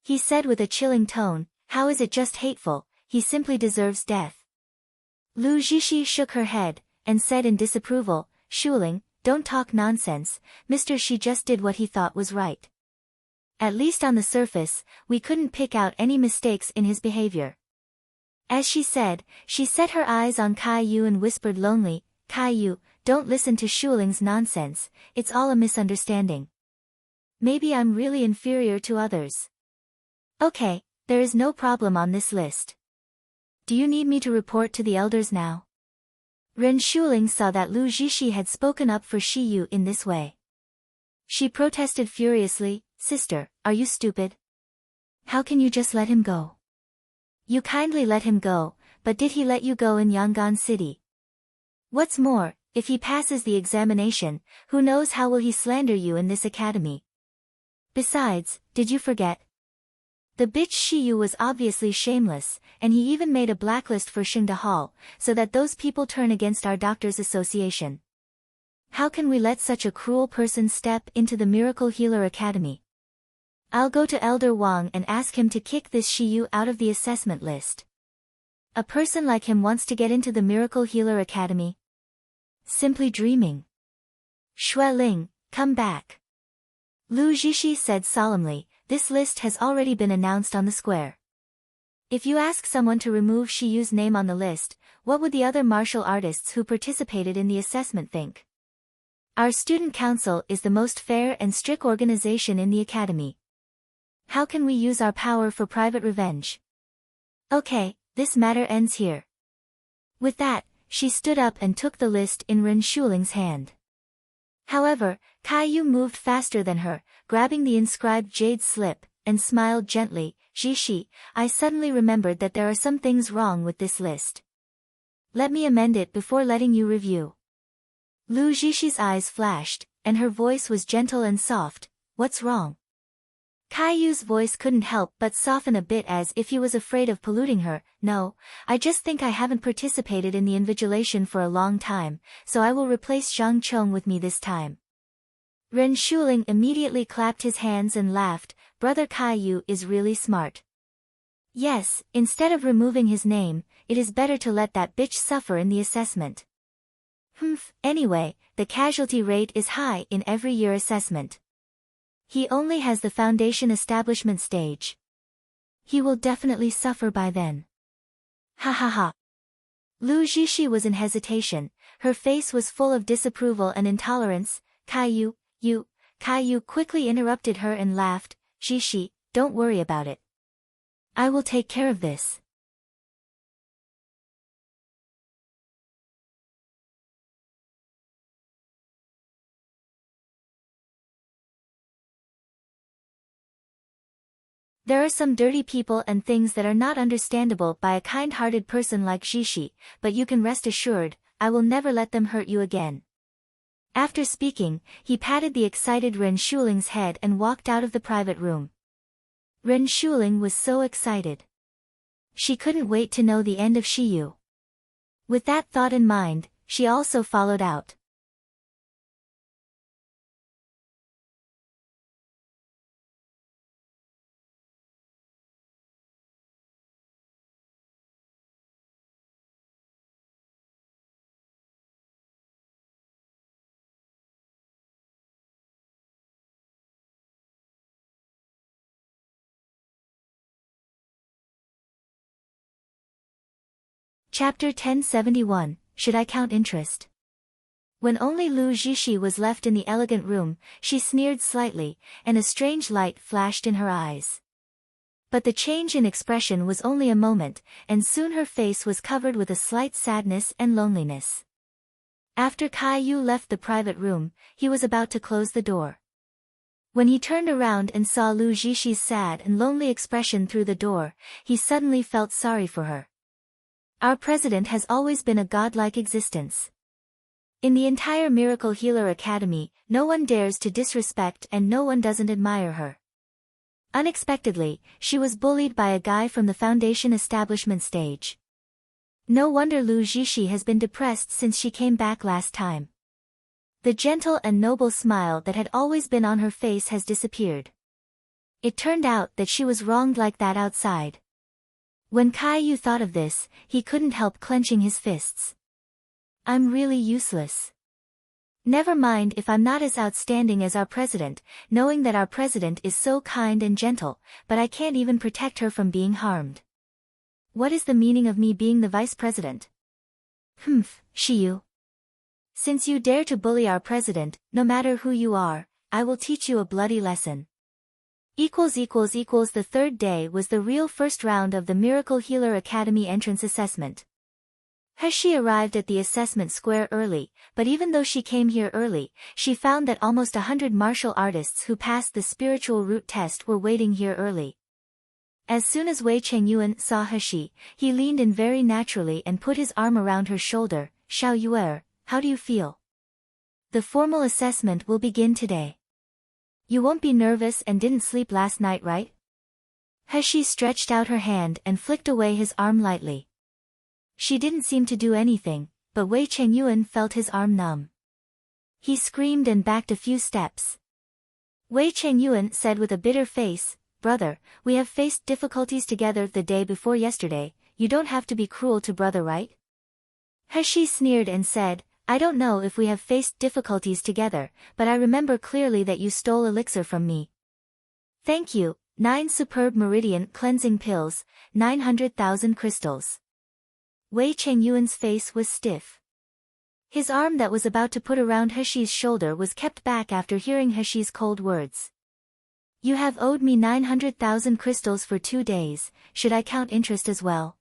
Speaker 1: He said with a chilling tone, how is it just hateful, he simply deserves death. Lu Jishi shook her head, and said in disapproval, Shuling, don't talk nonsense, Mr. Shi just did what he thought was right. At least on the surface, we couldn't pick out any mistakes in his behavior. As she said, she set her eyes on Caillou and whispered lonely, Caillou, don't listen to Shuling's nonsense, it's all a misunderstanding. Maybe I'm really inferior to others. Okay, there is no problem on this list. Do you need me to report to the elders now? Ren Shuling saw that Lu Jishi had spoken up for Shiyu in this way. She protested furiously, Sister, are you stupid? How can you just let him go? You kindly let him go, but did he let you go in Yangon City? What's more, if he passes the examination, who knows how will he slander you in this academy? Besides, did you forget? The bitch Shiyu was obviously shameless, and he even made a blacklist for Xingda Hall, so that those people turn against our doctors' association. How can we let such a cruel person step into the Miracle Healer Academy? I'll go to Elder Wang and ask him to kick this Shiyu out of the assessment list. A person like him wants to get into the Miracle Healer Academy? Simply dreaming. Xue Ling, come back. Lu Jishi said solemnly, this list has already been announced on the square. If you ask someone to remove Shiyu's name on the list, what would the other martial artists who participated in the assessment think? Our student council is the most fair and strict organization in the academy. How can we use our power for private revenge? Okay, this matter ends here. With that, she stood up and took the list in Ren Shuling's hand. However, Caillou moved faster than her, grabbing the inscribed jade slip, and smiled gently, Jishi, I suddenly remembered that there are some things wrong with this list. Let me amend it before letting you review. Lu Jishi's eyes flashed, and her voice was gentle and soft, what's wrong? Caillou's voice couldn't help but soften a bit as if he was afraid of polluting her. No, I just think I haven't participated in the invigilation for a long time, so I will replace Zhang Chong with me this time. Ren Shuling immediately clapped his hands and laughed, Brother Caillou is really smart. Yes, instead of removing his name, it is better to let that bitch suffer in the assessment. Anyway, the casualty rate is high in every year assessment. He only has the foundation establishment stage. He will definitely suffer by then. Ha ha ha. Lu Zixi was in hesitation, her face was full of disapproval and intolerance. Caillou quickly interrupted her and laughed. Zixi, don't worry about it. I will take care of this. There are some dirty people and things that are not understandable by a kind-hearted person like Zixi, but you can rest assured, I will never let them hurt you again. After speaking, he patted the excited Ren Shuling's head and walked out of the private room. Ren Shuling was so excited. She couldn't wait to know the end of Shiyu. With that thought in mind, she also followed out. Chapter 1071, Should I Count Interest? When only Lu Zixi was left in the elegant room, she sneered slightly, and a strange light flashed in her eyes. But the change in expression was only a moment, and soon her face was covered with a slight sadness and loneliness. After Caillou left the private room, he was about to close the door. When he turned around and saw Lu Zixi's sad and lonely expression through the door, he suddenly felt sorry for her. Our president has always been a godlike existence. In the entire Miracle Healer Academy, no one dares to disrespect and no one doesn't admire her. Unexpectedly, she was bullied by a guy from the Foundation establishment stage. No wonder Lu Zixi has been depressed since she came back last time. The gentle and noble smile that had always been on her face has disappeared. It turned out that she was wronged like that outside. When Caillou thought of this, he couldn't help clenching his fists. I'm really useless. Never mind if I'm not as outstanding as our president, knowing that our president is so kind and gentle, but I can't even protect her from being harmed. What is the meaning of me being the vice president? Shiyu. Since you dare to bully our president, no matter who you are, I will teach you a bloody lesson. The third day was the real first round of the Miracle Healer Academy entrance assessment. She arrived at the assessment square early, but even though she came here early, she found that almost 100 martial artists who passed the spiritual root test were waiting here early. As soon as Wei Chengyuan saw He leaned in very naturally and put his arm around her shoulder. Xiao Yuer, how do you feel? The formal assessment will begin today. You won't be nervous and didn't sleep last night, right? He stretched out her hand and flicked away his arm lightly. She didn't seem to do anything, but Wei Chengyuan felt his arm numb. He screamed and backed a few steps. Wei Chengyuan said with a bitter face, Brother, we have faced difficulties together the day before yesterday, you don't have to be cruel to brother, right? He sneered and said, I don't know if we have faced difficulties together, but I remember clearly that you stole elixir from me. Thank you, 9 superb meridian cleansing pills, 900,000 crystals. Wei Chengyuan's face was stiff. His arm that was about to put around Heshi's shoulder was kept back after hearing Heshi's cold words. You have owed me 900,000 crystals for 2 days, should I count interest as well?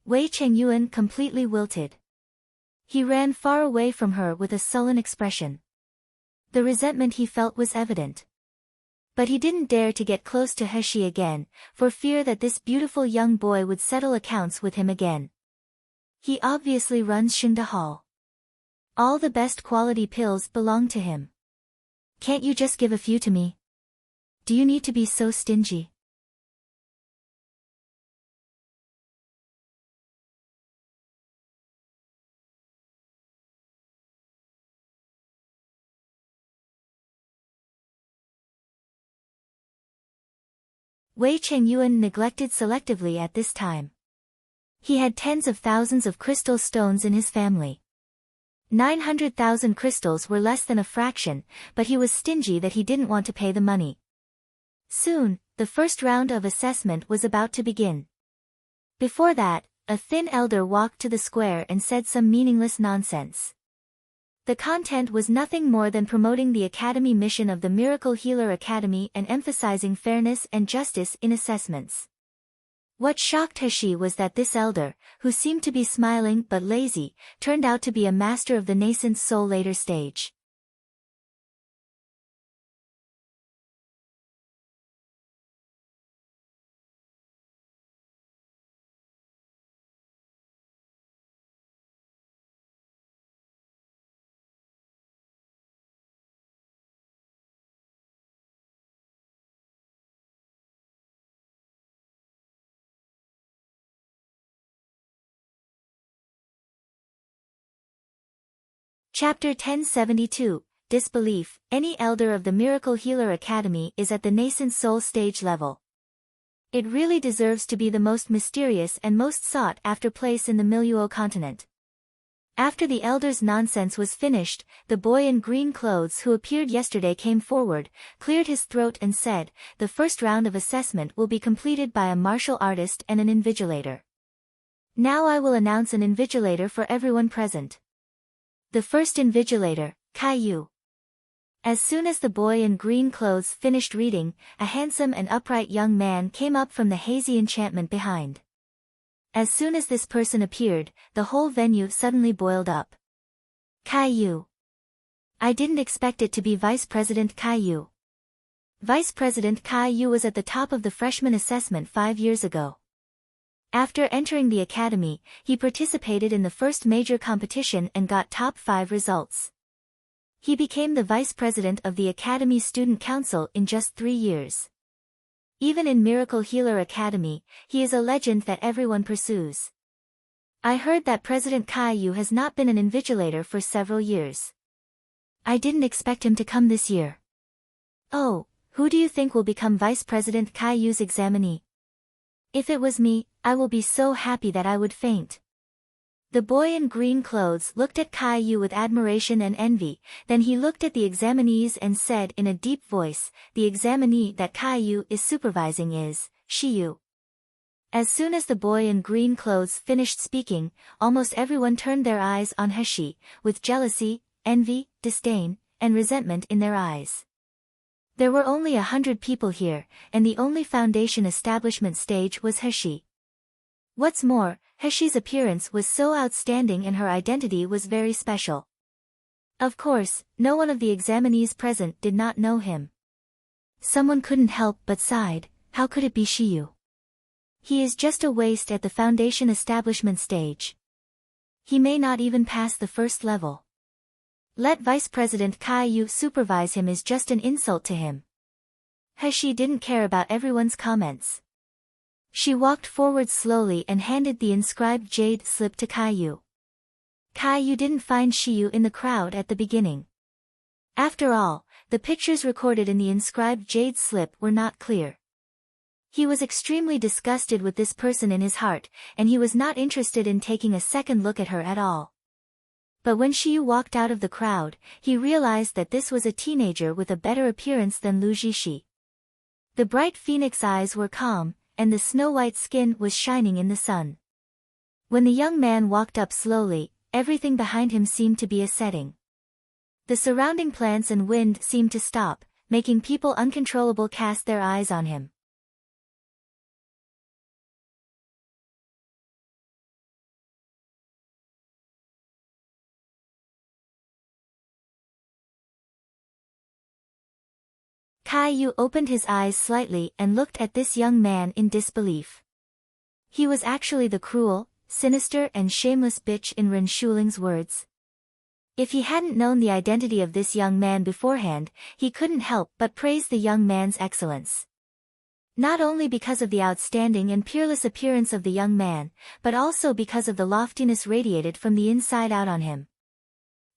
Speaker 1: Wei Chengyuan completely wilted. He ran far away from her with a sullen expression. The resentment he felt was evident. But he didn't dare to get close to Heshi again, for fear that this beautiful young boy would settle accounts with him again. He obviously runs Xingda Hall. All the best quality pills belong to him. Can't you just give a few to me? Do you need to be so stingy? Wei Chengyuan neglected selectively at this time. He had tens of thousands of crystal stones in his family. 900,000 crystals were less than a fraction, but he was stingy that he didn't want to pay the money. Soon, the first round of assessment was about to begin. Before that, A thin elder walked to the square and said some meaningless nonsense. The content was nothing more than promoting the Academy mission of the Miracle Healer Academy and emphasizing fairness and justice in assessments. What shocked Hashi was that this elder, who seemed to be smiling but lazy, turned out to be a master of the nascent soul later stage. Chapter 1072, Disbelief. Any elder of the Miracle Healer Academy is at the nascent soul stage level. It really deserves to be the most mysterious and most sought-after place in the Miluo continent. After the elder's nonsense was finished, the boy in green clothes who appeared yesterday came forward, cleared his throat and said, "The first round of assessment will be completed by a martial artist and an invigilator. Now I will announce an invigilator for everyone present." The first invigilator, Caillou. As soon as the boy in green clothes finished reading, a handsome and upright young man came up from the hazy enchantment behind. As soon as this person appeared, the whole venue suddenly boiled up. Caillou. I didn't expect it to be Vice President Caillou. Vice President Caillou was at the top of the freshman assessment 5 years ago. After entering the academy, he participated in the first major competition and got top 5 results. He became the vice president of the Academy Student Council in just 3 years. Even in Miracle Healer Academy, he is a legend that everyone pursues. I heard that President Caillou has not been an invigilator for several years. I didn't expect him to come this year. Oh, who do you think will become Vice President Caillou's examinee? If it was me, I will be so happy that I would faint. The boy in green clothes looked at Caillou with admiration and envy, then he looked at the examinees and said in a deep voice, "The examinee that Caillou is supervising is Shiyu." As soon as the boy in green clothes finished speaking, almost everyone turned their eyes on Hashi, with jealousy, envy, disdain, and resentment in their eyes. There were only 100 people here, and the only foundation establishment stage was Hashi. What's more, Hashi's appearance was so outstanding and her identity was very special. Of course, no one of the examinees present did not know him. Someone couldn't help but sighed, how could it be Shiyu? He is just a waste at the foundation establishment stage. He may not even pass the first level. Let Vice President Caillou supervise him is just an insult to him. Hashi didn't care about everyone's comments. She walked forward slowly and handed the inscribed jade slip to Caillou. Caillou didn't find Shiyu in the crowd at the beginning. After all, the pictures recorded in the inscribed jade slip were not clear. He was extremely disgusted with this person in his heart, and he was not interested in taking a second look at her at all. But when Shiyu walked out of the crowd, he realized that this was a teenager with a better appearance than Lu Jishi. The bright phoenix eyes were calm, and the snow-white skin was shining in the sun. When the young man walked up slowly, everything behind him seemed to be a setting. The surrounding plants and wind seemed to stop, making people uncontrollable cast their eyes on him. Caillou opened his eyes slightly and looked at this young man in disbelief. He was actually the cruel, sinister and shameless bitch in Ren Shuling's words. If he hadn't known the identity of this young man beforehand, he couldn't help but praise the young man's excellence. Not only because of the outstanding and peerless appearance of the young man, but also because of the loftiness radiated from the inside out on him.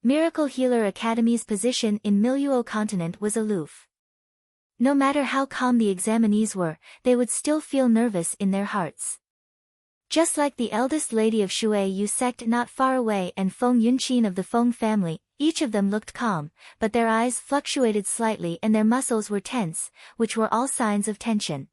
Speaker 1: Miracle Healer Academy's position in Miluo continent was aloof. No matter how calm the examinees were, they would still feel nervous in their hearts. Just like the eldest lady of Shui Yu sect not far away and Feng Yunqin of the Feng family, each of them looked calm, but their eyes fluctuated slightly and their muscles were tense, which were all signs of tension.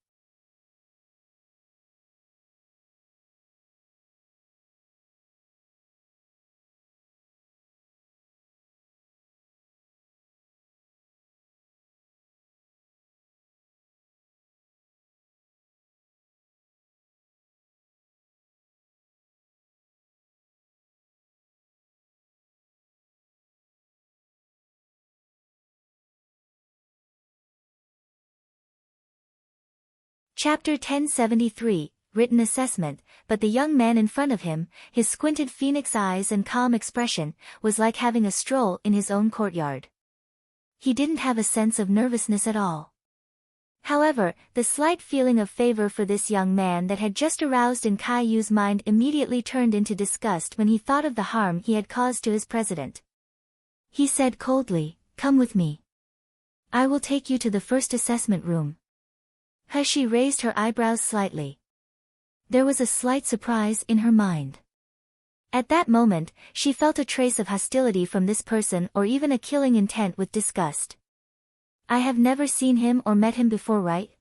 Speaker 1: Chapter 1073, Written Assessment, but the young man in front of him, his squinted phoenix eyes and calm expression, was like having a stroll in his own courtyard. He didn't have a sense of nervousness at all. However, the slight feeling of favor for this young man that had just aroused in Caillou's mind immediately turned into disgust when he thought of the harm he had caused to his president. He said coldly, "Come with me. I will take you to the first assessment room." She raised her eyebrows slightly. There was a slight surprise in her mind. At that moment, she felt a trace of hostility from this person or even a killing intent with disgust. I have never seen him or met him before, right?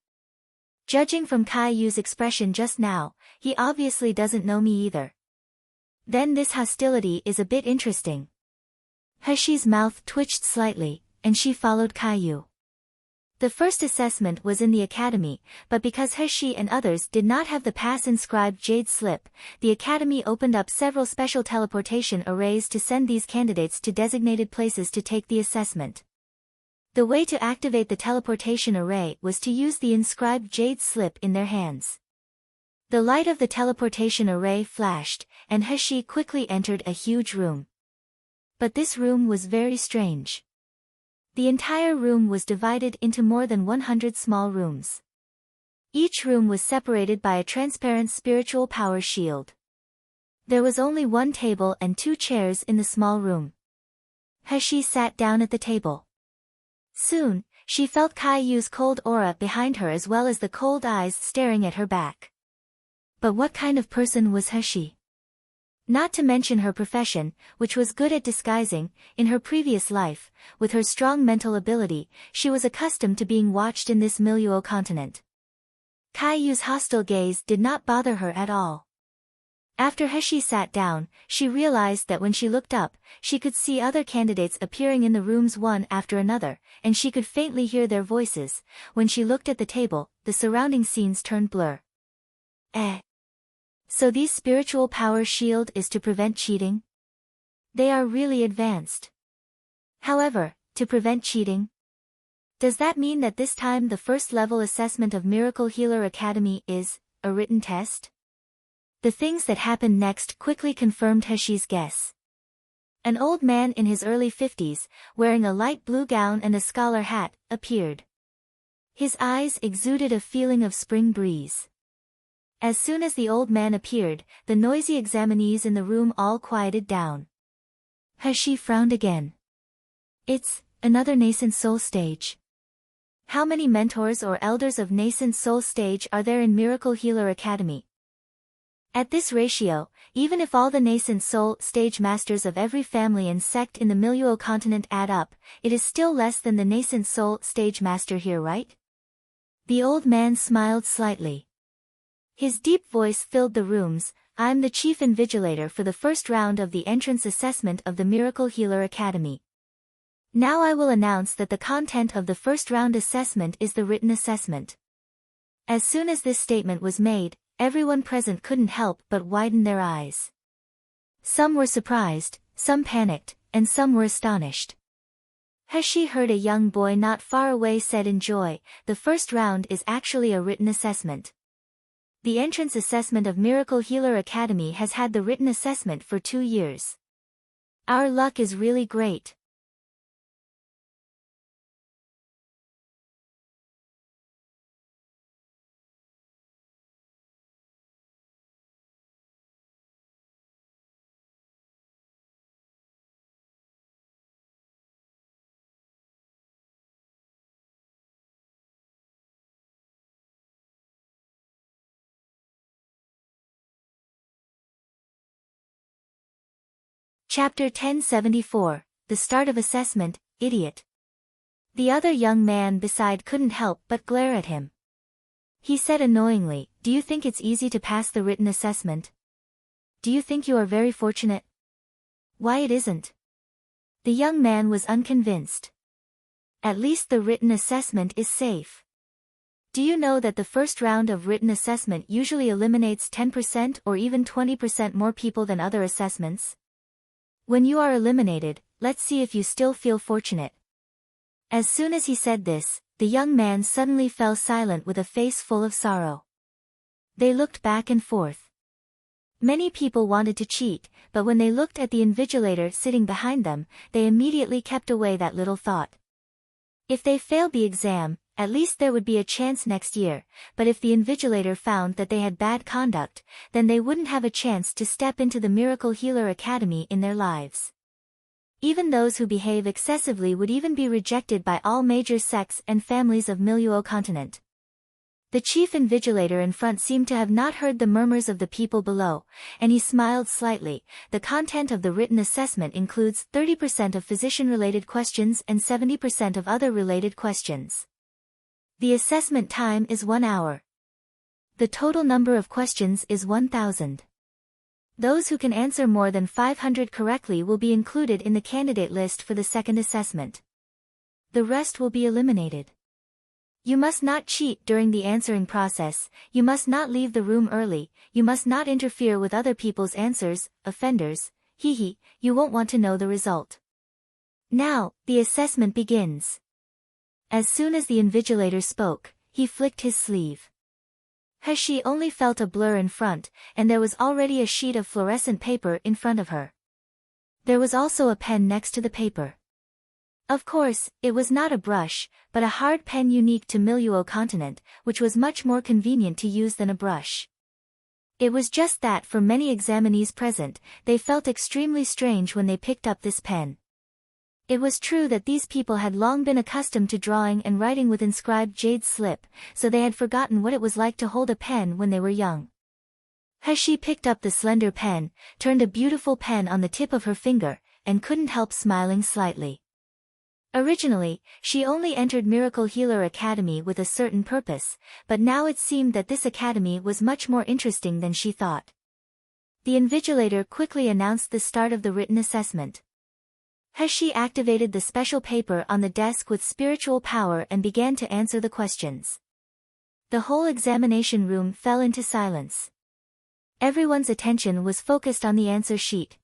Speaker 1: Judging from Caillou's expression just now, he obviously doesn't know me either. Then this hostility is a bit interesting. Heshi's mouth twitched slightly, and she followed Caillou. The first assessment was in the academy, but because Heshi and others did not have the pass-inscribed jade slip, the academy opened up several special teleportation arrays to send these candidates to designated places to take the assessment. The way to activate the teleportation array was to use the inscribed jade slip in their hands. The light of the teleportation array flashed, and Heshi quickly entered a huge room. But this room was very strange. The entire room was divided into more than 100 small rooms. Each room was separated by a transparent spiritual power shield. There was only one table and 2 chairs in the small room. Heshi sat down at the table. Soon, she felt Caillou's cold aura behind her as well as the cold eyes staring at her back. But what kind of person was Heshi? Not to mention her profession, which was good at disguising. In her previous life, with her strong mental ability, she was accustomed to being watched in this milieu continent. Caillou's hostile gaze did not bother her at all. After Heshi sat down, she realized that when she looked up, she could see other candidates appearing in the rooms one after another, and she could faintly hear their voices. When she looked at the table, the surrounding scenes turned blur. So these spiritual power shield is to prevent cheating? They are really advanced. However, to prevent cheating? Does that mean that this time the first level assessment of Miracle Healer Academy is a written test? The things that happened next quickly confirmed Heshi's guess. An old man in his early 50s, wearing a light blue gown and a scholar hat, appeared. His eyes exuded a feeling of spring breeze. As soon as the old man appeared, the noisy examinees in the room all quieted down. Heshi frowned again. It's another nascent soul stage. How many mentors or elders of nascent soul stage are there in Miracle Healer Academy? At this ratio, even if all the nascent soul stage masters of every family and sect in the milieu continent add up, it is still less than the nascent soul stage master here, right? The old man smiled slightly. His deep voice filled the rooms. I'm the chief invigilator for the first round of the entrance assessment of the Miracle Healer Academy. Now I will announce that the content of the first round assessment is the written assessment. As soon as this statement was made, everyone present couldn't help but widen their eyes. Some were surprised, some panicked, and some were astonished. Heshi heard a young boy not far away said in joy, the first round is actually a written assessment. The entrance assessment of Miracle Healer Academy has had the written assessment for 2 years. Our luck is really great. Chapter 1074, The Start of Assessment, Idiot. The other young man beside couldn't help but glare at him. He said annoyingly, do you think it's easy to pass the written assessment? Do you think you are very fortunate? Why it isn't? The young man was unconvinced. At least the written assessment is safe. Do you know that the first round of written assessment usually eliminates 10% or even 20% more people than other assessments? When you are eliminated, let's see if you still feel fortunate. As soon as he said this, the young man suddenly fell silent with a face full of sorrow. They looked back and forth. Many people wanted to cheat, but when they looked at the invigilator sitting behind them, they immediately kept away that little thought. If they failed the exam, at least there would be a chance next year, but if the invigilator found that they had bad conduct, then they wouldn't have a chance to step into the Miracle Healer Academy in their lives. Even those who behave excessively would even be rejected by all major sects and families of Miluo continent. The chief invigilator in front seemed to have not heard the murmurs of the people below, and he smiled slightly. The content of the written assessment includes 30% of physician-related questions and 70% of other related questions. The assessment time is 1 hour. The total number of questions is 1,000. Those who can answer more than 500 correctly will be included in the candidate list for the second assessment. The rest will be eliminated. You must not cheat during the answering process, you must not leave the room early, you must not interfere with other people's answers, offenders, you won't want to know the result. Now, the assessment begins. As soon as the invigilator spoke, he flicked his sleeve. She only felt a blur in front, and there was already a sheet of fluorescent paper in front of her. There was also a pen next to the paper. Of course, it was not a brush, but a hard pen unique to Miluo continent, which was much more convenient to use than a brush. It was just that for many examinees present, they felt extremely strange when they picked up this pen. It was true that these people had long been accustomed to drawing and writing with inscribed jade slip, so they had forgotten what it was like to hold a pen when they were young. She picked up the slender pen, turned a beautiful pen on the tip of her finger, and couldn't help smiling slightly. Originally, she only entered Miracle Healer Academy with a certain purpose, but now it seemed that this academy was much more interesting than she thought. The invigilator quickly announced the start of the written assessment. She activated the special paper on the desk with spiritual power and began to answer the questions. The whole examination room fell into silence. Everyone's attention was focused on the answer sheet.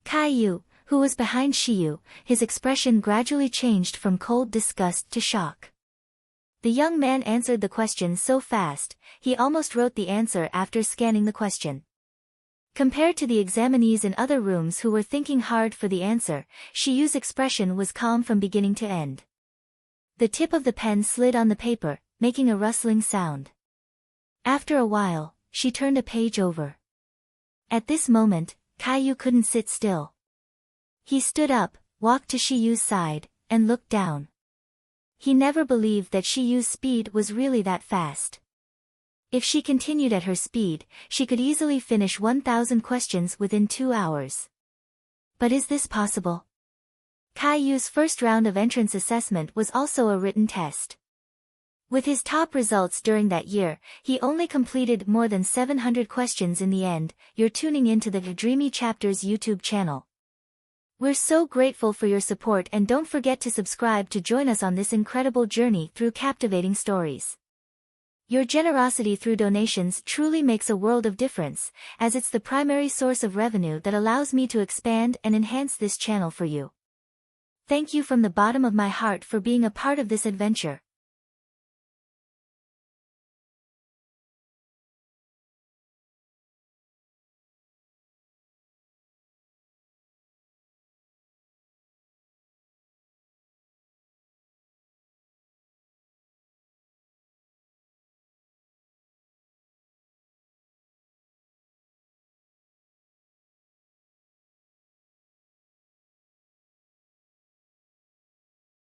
Speaker 1: Caillou, who was behind Shiyu, his expression gradually changed from cold disgust to shock. The young man answered the question so fast, he almost wrote the answer after scanning the question. Compared to the examinees in other rooms who were thinking hard for the answer, Shiyu's expression was calm from beginning to end. The tip of the pen slid on the paper, making a rustling sound. After a while, she turned a page over. At this moment, Caillou couldn't sit still. He stood up, walked to Shiyu's side, and looked down. He never believed that Shiyu's speed was really that fast. If she continued at her speed, she could easily finish 1,000 questions within 2 hours. But is this possible? Caillou's first round of entrance assessment was also a written test. With his top results during that year, he only completed more than 700 questions in the end. You're tuning into the Dreamy Chapters YouTube channel. We're so grateful for your support, and don't forget to subscribe to join us on this incredible journey through captivating stories. Your generosity through donations truly makes a world of difference, as it's the primary source of revenue that allows me to expand and enhance this channel for you. Thank you from the bottom of my heart for being a part of this adventure.